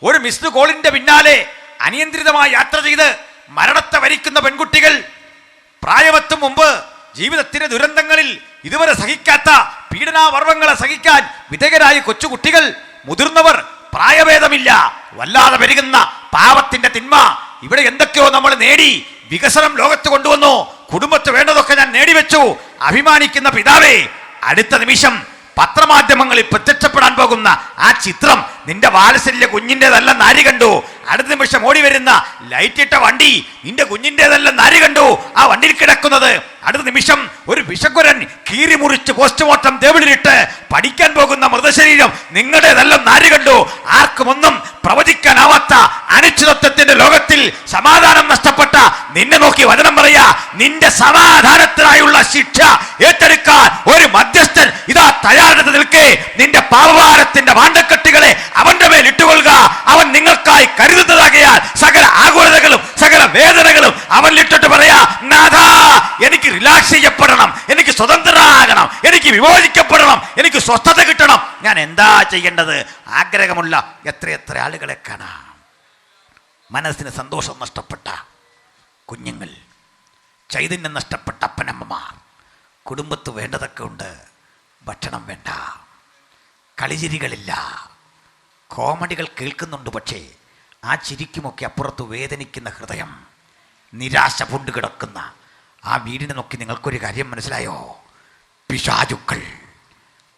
S1: ഒരു മിസ്ഡ് കോളിൻ്റെ പിന്നാലെ അനിയന്ത്രിതമായി യാത്ര ചെയ്ത് മരണത്തെ വരിക്കുന്ന പെൺകുട്ടികൾ, പ്രായമെത്തും മുമ്പ് ജീവിതത്തിൻ്റെ ദുരന്തങ്ങളിൽ ഇതുവരെ സഹിക്കാത്ത പീഡനാപർവങ്ങളെ സഹിക്കാൻ വിധേയരായ കൊച്ചുകുട്ടികൾ, മുതിർന്നവർ, പ്രായഭേദമില്ല, വല്ലാതെ പെരുകുന്ന പാവത്തിന്റെ തിന്മ. ഇവിടെ എന്തൊക്കെയോ നമ്മൾ നേടി, വികസനം ലോകത്ത് കൊണ്ടുവന്നു, കുടുംബത്ത് വേണ്ടതൊക്കെ ഞാൻ നേടിവെച്ചു, അഭിമാനിക്കുന്ന പിതാവേ, അടുത്ത നിമിഷം പത്രമാധ്യമങ്ങളിൽ പ്രത്യക്ഷപ്പെടാൻ പോകുന്ന ആ ചിത്രം നിന്റെ വാത്സല്യ കുഞ്ഞിൻ്റെതല്ലെന്ന് ആര് കണ്ടു? അടുത്ത നിമിഷം ഓടി വരുന്ന ലൈറ്റിട്ട വണ്ടി നിന്റെ കുഞ്ഞിൻ്റെതല്ലെന്ന് ആര് കണ്ടു? ആ വണ്ടിയിൽ കിടക്കുന്നത് അടുത്ത നിമിഷം ഒരു വിഷക്കുരൻ കീറി മുറിച്ച് പോസ്റ്റ്മോർട്ടം ടേബിളിലിട്ട് പഠിക്കാൻ പോകുന്ന മൃതശരീരം നിങ്ങളുടേതല്ലെന്ന് ആര് കണ്ടു? ആർക്കുമൊന്നും പ്രവചിക്കാനാവാത്ത അനിശ്ചിതത്വത്തിന്റെ ലോകത്തിൽ സമാധാനം നഷ്ടപ്പെട്ട നിന്നെ നോക്കി വചനം പറയാ, നിന്റെ സമാധാനത്തിനായുള്ള ശിക്ഷ ഏറ്റെടുക്കാൻ ഒരു മധ്യസ്ഥൻ ഇതാ തയ്യാറെടുത്ത് നിൽക്കേ. നിന്റെ പാപഭാരത്തിന്റെ വാണ്ടക്കെട്ടുകളെ അവന്റെ മേൽ ഇട്ടുകൊള്ളുക. അവൻ നിങ്ങൾക്കായി കരുതുന്നതാകയാൽ സകല ആകുലതകളും സകല വേദനകളും അവനിലിട്ടിട്ട് പറയാ, നാഥാ, എനിക്ക് റിലാക്സ് ചെയ്യപ്പെടണം, എനിക്ക് സ്വതന്ത്രരാകണം, എനിക്ക് വിമോചിക്കപ്പെടണം, എനിക്ക് സ്വസ്ഥത കിട്ടണം. ഞാൻ എന്താ ചെയ്യേണ്ടത്? ആഗ്രഹമുള്ള എത്രയെത്ര ആളുകളെ കാണാം. മനസ്സിന് സന്തോഷം നഷ്ടപ്പെട്ട കുഞ്ഞുങ്ങൾ, ചൈതന്യം നഷ്ടപ്പെട്ട അപ്പനമ്മമാർ. കുടുംബത്ത് വേണ്ടതൊക്കെ ഉണ്ട്, ഭക്ഷണം വേണ്ട, കളിചിരികളില്ല, കോമഡികൾ കേൾക്കുന്നുണ്ട്, പക്ഷേ ആ ചിരിക്കുമൊക്കെ അപ്പുറത്ത് വേദനിക്കുന്ന ഹൃദയം, നിരാശ പൂണ്ട് കിടക്കുന്ന ആ വീടിനെ നോക്കി നിങ്ങൾക്കൊരു കാര്യം മനസ്സിലായോ? പിശാചുക്കൾ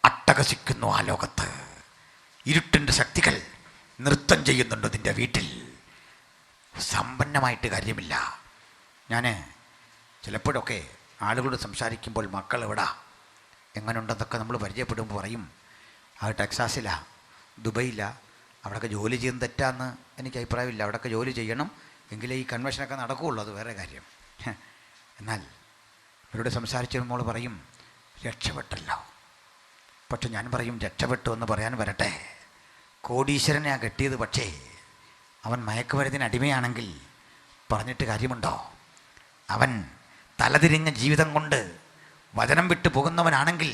S1: അട്ടഹസിക്കുന്നു ആ ലോകത്ത്. ഇരുട്ടിൻ്റെ ശക്തികൾ നൃത്തം ചെയ്യുന്നുണ്ട് നിൻ്റെ വീട്ടിൽ. സമ്പന്നമായിട്ട് കാര്യമില്ല. ഞാൻ ചിലപ്പോഴൊക്കെ ആളുകളോട് സംസാരിക്കുമ്പോൾ മക്കൾ എവിടാ, എങ്ങനെയുണ്ടെന്നൊക്കെ നമ്മൾ പരിചയപ്പെടുമ്പോൾ പറയും, അത് ടെക്സാസിലാണ്, ദുബൈയിലാണ്, അവിടെയൊക്കെ ജോലി ചെയ്യുന്നത് തെറ്റാന്ന് എനിക്ക് അഭിപ്രായമില്ല. അവിടെയൊക്കെ ജോലി ചെയ്യണം, എങ്കിലേ ഈ കൺവെൻഷനൊക്കെ നടക്കുകയുള്ളൂ, അത് വേറെ കാര്യം. എന്നാൽ ഇവരോട് സംസാരിച്ച് നമ്മൾ പറയും രക്ഷപ്പെട്ടല്ലോ. പക്ഷെ ഞാൻ പറയും രക്ഷപ്പെട്ടു എന്ന് പറയാൻ വരട്ടെ, കോടീശ്വരനെയാണ് കെട്ടിയത്, പക്ഷേ അവൻ മയക്കുമരുന്നിന് അടിമയാണെങ്കിൽ പറഞ്ഞിട്ട് കാര്യമുണ്ടോ? അവൻ തലതിരിഞ്ഞ ജീവിതം കൊണ്ട് വചനം വിട്ടു പോകുന്നവനാണെങ്കിൽ,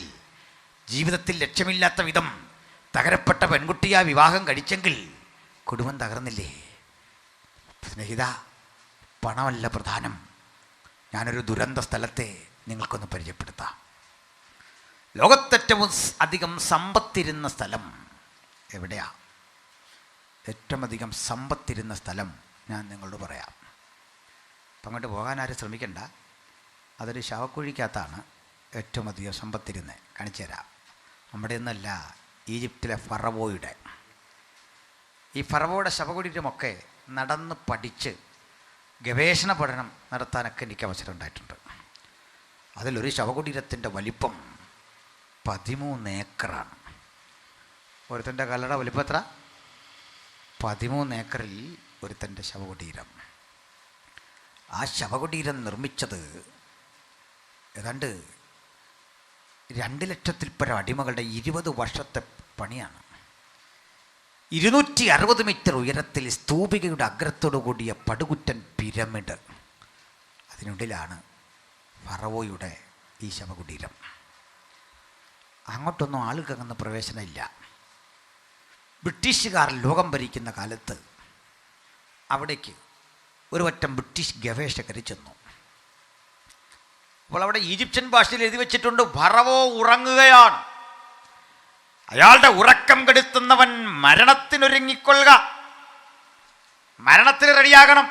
S1: ജീവിതത്തിൽ ലക്ഷ്യമില്ലാത്ത വിധം തകരപ്പെട്ട പെൺകുട്ടിയാ വിവാഹം കഴിച്ചെങ്കിൽ കുടുംബം തകർന്നില്ലേ? സ്നേഹിത, പണമല്ല പ്രധാനം. ഞാനൊരു ദുരന്ത സ്ഥലത്തെ നിങ്ങൾക്കൊന്ന് പരിചയപ്പെടുത്താം. ലോകത്തേറ്റവും അധികം സമ്പത്തിരുന്ന സ്ഥലം എവിടെയാ? ഏറ്റവും അധികം സമ്പത്തിരുന്ന സ്ഥലം ഞാൻ നിങ്ങളോട് പറയാം. അപ്പം അങ്ങോട്ട് പോകാൻ ആരും ശ്രമിക്കണ്ട, അതൊരു ശവക്കുഴിക്കകത്താണ്. ഏറ്റവും അധികം സമ്പത്തിരുന്ന് കാണിച്ചു തരാം. നമ്മുടെ ഒന്നല്ല, ഈജിപ്തിലെ ഫറവോയുടെ. ഈ ഫറവോയുടെ ശവകുടീരമൊക്കെ നടന്ന് പഠിച്ച് ഗവേഷണ പഠനം നടത്താനൊക്കെ എനിക്ക് അവസരം ഉണ്ടായിട്ടുണ്ട്. അതിലൊരു ശവകുടീരത്തിൻ്റെ വലിപ്പം 13 ഏക്കറാണ്. ഒരുത്തൻ്റെ കല്ലറ വലിപ്പം എത്ര? 13 ഏക്കറിൽ ഒരുത്തൻ്റെ ശവകുടീരം. ആ ശവകുടീരം നിർമ്മിച്ചത് ഏതാണ്ട് 2 ലക്ഷത്തിൽ പരം അടിമകളുടെ 20 വർഷത്തെ പണിയാണ്. 260 മീറ്റർ ഉയരത്തിൽ സ്തൂപികയുടെ അഗ്രത്തോടു കൂടിയ പടുകുറ്റൻ പിരമിഡ്. അതിനുള്ളിലാണ് ഫറവോയുടെ ഈ ശവകുടീരം. അങ്ങോട്ടൊന്നും ആളുകൾക്കങ്ങനെ പ്രവേശനമില്ല. ബ്രിട്ടീഷുകാർ ലോകം ഭരിക്കുന്ന കാലത്ത് അവിടേക്ക് ഒരു വറ്റം ബ്രിട്ടീഷ് ഗവേഷകർ ചെന്നു. അപ്പോൾ അവിടെ ഈജിപ്ഷ്യൻ ഭാഷയിൽ എഴുതി വെച്ചിട്ടുണ്ട്, ഫറവോ ഉറങ്ങുകയാണ്, അയാളുടെ ഉറക്കം കെടുത്തുന്നവൻ മരണത്തിനൊരുങ്ങിക്കൊള്ളുക, മരണത്തിന് റെഡിയാകണം.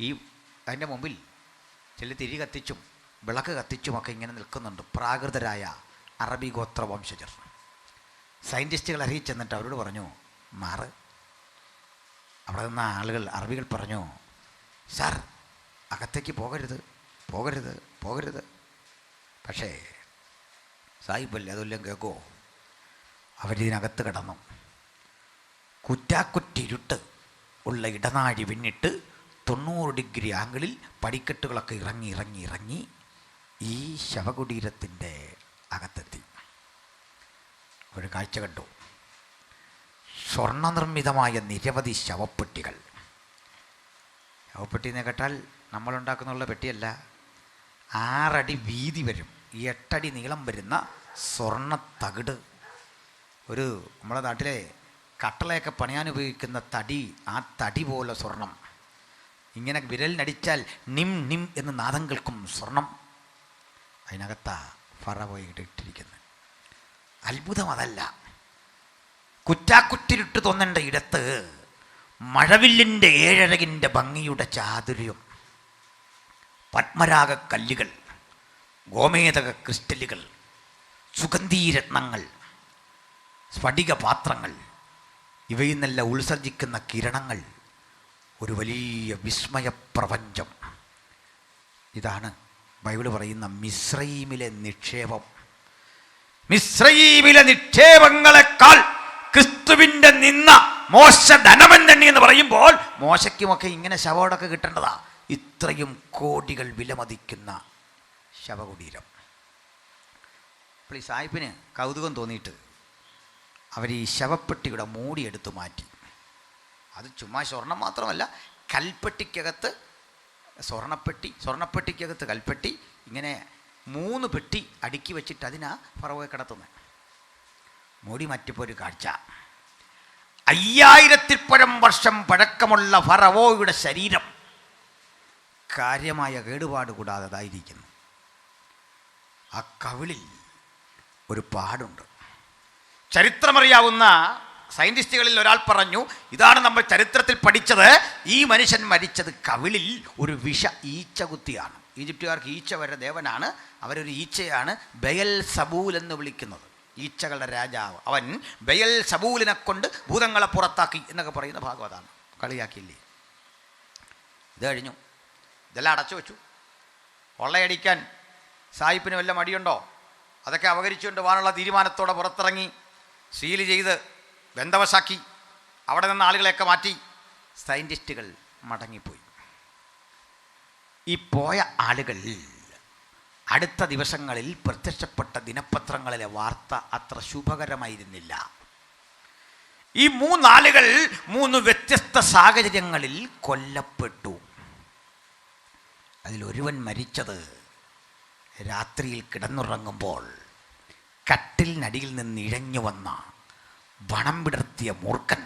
S1: ഈ അതിൻ്റെ മുമ്പിൽ ചില തിരി കത്തിച്ചും വിളക്ക് കത്തിച്ചുമൊക്കെ ഇങ്ങനെ നിൽക്കുന്നുണ്ട് പ്രാകൃതരായ അറബി ഗോത്ര വംശജർ. സയൻറ്റിസ്റ്റുകൾ അറിയിച്ചെന്നിട്ട് അവരോട് പറഞ്ഞു, മാറ്. അവിടെ നിന്ന ആളുകൾ, അറബികൾ പറഞ്ഞു, സാർ അകത്തേക്ക് പോകരുത്, പോകരുത്, പോകരുത്. പക്ഷേ സാഹിബല്ലേ, അതെല്ലാം കേൾക്കുമോ? അവരിതിനകത്ത് കിടന്നു. കുറ്റാക്കുറ്റിരുട്ട് ഉള്ള ഇടനാഴി പിന്നിട്ട് 90 ഡിഗ്രി ആംഗിളിൽ പടിക്കെട്ടുകളൊക്കെ ഇറങ്ങി ഇറങ്ങി ഇറങ്ങി ഈ ശവകുടീരത്തിൻ്റെ അകത്തെത്തി. ഒരു കാഴ്ച കണ്ടു. സ്വർണ്ണനിർമ്മിതമായ നിരവധി ശവപ്പെട്ടികൾ. ശവപ്പെട്ടി എന്ന് കേട്ടാൽ നമ്മളുണ്ടാക്കുന്നുള്ള പെട്ടിയല്ല, 6 അടി വീതി വരും, 8 അടി നീളം വരുന്ന സ്വർണ്ണ തകിട്. ഒരു നമ്മുടെ നാട്ടിലെ കട്ടളയൊക്കെ പണിയാൻ ഉപയോഗിക്കുന്ന തടി, ആ തടി പോലെ സ്വർണം. ഇങ്ങനെ വിരലിനടിച്ചാൽ നിം നിം എന്ന് നാദം കേൾക്കും സ്വർണം. അതിനകത്താ ഫറവോ ഇട്ടിരിക്കുന്നത്. അത്ഭുതം അതല്ല, കുറ്റാക്കുറ്റിരുട്ട് തോന്നേണ്ട ഇടത്ത് മഴവില്ലിൻ്റെ 7 അഴകിൻ്റെ ഭംഗിയുടെ ചാതുര്യം, പത്മരാഗ കല്ലുകൾ, ഗോമേതക ക്രിസ്റ്റലുകൾ, സുഗന്ധീരത്നങ്ങൾ, സ്ഫടിക പാത്രങ്ങൾ, ഇവയിൽ നിന്നെല്ലാം ഉത്സർജിക്കുന്ന കിരണങ്ങൾ, ഒരു വലിയ വിസ്മയപ്രപഞ്ചം. ഇതാണ് ബൈബിൾ പറയുന്ന മിസ്രയീമിലെ നിക്ഷേപം. മിസ്രയീമിലെ നിക്ഷേപങ്ങളെക്കാൾ ക്രിസ്തുവിൻ്റെ നിന്ന മോശ ധനവൻ തന്നെ എന്ന് പറയുമ്പോൾ മോശയ്ക്കുമൊക്കെ ഇങ്ങനെ ശവോടൊക്കെ കിട്ടേണ്ടതാ. ഇത്രയും കോടികൾ വിലമതിക്കുന്ന ശവകുടീരം. അപ്പോൾ ഈ സാഹിബിന് കൗതുകം തോന്നിയിട്ട് അവർ ഈ ശവപ്പെട്ടിയുടെ മൂടിയെടുത്ത് മാറ്റി. അത് ചുമ്മാ സ്വർണം മാത്രമല്ല, കൽപ്പെട്ടിക്കകത്ത് സ്വർണ്ണപ്പെട്ടിക്കകത്ത് കൽപ്പെട്ടി, ഇങ്ങനെ 3 പെട്ടി അടുക്കി വെച്ചിട്ട് അതിനാ ഫറവോയെ കിടത്തുന്നത്. മൂടി മാറ്റിപ്പോൾ ഒരു കാഴ്ച. 5000-ൽ പരം വർഷം പഴക്കമുള്ള ഫറവോയുടെ ശരീരം കാര്യമായ കേടുപാട് കൂടാതെ അതായിരിക്കുന്നു. ആ കവിളിൽ ഒരു പാടുണ്ട്. ചരിത്രമറിയാവുന്ന സയൻറ്റിസ്റ്റുകളിൽ ഒരാൾ പറഞ്ഞു, ഇതാണ് നമ്മൾ ചരിത്രത്തിൽ പഠിച്ചത്, ഈ മനുഷ്യൻ മരിച്ചത് കവിളിൽ ഒരു വിഷ ഈച്ച കുത്തിയാണ്. ഈജിപ്തുകാർക്ക് ഈച്ച വരെ ദേവനാണ്, അവരൊരു ഈച്ചയാണ് ബയൽ സബൂൽ എന്ന് വിളിക്കുന്നത്, ഈച്ചകളുടെ രാജാവ്. അവൻ ബയൽ സബൂലിനെ കൊണ്ട് ഭൂതങ്ങളെ പുറത്താക്കി എന്നൊക്കെ പറയുന്ന ഭാഗം അതാണ്. കളിയാക്കിയില്ലേ? ഇത് കഴിഞ്ഞു, ഇതെല്ലാം അടച്ചു വെച്ചു. കൊള്ളയടിക്കാൻ സായിപ്പിന് വല്ല മടിയുണ്ടോ? അതൊക്കെ അവഹരിച്ചുകൊണ്ട് പോകാനുള്ള തീരുമാനത്തോടെ പുറത്തിറങ്ങി സീല് ചെയ്ത് ബന്ധവശാക്കി അവിടെ നിന്ന് ആളുകളെയൊക്കെ മാറ്റി സയൻറ്റിസ്റ്റുകൾ മടങ്ങിപ്പോയി. ഈ പോയ ആളുകൾ അടുത്ത ദിവസങ്ങളിൽ പ്രത്യക്ഷപ്പെട്ട ദിനപത്രങ്ങളിലെ വാർത്ത അത്ര ശുഭകരമായിരുന്നില്ല. ഈ 3 ആളുകൾ 3 വ്യത്യസ്ത സാഹചര്യങ്ങളിൽ കൊല്ലപ്പെട്ടു. അതിലൊരുവൻ മരിച്ചത് രാത്രിയിൽ കിടന്നുറങ്ങുമ്പോൾ കട്ടിലിനടിയിൽ നിന്ന് ഇഴഞ്ഞു വന്ന വണം വിടർത്തിയ മൂർഖൻ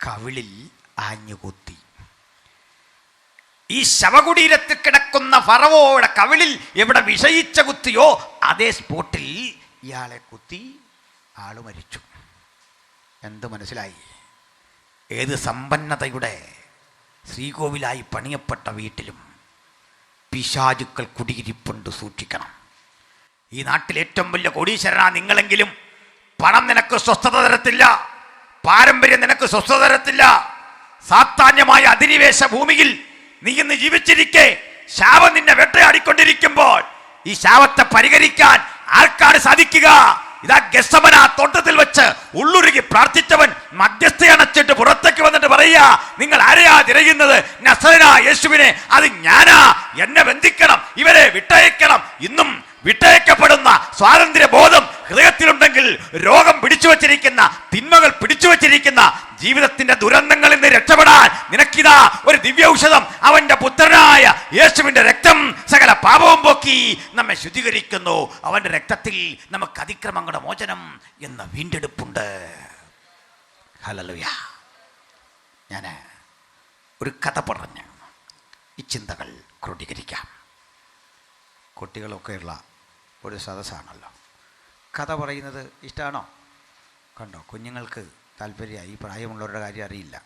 S1: കവിളിൽ ആഞ്ഞുകുത്തി. ഈ ശവകുടീരത്തിൽ കിടക്കുന്ന ഫറവോയുടെ കവിളിൽ എവിടെ വിഷയിച്ച കുത്തിയോ അതേ സ്പോട്ടിൽ ഇയാളെ കുത്തി, ആള് മരിച്ചു. എന്ത് മനസ്സിലായി? ഏത് സമ്പന്നതയുടെ ശ്രീകോവിലായി പണിയപ്പെട്ട വീട്ടിലും പിശാചുക്കൾ കുടിയിരിപ്പുണ്ട്, സൂക്ഷിക്കണം. ഈ നാട്ടിൽ ഏറ്റവും വലിയ കോടീശ്വരനാ നിങ്ങളെങ്കിലും പണം നിനക്ക് സ്വസ്ഥത തരത്തില്ല, പാരമ്പര്യം നിനക്ക് സ്വസ്ഥത തരത്തില്ല. സാത്താന്യമായ അധിനിവേശ ഭൂമിയിൽ നീ ഇന്ന് ജീവിച്ചിരിക്കെ ശാപം നിന്നെ വേട്ടയാടിക്കൊണ്ടിരിക്കുമ്പോൾ ഈ ശാപത്തെ പരിഹരിക്കാൻ ആർക്കാണ് സാധിക്കുക? ഇതാ ഗെത്സമന തോട്ടത്തിൽ വെച്ച് ഉള്ളുരുകി പ്രാർത്ഥിച്ചവൻ മധ്യസ്ഥയണച്ചിട്ട് പുറത്തേക്ക് വന്നിട്ട് പറയുക, നിങ്ങൾ ആരെയാ തിരയുന്നത്? നസറേനായ യേശുവിനെ. അത് ഞാനാ, എന്നെ ബന്ധിക്കണം, ഇവരെ വിട്ടയക്കണം. ഇന്നും വിട്ടയക്കപ്പെടുന്ന സ്വാതന്ത്ര്യ ബോധം ഹൃദയത്തിലുണ്ടെങ്കിൽ രോഗം പിടിച്ചു വച്ചിരിക്കുന്ന, തിന്മകൾ പിടിച്ചു വച്ചിരിക്കുന്ന ജീവിതത്തിന്റെ ദുരന്തങ്ങളിൽ നിന്ന് രക്ഷപ്പെടാൻ നിനക്കിതാ ഒരു ദിവ്യ ഔഷധം. അവന്റെ പുത്രനായ യേശുവിന്റെ രക്തം സകല പാപവും പോക്കി നമ്മെ ശുദ്ധീകരിക്കുന്നു. അവന്റെ രക്തത്തിൽ നമുക്ക് അതിക്രമങ്ങളുടെ മോചനം എന്ന വീണ്ടെടുപ്പുണ്ട്. ഹല്ലേലൂയ. ഞാൻ ഒരു കഥ പറഞ്ഞ് ഈ ചിന്തകൾ ക്രോഡീകരിക്കാം. കുട്ടികളൊക്കെയുള്ള ഒരു സദസ്സാണല്ലോ. കഥ പറയുന്നത് ഇഷ്ടമാണോ? കണ്ടോ, കുഞ്ഞുങ്ങൾക്ക് താല്പര്യമായി. പ്രായമുള്ളവരുടെ കാര്യം അറിയില്ല,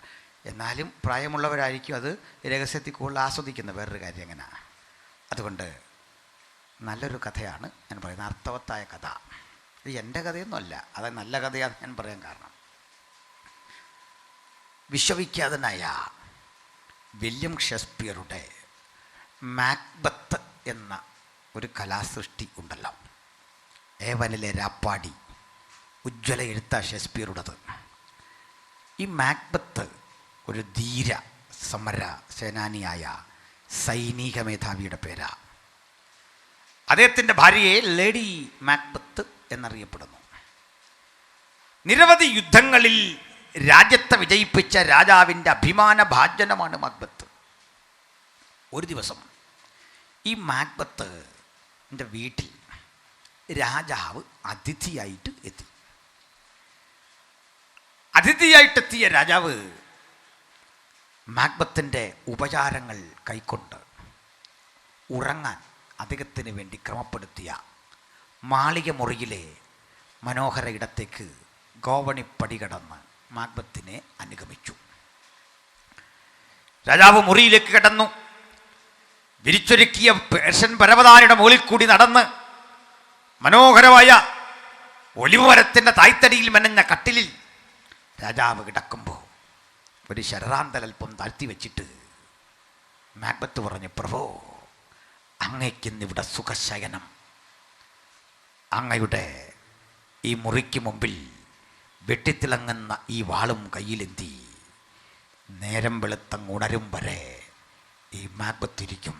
S1: എന്നാലും പ്രായമുള്ളവരായിരിക്കും അത് രഹസ്യത്തിൽ കൂടുതൽ ആസ്വദിക്കുന്ന വേറൊരു കാര്യം എങ്ങനെയാണ്. അതുകൊണ്ട് നല്ലൊരു കഥയാണ് ഞാൻ പറയുന്നത്, അർത്ഥവത്തായ കഥ. ഇത് എൻ്റെ കഥയൊന്നുമല്ല, അത് നല്ല കഥയാണെന്ന് ഞാൻ പറയാൻ കാരണം, വിശ്വവിഖ്യാതനായ വില്യം ഷേക്സ്പിയറുടെ മാക്ബത്ത് എന്ന ഒരു കലാസൃഷ്ടി ഉണ്ടല്ലോ. ഏവനിലെ രാപ്പാടി, ഉജ്ജ്വല എഴുത്ത ഷേക്സ്പിയറുടേത്. ഈ മാക്ബത്ത് ഒരു ധീര സമര സേനാനിയായ സൈനിക മേധാവിയുടെ പേരാ. അദ്ദേഹത്തിൻ്റെ ഭാര്യയെ ലേഡി മാക്ബത്ത് എന്നറിയപ്പെടുന്നു. നിരവധി യുദ്ധങ്ങളിൽ രാജ്യത്തെ വിജയിപ്പിച്ച രാജാവിൻ്റെ അഭിമാന ഭാജനമാണ് മാക്ബത്ത്. ഒരു ദിവസം ഈ മാക്ബത്തിൻ്റെ വീട്ടിൽ രാജാവ് അതിഥിയായിട്ട് എത്തി. അതിഥിയായിട്ടെത്തിയ രാജാവ് മാക്ബത്തിൻ്റെ ഉപചാരങ്ങൾ കൈക്കൊണ്ട് ഉറങ്ങാൻ അദ്ദേഹത്തിന് വേണ്ടി ക്രമപ്പെടുത്തിയ മാളിക മുറിയിലെ മനോഹര ഇടത്തേക്ക് ഗോവണിപ്പടി കടന്ന് മാക്ബത്തിനെ അനുഗമിച്ചു. രാജാവ് മുറിയിലേക്ക് കടന്നു. വിരിച്ചൊരുക്കിയ പേർഷ്യൻ പരവതാനിയുടെ മുകളിൽ കൂടി നടന്ന് മനോഹരമായ ഒലിവ് മരത്തിൻ്റെ തായ്തടിയിൽ മെനഞ്ഞ കട്ടിലിൽ രാജാവ് കിടക്കുമ്പോൾ ഒരു ശരറാന്തലൽപ്പം താഴ്ത്തി വെച്ചിട്ട് മാക്ബത്ത് പറഞ്ഞു, പ്രഭോ, അങ്ങയ്ക്കിന്നിവിടെ സുഖശയനം. അങ്ങയുടെ ഈ മുറിക്ക് മുമ്പിൽ വെട്ടിത്തിളങ്ങുന്ന ഈ വാളും കയ്യിലെന്തി നേരം വെളുത്തങ്ങുണരും വരെ ഈ മാക്ബത്തിരിക്കും.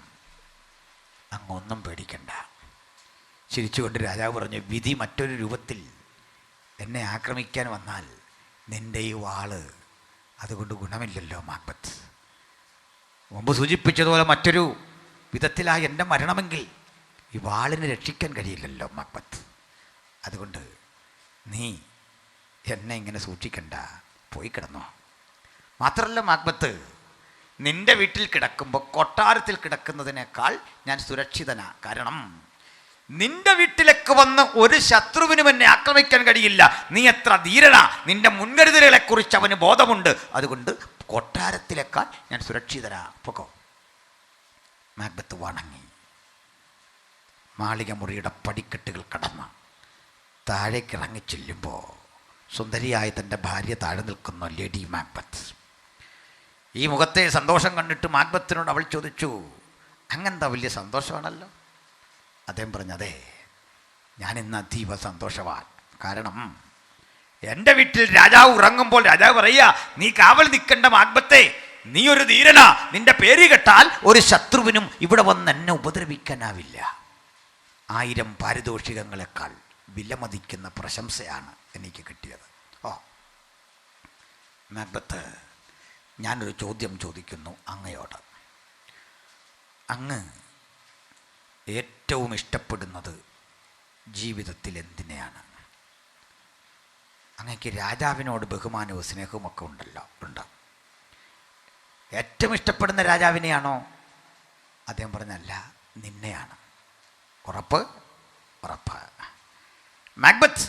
S1: അങ്ങൊന്നും പേടിക്കണ്ട. ചിരിച്ചുകൊണ്ട് രാജാവ് പറഞ്ഞു, വിധി മറ്റൊരു രൂപത്തിൽ എന്നെ ആക്രമിക്കാൻ വന്നാൽ നിൻ്റെ ഈ വാള് അതുകൊണ്ട് ഗുണമില്ലല്ലോ മാക്ബത്ത്. മുമ്പ് സൂചിപ്പിച്ചതുപോലെ മറ്റൊരു വിധത്തിലായി എൻ്റെ മരണമെങ്കിൽ ഈ വാളിനെ രക്ഷിക്കാൻ കഴിയില്ലല്ലോ മാക്ബത്ത്. അതുകൊണ്ട് നീ എന്നെ ഇങ്ങനെ സൂക്ഷിക്കണ്ട, പോയി കിടന്നോ. മാത്രമല്ല മാക്ബത്ത്, നിൻ്റെ വീട്ടിൽ കിടക്കുമ്പോൾ കൊട്ടാരത്തിൽ കിടക്കുന്നതിനേക്കാൾ ഞാൻ സുരക്ഷിതനാ. കാരണം നിന്റെ വീട്ടിലേക്ക് വന്ന് ഒരു ശത്രുവിനും എന്നെ ആക്രമിക്കാൻ കഴിയില്ല. നീ എത്ര ധീരനാ, നിന്റെ മുൻകരുതലുകളെക്കുറിച്ച് അവന് ബോധമുണ്ട്. അതുകൊണ്ട് കൊട്ടാരത്തിലേക്കാൾ ഞാൻ സുരക്ഷിതനാ, പൊക്കോ. മാക്ബത്ത് വണങ്ങി മാളിക മുറിയുടെ പടിക്കെട്ടുകൾ കടന്ന് താഴേക്കിറങ്ങി ചെല്ലുമ്പോൾ സുന്ദരിയായ തൻ്റെ ഭാര്യ താഴെ നിൽക്കുന്നു, ലേഡി മാക്ബത്ത്. ഈ മുഖത്തെ സന്തോഷം കണ്ടിട്ട് മാക്ബത്തിനോട് അവൾ ചോദിച്ചു, അങ്ങനെന്താ വലിയ സന്തോഷമാണല്ലോ? അദ്ദേഹം പറഞ്ഞതേ, ഞാനിന്ന് അതീവ സന്തോഷവാൻ. കാരണം എൻ്റെ വീട്ടിൽ രാജാവ് ഉറങ്ങുമ്പോൾ രാജാവ് പറയുക, നീ കാവൽ നിൽക്കേണ്ട മാക്ബത്തെ, നീ ഒരു ധീരനാ. നിന്റെ പേര് കേട്ടാൽ ഒരു ശത്രുവിനും ഇവിടെ വന്ന് എന്നെ ഉപദ്രവിക്കാനാവില്ല. 1000 പാരിതോഷികങ്ങളെക്കാൾ വിലമതിക്കുന്ന പ്രശംസയാണ് എനിക്ക് കിട്ടിയത്. ഓ മാക്ബത്ത്, ഞാനൊരു ചോദ്യം ചോദിക്കുന്നു അങ്ങയോട്. അങ്ങ് ഏറ്റവും ഇഷ്ടപ്പെടുന്നത് ജീവിതത്തിൽ എന്തിനെയാണ്? അങ്ങക്ക് രാജാവിനോട് ബഹുമാനവും സ്നേഹവും ഒക്കെ ഉണ്ടല്ലോ, ഉണ്ട്. ഏറ്റവും ഇഷ്ടപ്പെടുന്ന രാജാവിനെയാണോ? അദ്ദേഹം പറഞ്ഞല്ല, നിന്നെയാണ്. ഉറപ്പ്? ഉറപ്പ്. മാക്ബത്ത്,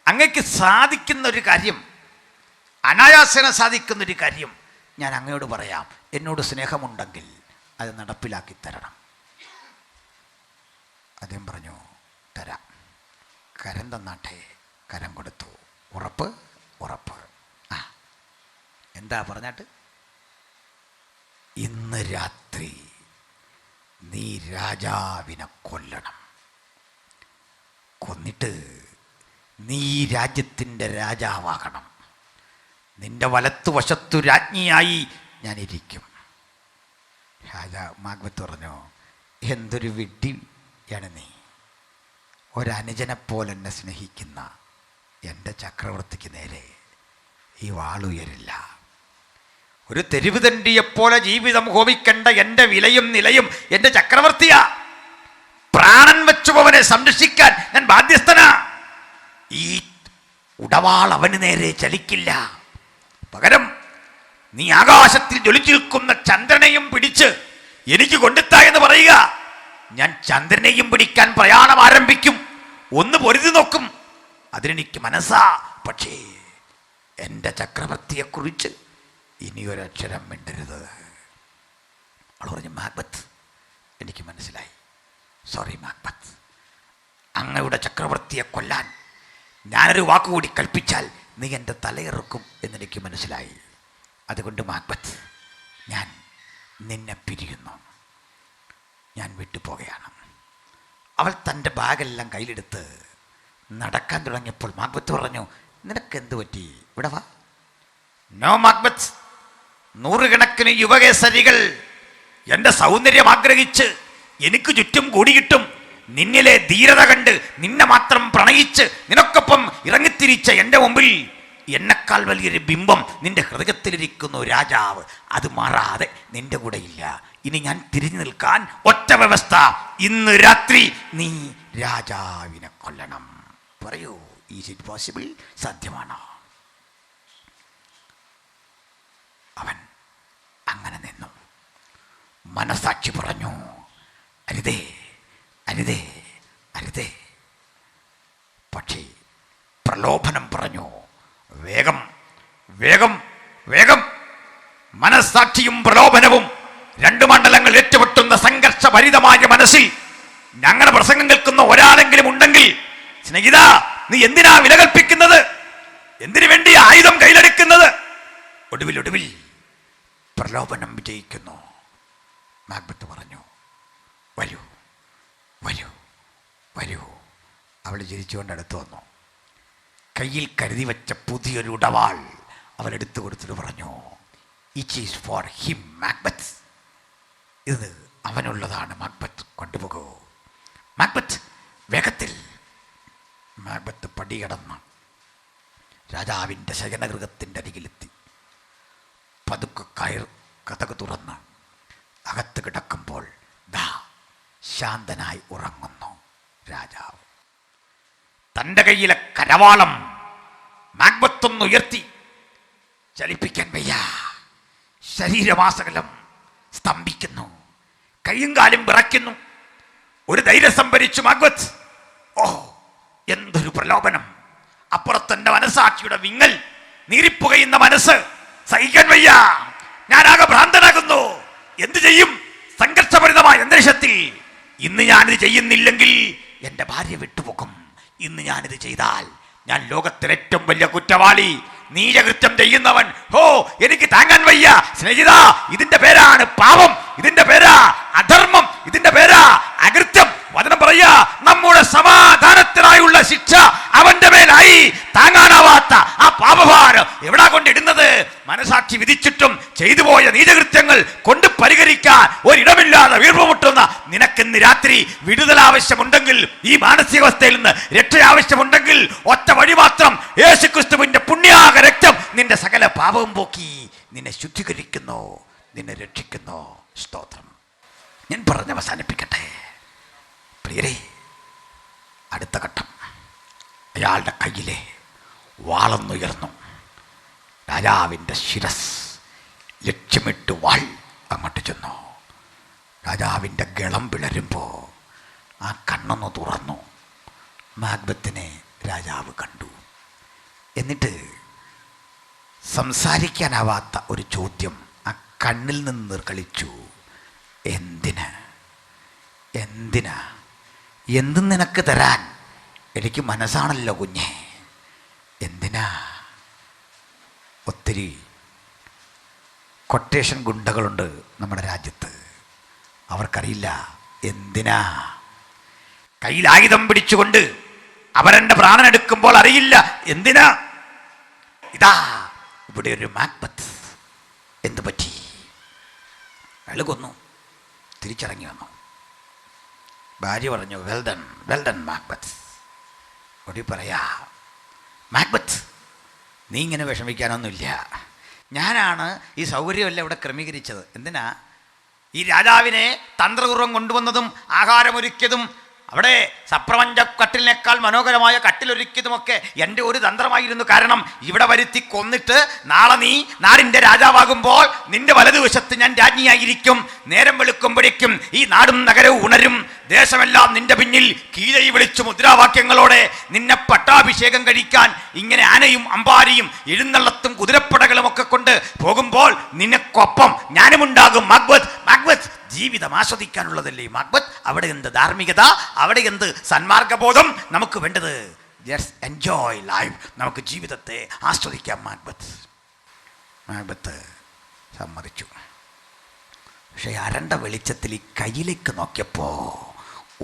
S1: അങ്ങക്ക് സാധിക്കുന്നൊരു കാര്യം, അനായാസേന സാധിക്കുന്നൊരു കാര്യം ഞാൻ അങ്ങയോട് പറയാം. എന്നോട് സ്നേഹമുണ്ടെങ്കിൽ അത് നടപ്പിലാക്കി തരണം. അദ്ദേഹം പറഞ്ഞു, തരാം, കരം തന്നാട്ടെ. കരം കൊടുത്തു. ഉറപ്പ്? ഉറപ്പ്. ആ, എന്താ പറഞ്ഞാട്ട്? ഇന്ന് രാത്രി നീ രാജാവിനെ കൊല്ലണം. കൊന്നിട്ട് നീ ഈ രാജ്യത്തിൻ്റെ രാജാവാകണം. നിന്റെ വലത്തുവശത്തു രാജ്ഞിയായി ഞാനിരിക്കും. മാക്ബത്ത് പറഞ്ഞു, എന്തൊരു വിഡ്ഢിയാണ് നീ. ഒരനുജനെപ്പോലെ എന്നെ സ്നേഹിക്കുന്ന എൻ്റെ ചക്രവർത്തിക്ക് നേരെ ഈ വാളുയരില്ല. ഒരു തെരുവ് തണ്ടിയെപ്പോലെ ജീവിതം ഹോമിക്കേണ്ട എൻ്റെ വിലയും നിലയും എൻ്റെ ചക്രവർത്തിയാ. പ്രാണൻ വെച്ചുപവനെ സംരക്ഷിക്കാൻ ഞാൻ ബാധ്യസ്ഥനാ. ഈ ഉടവാൾ അവന് നേരെ ചലിക്കില്ല. പകരം നീ ആകാശത്തിൽ ജ്വലിച്ചു നിൽക്കുന്ന ചന്ദ്രനെയും പിടിച്ച് എനിക്ക് കൊണ്ടെത്താ എന്ന് പറയുക. ഞാൻ ചന്ദ്രനെയും പിടിക്കാൻ പ്രയാണം ആരംഭിക്കും. ഒന്ന് പൊരുതി നോക്കും. അതിനെനിക്ക് മനസ്സാ. പക്ഷേ എൻ്റെ ചക്രവർത്തിയെക്കുറിച്ച് ഇനിയൊരക്ഷരം മിണ്ടരുത്. അവൾ പറഞ്ഞു, മാക്ബത്ത്, എനിക്ക് മനസ്സിലായി. സോറി മാക്ബത്ത്, അങ്ങയുടെ ചക്രവർത്തിയെ കൊല്ലാൻ ഞാനൊരു വാക്കുകൂടി കൽപ്പിച്ചാൽ നീ എൻ്റെ തലയിറക്കും എന്നെനിക്ക് മനസ്സിലായി. അതുകൊണ്ട് മാക്ബത്ത്, ഞാൻ നിന്നെ പിരിയുന്നു. ഞാൻ വിട്ടുപോവുകയാണ്. അവൾ തൻ്റെ ബാഗെല്ലാം കയ്യിലെടുത്ത് നടക്കാൻ തുടങ്ങിയപ്പോൾ മാക്ബത്ത് പറഞ്ഞു, നിനക്കെന്ത് പറ്റി? ഇവിടെ വാ. നോ മാക്ബത്ത്, നൂറുകണക്കിന് യുവകേസരികൾ എൻ്റെ സൗന്ദര്യം ആഗ്രഹിച്ച് എനിക്ക് ചുറ്റും കൂടിയിട്ടും നിന്നിലെ ധീരത കണ്ട് നിന്നെ മാത്രം പ്രണയിച്ച് നിനക്കൊപ്പം ഇറങ്ങിത്തിരിച്ച എൻ്റെ മുമ്പിൽ എന്നെക്കാൾ വലിയൊരു ബിംബം നിന്റെ ഹൃദയത്തിലിരിക്കുന്നു രാജാവ്. അത് മാറാതെ നിന്റെ കൂടെ ഇല്ല. ഇനി ഞാൻ തിരിഞ്ഞു നിൽക്കാൻ ഒറ്റ വ്യവസ്ഥ. ഇന്ന് രാത്രി നീ രാജാവിനെ കൊല്ലണം. പറയൂ, ഈസ് ഇറ്റ് പോസിബിൾ? സാധ്യമാണോ? അവൻ അങ്ങനെ നിന്നു. മനസാക്ഷി പറഞ്ഞു, അരുതേ അരുതേ അരുതേ. പക്ഷേ പ്രലോഭനം പറഞ്ഞു, വേഗം വേഗം വേഗം. മനസ്സാക്ഷിയും പ്രലോഭനവും രണ്ട് മണ്ഡലങ്ങൾ ഏറ്റുമുട്ടുന്ന സംഘർഷഭരിതമായ മനസ്സിൽ ഞങ്ങളുടെ പ്രസംഗം കേൾക്കുന്ന ഒരാളെങ്കിലും ഉണ്ടെങ്കിൽ, സ്നേഹിത, നീ എന്തിനാ വില കൽപ്പിക്കുന്നത്? എന്തിനു വേണ്ടി ആയുധം കയ്യിലെടുക്കുന്നത്? ഒടുവിൽ പ്രലോഭനം വിജയിക്കുന്നു. മാക്ബത്ത് പറഞ്ഞു, വരൂ വരൂ വരൂ. അവൾ ചിരിച്ചുകൊണ്ട് അടുത്ത് വന്നു. കയ്യിൽ കരുതി വെച്ച പുതിയൊരു ഉടവാൾ അവൾ എടുത്തു കൊടുത്തിട്ട് പറഞ്ഞു, it is for him Macbeth. ഇത് അവനുള്ളതാണ് മാക്ബത്ത്, കൊണ്ടുപോകൂ. മാക്ബത്ത് വേഗത്തിൽ. മാക്ബത്ത് പടികടന്ന് രാജാവിൻ്റെ ശയനഗൃഹത്തിൻ്റെ അരികിലെത്തി. പതുക്കെ കതക് തുറന്ന് അകത്ത് കിടക്കുമ്പോൾ ദാ ശാന്തനായി ഉറങ്ങുന്നു രാജാവ്. തൻ്റെ കയ്യിലെ കരവാളം മാക്ബത്തൊന്ന് ഉയർത്തി. ചലിപ്പിക്കാൻ വയ്യ. ശരീരമാസകലം സ്തംഭിക്കുന്നു. കൈയും കാലും വിറയ്ക്കുന്നു. ഒരു ധൈര്യം സംഭരിച്ചു മാക്ബത്ത്. ഓ, എന്തൊരു പ്രലോഭനം! അപ്പുറത്തെന്റെ മനസ്സാക്ഷിയുടെ വിങ്ങൽ, നീറിപ്പുകയുന്ന മനസ്സ് സഹിക്കാൻ വയ്യ. ഞാനാകെ ഭ്രാന്തനാകുന്നു. എന്തു ചെയ്യും? സംഘർഷഭരിതമായ അന്തരീക്ഷത്തിൽ ഇന്ന് ഞാനിത് ചെയ്യുന്നില്ലെങ്കിൽ എൻ്റെ ഭാര്യ വിട്ടുപോകും. ഇന്ന് ഞാനിത് ചെയ്താൽ ഞാൻ ലോകത്തിലെ ഏറ്റവും വലിയ കുറ്റവാളി, നീചകൃത്യം ചെയ്യുന്നവൻ. ഓ, എനിക്ക് താങ്ങാൻ വയ്യ. സ്നേഹിത, ഇതിന്റെ പേരാണ് പാപം, ഇതിന്റെ പേരാ അധർമ്മം, ഇതിന്റെ പേരാ അകൃത്യം. വചനം പറയാ, നമ്മുടെ സമാധാനത്തിനായുള്ള ശിക്ഷ അവന്റെ മേലായി. താങ്ങാനാവാത്ത ആ പാപഭാരം എവിടാ കൊണ്ടിടുന്നത്? മനസാക്ഷി വിധിച്ചിട്ടും ചെയ്തു പോയ നീചകൃത്യങ്ങൾ കൊണ്ട് പരിഹരിക്കാൻ ഒരിടമില്ലാതെ വീർപ്പുമുട്ടുന്ന നിനക്കിന്ന് രാത്രി വിടുതൽ ആവശ്യമുണ്ടെങ്കിൽ, ഈ മാനസികാവസ്ഥയിൽ നിന്ന് രക്ഷ ആവശ്യമുണ്ടെങ്കിൽ, ഒറ്റ വഴി മാത്രം. യേശുക്രിസ്തുവിന്റെ പുണ്യാക രക്തം നിന്റെ സകല പാപവും പോക്കി നിന്നെ ശുദ്ധീകരിക്കുന്നു, നിന്നെ രക്ഷിക്കുന്നു. സ്തോത്രം. ഞാൻ പറഞ്ഞ് അവസാനിപ്പിക്കട്ടെ പ്രിയരെ. അടുത്ത ഘട്ടം, അയാളുടെ കയ്യിലെ വാളൊന്നുയർന്നു. രാജാവിൻ്റെ ശിരസ് ലക്ഷ്യമിട്ട് വാൾ അങ്ങോട്ട് ചെന്നു. രാജാവിൻ്റെ ഗളം പിളരുമ്പോൾ ആ കണ്ണൊന്ന് തുറന്നു. മാക്ബത്തിനെ രാജാവ് കണ്ടു. എന്നിട്ട് സംസാരിക്കാനാവാത്ത ഒരു ചോദ്യം ആ കണ്ണിൽ നിന്ന് കളിച്ചു. എന്തിനാ എന്തും നിനക്ക് തരാൻ എനിക്ക് മനസ്സാണല്ലോ കുഞ്ഞെ. എന്തിനാ? ഒത്തിരി കൊട്ടേഷൻ ഗുണ്ടകളുണ്ട് നമ്മുടെ രാജ്യത്ത്. അവർക്കറിയില്ല എന്തിനാ. കയ്യിൽ ആയുധം പിടിച്ചുകൊണ്ട് അവരെൻ്റെ പ്രാണനെടുക്കുമ്പോൾ അറിയില്ല എന്തിനാ. ഇതാ ഇവിടെ ഒരു മാക്ബത്ത്. എന്തു പറ്റി? അയാൾ കൊന്നു, തിരിച്ചിറങ്ങി വന്നു. ഭാര്യ പറഞ്ഞു, വെൽ ഡൺ മാക്ബത്ത്. ഒടി പറയാ, മാക്ബത്ത് നീ ഇങ്ങനെ വിഷമിക്കാനൊന്നുമില്ല. ഞാനാണ് ഈ സൗകര്യമെല്ലാം ഇവിടെ ക്രമീകരിച്ചത്. എന്തിനാ? ഈ രാജാവിനെ തന്ത്രപൂർവ്വം കൊണ്ടുവന്നതും ആഹാരമൊരുക്കിയതും അവിടെ സപ്രപഞ്ച കട്ടിലിനേക്കാൾ മനോഹരമായ കട്ടിലൊരുക്കിയതുമൊക്കെ എൻ്റെ ഒരു തന്ത്രമായിരുന്നു. കാരണം ഇവിടെ വരുത്തി കൊന്നിട്ട് നാളെ നീ നാടിൻ്റെ രാജാവാകുമ്പോൾ നിന്റെ വലതുവശത്ത് ഞാൻ രാജ്ഞിയായിരിക്കും. നേരം വെളുക്കുമ്പോഴേക്കും ഈ നാടും നഗരവും ഉണരും. ദേശമെല്ലാം നിന്റെ പിന്നിൽ കീഴൈ വിളിച്ചു മുദ്രാവാക്യങ്ങളോടെ നിന്നെ പട്ടാഭിഷേകം കഴിക്കാൻ ഇങ്ങനെ ആനയും അമ്പാരിയും എഴുന്നള്ളത്തും കുതിരപ്പടകളും ഒക്കെ കൊണ്ട് പോകുമ്പോൾ നിനക്കൊപ്പം ഞാനുമുണ്ടാകും. മാക്ബത്ത് ജീവിതം ആസ്വദിക്കാനുള്ളതല്ലേ മാക്ബത്ത്. അവിടെ എന്ത് ധാർമ്മികത, അവിടെ എന്ത് സന്മാർഗബോധം. നമുക്ക് വേണ്ടത് ജസ്റ്റ് എൻജോയ് ലൈഫ്. നമുക്ക് ജീവിതത്തെ ആസ്വദിക്കാം. മാക്ബത്ത് സമ്മതിച്ചു. പക്ഷേ അരണ്ട വെളിച്ചത്തിൽ ഈ കയ്യിലേക്ക് നോക്കിയപ്പോൾ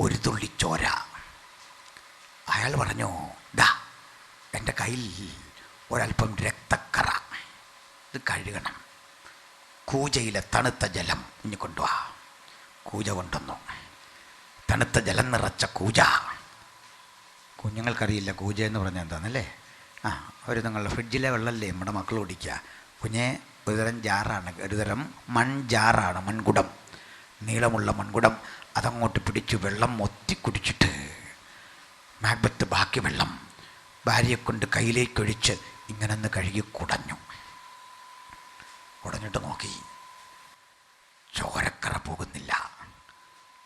S1: ഒരു തുള്ളി ചോര. അയാൾ പറഞ്ഞു, ദാ എൻ്റെ കയ്യിൽ ഒരൽപ്പം രക്തക്കറ, ഇത് കഴുകണം. കൂജയിലെ തണുത്ത ജലം ഇനി കൊണ്ടുവാ. കൂജ കൊണ്ടുവന്നു. തണുത്ത ജലം നിറച്ച കൂജ. കുഞ്ഞുങ്ങൾക്കറിയില്ല കൂജ എന്ന് പറഞ്ഞാൽ എന്താണെന്നല്ലേ. അവർ നിങ്ങളുടെ ഫ്രിഡ്ജിലെ വെള്ളമല്ലേ നമ്മുടെ മക്കൾ കുടിക്കുക. കുഞ്ഞെ ഒരുതരം ജാറാണ്, ഒരുതരം മൺജാറാണ്, മൺകുടം, നീളമുള്ള മൺകുടം. അതങ്ങോട്ട് പിടിച്ച് വെള്ളം ഒത്തി കുടിച്ചിട്ട് മാക്ബത്ത് ബാക്കി വെള്ളം ഭാര്യയെ കൊണ്ട് കയ്യിലേക്കൊഴിച്ച് ഇങ്ങനെന്ന് കഴുകി കുടഞ്ഞിട്ട് നോക്കി. ചോരക്കറ പോകുന്നില്ല.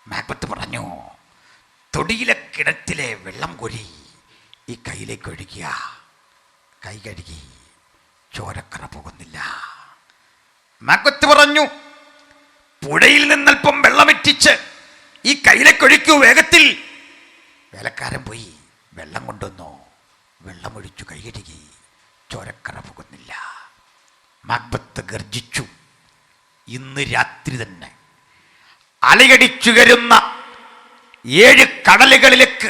S1: മാക്ബത്ത് പറഞ്ഞു, തൊടിയിലെ കിണറ്റിലെ വെള്ളം കോരി ഈ കയ്യിലേക്ക് ഒഴിക്കുക. കൈ കഴുകി, ചോരക്കറ പോകുന്നില്ല. മാക്ബത്ത് പറഞ്ഞു, പുഴയിൽ നിന്നൽപ്പം വെള്ളമിറ്റിച്ച് ഈ കയ്യിലേക്ക് ഒഴിക്കൂ വേഗത്തിൽ. വേലക്കാരൻ പോയി വെള്ളം കൊണ്ടുവന്നു. വെള്ളമൊഴിച്ചു കൈ കഴുകി, ചോരക്കറ പോകുന്നില്ല. മാക്ബത്ത് ഗർജിച്ചു. ഇന്ന് രാത്രി തന്നെ അലയടിച്ചുയരുന്ന 7 കടലുകളിലേക്ക്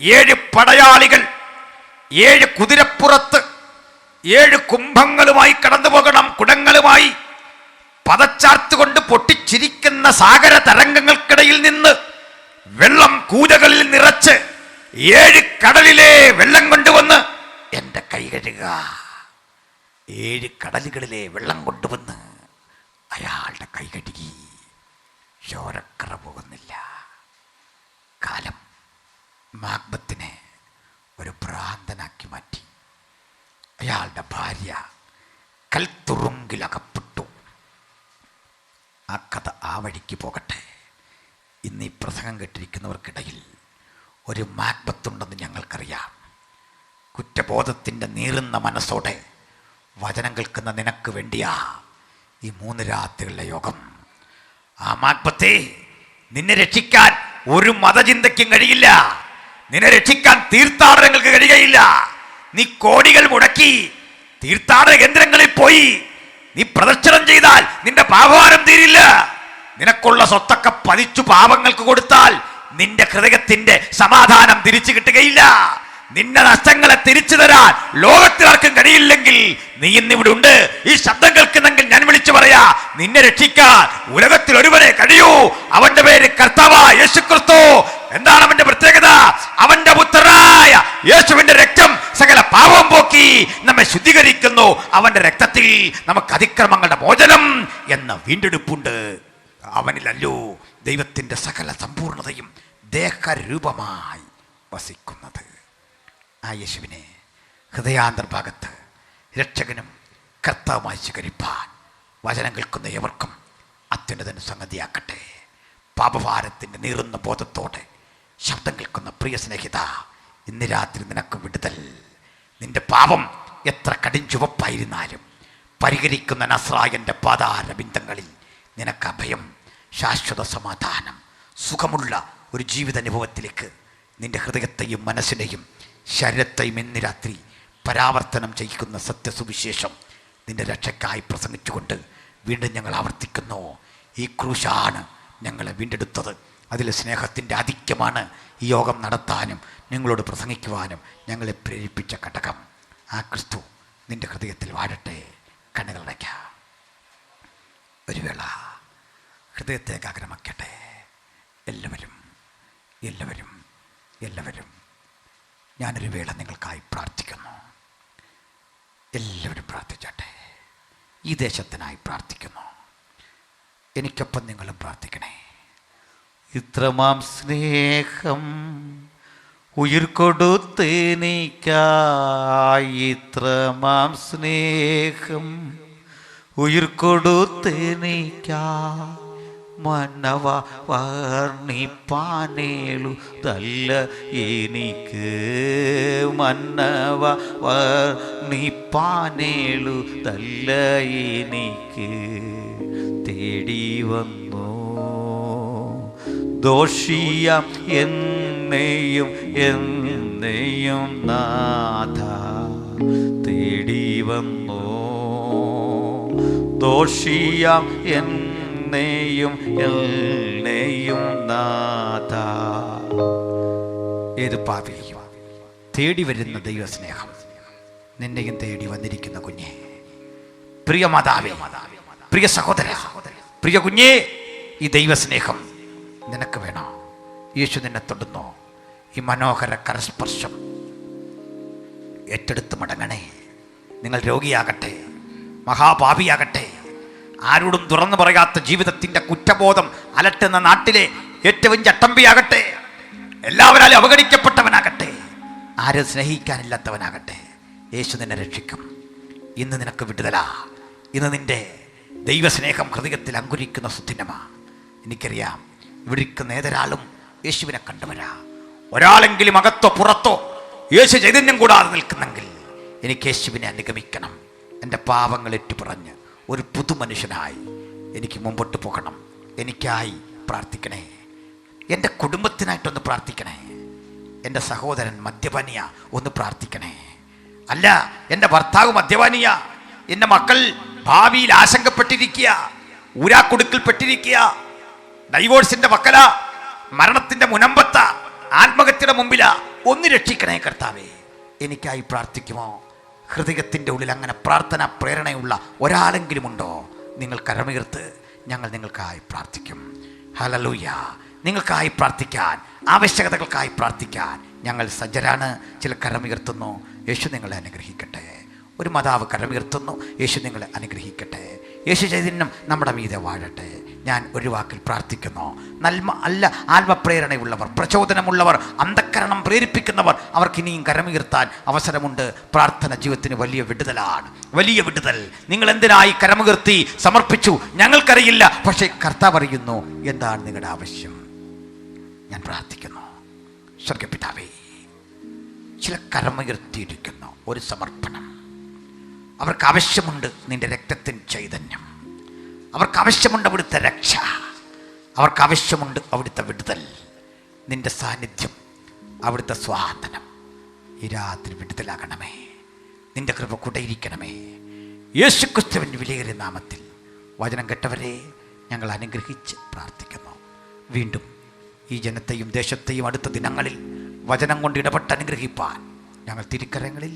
S1: 7 പടയാളികൾ 7 കുതിരപ്പുറത്ത് 7 കുംഭങ്ങളുമായി കടന്നു പോകണം. കുടങ്ങളുമായി പതച്ചാർത്തുകൊണ്ട് പൊട്ടിച്ചിരിക്കുന്ന സാഗര തരംഗങ്ങൾക്കിടയിൽ നിന്ന് വെള്ളം കൂജകളിൽ നിറച്ച് 7 കടലിലെ വെള്ളം കൊണ്ടുവന്ന് എൻ്റെ കൈ കഴുകുക. 7 കടലുകളിലെ വെള്ളം കൊണ്ടുവന്ന് അയാളുടെ കൈ കഴുകി. ചോരക്കറ പോകുന്നില്ല. കാലം മാക്ബത്തിനെ ഒരു ഭ്രാന്തനാക്കി മാറ്റി. അയാളുടെ ഭാര്യ കൽത്തുറുങ്കിലകപ്പെട്ടു. ആ കഥ ആ വഴിക്ക് പോകട്ടെ. ഇന്ന് ഈ പ്രസംഗം കേട്ടിരിക്കുന്നവർക്കിടയിൽ ഒരു മാക്ബത്തുണ്ടെന്ന് ഞങ്ങൾക്കറിയാം. കുറ്റബോധത്തിൻ്റെ നീറുന്ന മനസ്സോടെ വചനം കേൾക്കുന്ന നിനക്ക് വേണ്ടിയാ ഈ 3 രാത്രികളുടെ യോഗം. ആ മാക്ബത്തെ, നിന്നെ രക്ഷിക്കാൻ ഒരു മതചിന്തയ്ക്കും കഴിയില്ല. നിന്നെ രക്ഷിക്കാൻ തീർത്ഥാടനങ്ങൾക്ക് കഴിയുകയില്ല. നീ കോടികൾ മുടക്കി തീർത്ഥാടന കേന്ദ്രങ്ങളിൽ പോയി നീ പ്രദക്ഷിണം ചെയ്താൽ നിന്റെ പാപഭാരം തീരില്ല. നിനക്കുള്ള സ്വത്തൊക്കെ പതിച്ചു പാപങ്ങൾക്ക് കൊടുത്താൽ നിന്റെ ഹൃദയത്തിന്റെ സമാധാനം തിരിച്ചു കിട്ടുകയില്ല. നിന്റെ നഷ്ടങ്ങളെ തിരിച്ചു തരാൻ ലോകത്തിലാർക്കും കഴിയില്ലെങ്കിൽ നീ ഇന്നിവിടെ ഉണ്ട്. ഈ ശബ്ദം കേൾക്കുന്നെങ്കിൽ ഞാൻ വിളിച്ചു പറയാ, നിന്നെ രക്ഷിക്കാൻ ഉലകത്തിൽ ഒരുവനെ കഴിയൂ. അവന്റെ പേര് കർത്താവായ യേശുക്രിസ്തു. എന്താണ് അവന്റെ പ്രത്യേകത? അവന്റെ പുത്രനായ യേശുവിന്റെ രക്തം സകല പാപം പോക്കി നമ്മെ ശുദ്ധീകരിക്കുന്നു. അവന്റെ രക്തത്തിൽ നമുക്ക് അതിക്രമങ്ങളുടെ മോചനം എന്ന വീണ്ടെടുപ്പുണ്ട്. അവനിലല്ലോ ദൈവത്തിന്റെ സകല സമ്പൂർണതയും ദേഹരൂപമായി വസിക്കുന്നത്. ആ യേശുവിനെ ഹൃദയാന്തർഭാഗത്ത് രക്ഷകനും കർത്താവുമായി സ്വീകരിപ്പാൻ വചനം കേൾക്കുന്ന ഏവർക്കും അത്യുന്നതൻ സംഗതിയാക്കട്ടെ. പാപഭാരത്തിൻ്റെ നീറുന്ന ബോധത്തോടെ ശബ്ദം കേൾക്കുന്ന പ്രിയ സ്നേഹിത, ഇന്ന് രാത്രി നിനക്ക് വിടുതൽ. നിന്റെ പാപം എത്ര കടിഞ്ചുവപ്പായിരുന്നാലും പരിഹരിക്കുന്ന നസ്രായൻ്റെ പാതാരബിന്ദങ്ങളിൽ നിനക്ക് അഭയം, ശാശ്വത സമാധാനം, സുഖമുള്ള ഒരു ജീവിതാനുഭവത്തിലേക്ക് നിൻ്റെ ഹൃദയത്തെയും മനസ്സിനെയും ശരീരത്തെയും ഇന്ന് രാത്രി പരാവർത്തനം ചെയ്യിക്കുന്ന സത്യസുവിശേഷം നിൻ്റെ രക്ഷയ്ക്കായി പ്രസംഗിച്ചുകൊണ്ട് വീണ്ടും ഞങ്ങൾ ആവർത്തിക്കുന്നു. ഈ ക്രൂശാണ് ഞങ്ങളെ വീണ്ടെടുത്തത്. അതിലെ സ്നേഹത്തിൻ്റെ ആധിക്യമാണ് ഈ യോഗം നടത്താനും നിങ്ങളോട് പ്രസംഗിക്കുവാനും ഞങ്ങളെ പ്രേരിപ്പിച്ച ഘടകം. ആ ക്രിസ്തു നിൻ്റെ ഹൃദയത്തിൽ വാഴട്ടെ. കണ്ണുകളടയ്ക്ക. ഒരു വേള ഹൃദയത്തെ ഏകാഗ്രമാക്കട്ടെ. എല്ലാവരും എല്ലാവരും എല്ലാവരും ഞാനൊരു വേള നിങ്ങൾക്കായി പ്രാർത്ഥിക്കുന്നു. എല്ലാവരും പ്രാർത്ഥിച്ചട്ടെ. ഈ ദേശത്തിനായി പ്രാർത്ഥിക്കുന്നു. എനിക്കൊപ്പം നിങ്ങളും പ്രാർത്ഥിക്കണേ. ഇത്രമാം സ്നേഹം ഉയിർക്കൊടുത്തെനിക്കായി, ഇത്രമാം സ്നേഹം ഉയിർക്കൊടുത്തെനിക്കായി, മന്നവ വർണ്ണിപ്പാനേലു തല്ല എനിക്ക്, മന്നവ വർണ്ണിപ്പാനേലു തല്ല എനിക്ക്. തേടി വന്നു ദോഷിയാം എന്നെയും എന്നെയും നാഥ, തേടി വന്നു ദോഷിയാം എന്നെയും എന്നെയും നാഥ. ഏത് പാപിയും തേടി വരുന്ന ദൈവസ്നേഹം നിന്നെയും തേടി വന്നിരിക്കുന്ന കുഞ്ഞെ, പ്രിയ മാതാവേ, പ്രിയ സഹോദര, പ്രിയ കുഞ്ഞേ, ഈ ദൈവസ്നേഹം നിനക്ക് വേണോ? യേശു നിന്നെ തൊടുന്നു. ഈ മനോഹര കരസ്പർശം ഏറ്റെടുത്ത് മടങ്ങണേ. നിങ്ങൾ രോഗിയാകട്ടെ, മഹാപാപിയാകട്ടെ, ആരോടും തുറന്നു പറയാത്ത ജീവിതത്തിൻ്റെ കുറ്റബോധം അലട്ടുന്ന നാട്ടിലെ ഏറ്റവും ചട്ടമ്പിയാകട്ടെ, എല്ലാവരാലും അവഗണിക്കപ്പെട്ടവനാകട്ടെ, ആരും സ്നേഹിക്കാനില്ലാത്തവനാകട്ടെ, യേശു നിന്നെ രക്ഷിക്കും. ഇന്ന് നിനക്ക് വിടുതലാ. ഇന്ന് നിൻ്റെ ദൈവസ്നേഹം ഹൃദയത്തിൽ അങ്കുരിക്കുന്ന സുദിനമാ. എനിക്കറിയാം, ഇവിടെ ഇരിക്കുന്ന ഏതൊരാളും യേശുവിനെ കണ്ടവരാ. ഒരാളെങ്കിലും അകത്തോ പുറത്തോ യേശു ചൈതന്യം കൂടാതെ നിൽക്കുന്നെങ്കിൽ എനിക്ക് യേശുവിനെ അനുഗമിക്കണം. എൻ്റെ പാപങ്ങൾ ഏറ്റുപറഞ്ഞ് ഒരു പുതുമനുഷ്യനായി എനിക്ക് മുമ്പോട്ട് പോകണം. എനിക്കായി പ്രാർത്ഥിക്കണേ. എൻ്റെ കുടുംബത്തിനായിട്ടൊന്ന് പ്രാർത്ഥിക്കണേ. എൻ്റെ സഹോദരൻ മദ്യപാനിയ, ഒന്ന് പ്രാർത്ഥിക്കണേ. അല്ല, എൻ്റെ ഭർത്താവ് മദ്യപാനിയ, എൻ്റെ മക്കൾ ഭാവിയിൽ ആശങ്കപ്പെട്ടിരിക്കുക, ഊരാക്കുടുക്കിൽപ്പെട്ടിരിക്കുക, ഡൈവോഴ്സിൻ്റെ വക്കല, മരണത്തിൻ്റെ മുനമ്പത്ത, ആത്മഹത്യയുടെ മുമ്പില, ഒന്ന് രക്ഷിക്കണേ കർത്താവേ. എനിക്കായി പ്രാർത്ഥിക്കുമോ? ഹൃദയത്തിൻ്റെ ഉള്ളിൽ അങ്ങനെ പ്രാർത്ഥന പ്രേരണയുള്ള ഒരാളെങ്കിലും ഉണ്ടോ? നിങ്ങൾ കരമുയർത്ത്, ഞങ്ങൾ നിങ്ങൾക്കായി പ്രാർത്ഥിക്കും. ഹല്ലേലൂയ. നിങ്ങൾക്കായി പ്രാർത്ഥിക്കാൻ, ആവശ്യകതകൾക്കായി പ്രാർത്ഥിക്കാൻ ഞങ്ങൾ സജ്ജരാണ്. ചില കരമുയർത്തുന്നു. യേശു നിങ്ങളെ അനുഗ്രഹിക്കട്ടെ. ഒരു മാതാവ് കരമുയർത്തുന്നു. യേശു നിങ്ങളെ അനുഗ്രഹിക്കട്ടെ. യേശു ചൈതന്യം നമ്മുടെ മീതെ വാഴട്ടെ. ഞാൻ ഒരു വാക്കിൽ പ്രാർത്ഥിക്കുന്നു. ആത്മപ്രേരണയുള്ളവർ, പ്രചോദനമുള്ളവർ, അന്ധക്കരണം പ്രേരിപ്പിക്കുന്നവർ, അവർക്ക് ഇനിയും കരമുയർത്താൻ അവസരമുണ്ട്. പ്രാർത്ഥന ജീവിതത്തിന് വലിയ വിടുതലാണ്, വലിയ വിടുതൽ. നിങ്ങൾ എന്തിനായി കരമുയർത്തി സമർപ്പിച്ചു? ഞങ്ങൾക്കറിയില്ല, പക്ഷേ കർത്താവ് അറിയുന്നു. എന്താണ് നിങ്ങളുടെ ആവശ്യം? ഞാൻ പ്രാർത്ഥിക്കുന്നു. സ്വർഗ്ഗപിതാവേ, ചില കരമുയർത്തിയിരിക്കുന്ന ഒരു സമർപ്പണം. അവർക്ക് ആവശ്യമുണ്ട് നിന്റെ രക്തത്തിൻ ചൈതന്യം. അവർക്ക് ആവശ്യമുണ്ട് അവിടുത്തെ രക്ഷ. അവർക്ക് ആവശ്യമുണ്ട് അവിടുത്തെ വിടുതൽ, നിന്റെ സാന്നിധ്യം, അവിടുത്തെ സ്വാതന്ത്ര്യം. ഈ രാത്രി വിടുതലാകണമേ. നിന്റെ കൃപ കുടയിരിക്കണമേ. യേശുക്രിസ്തുവിൻ്റെ വിലയേറിയ നാമത്തിൽ വചനം കേട്ടവരെ ഞങ്ങൾ അനുഗ്രഹിച്ച് പ്രാർത്ഥിക്കുന്നു. വീണ്ടും ഈ ജനത്തെയും ദേശത്തെയും അടുത്ത ദിനങ്ങളിൽ വചനം കൊണ്ട് ഇടപെട്ട് അനുഗ്രഹിപ്പാൻ ഞങ്ങൾ തിരുക്കരങ്ങളിൽ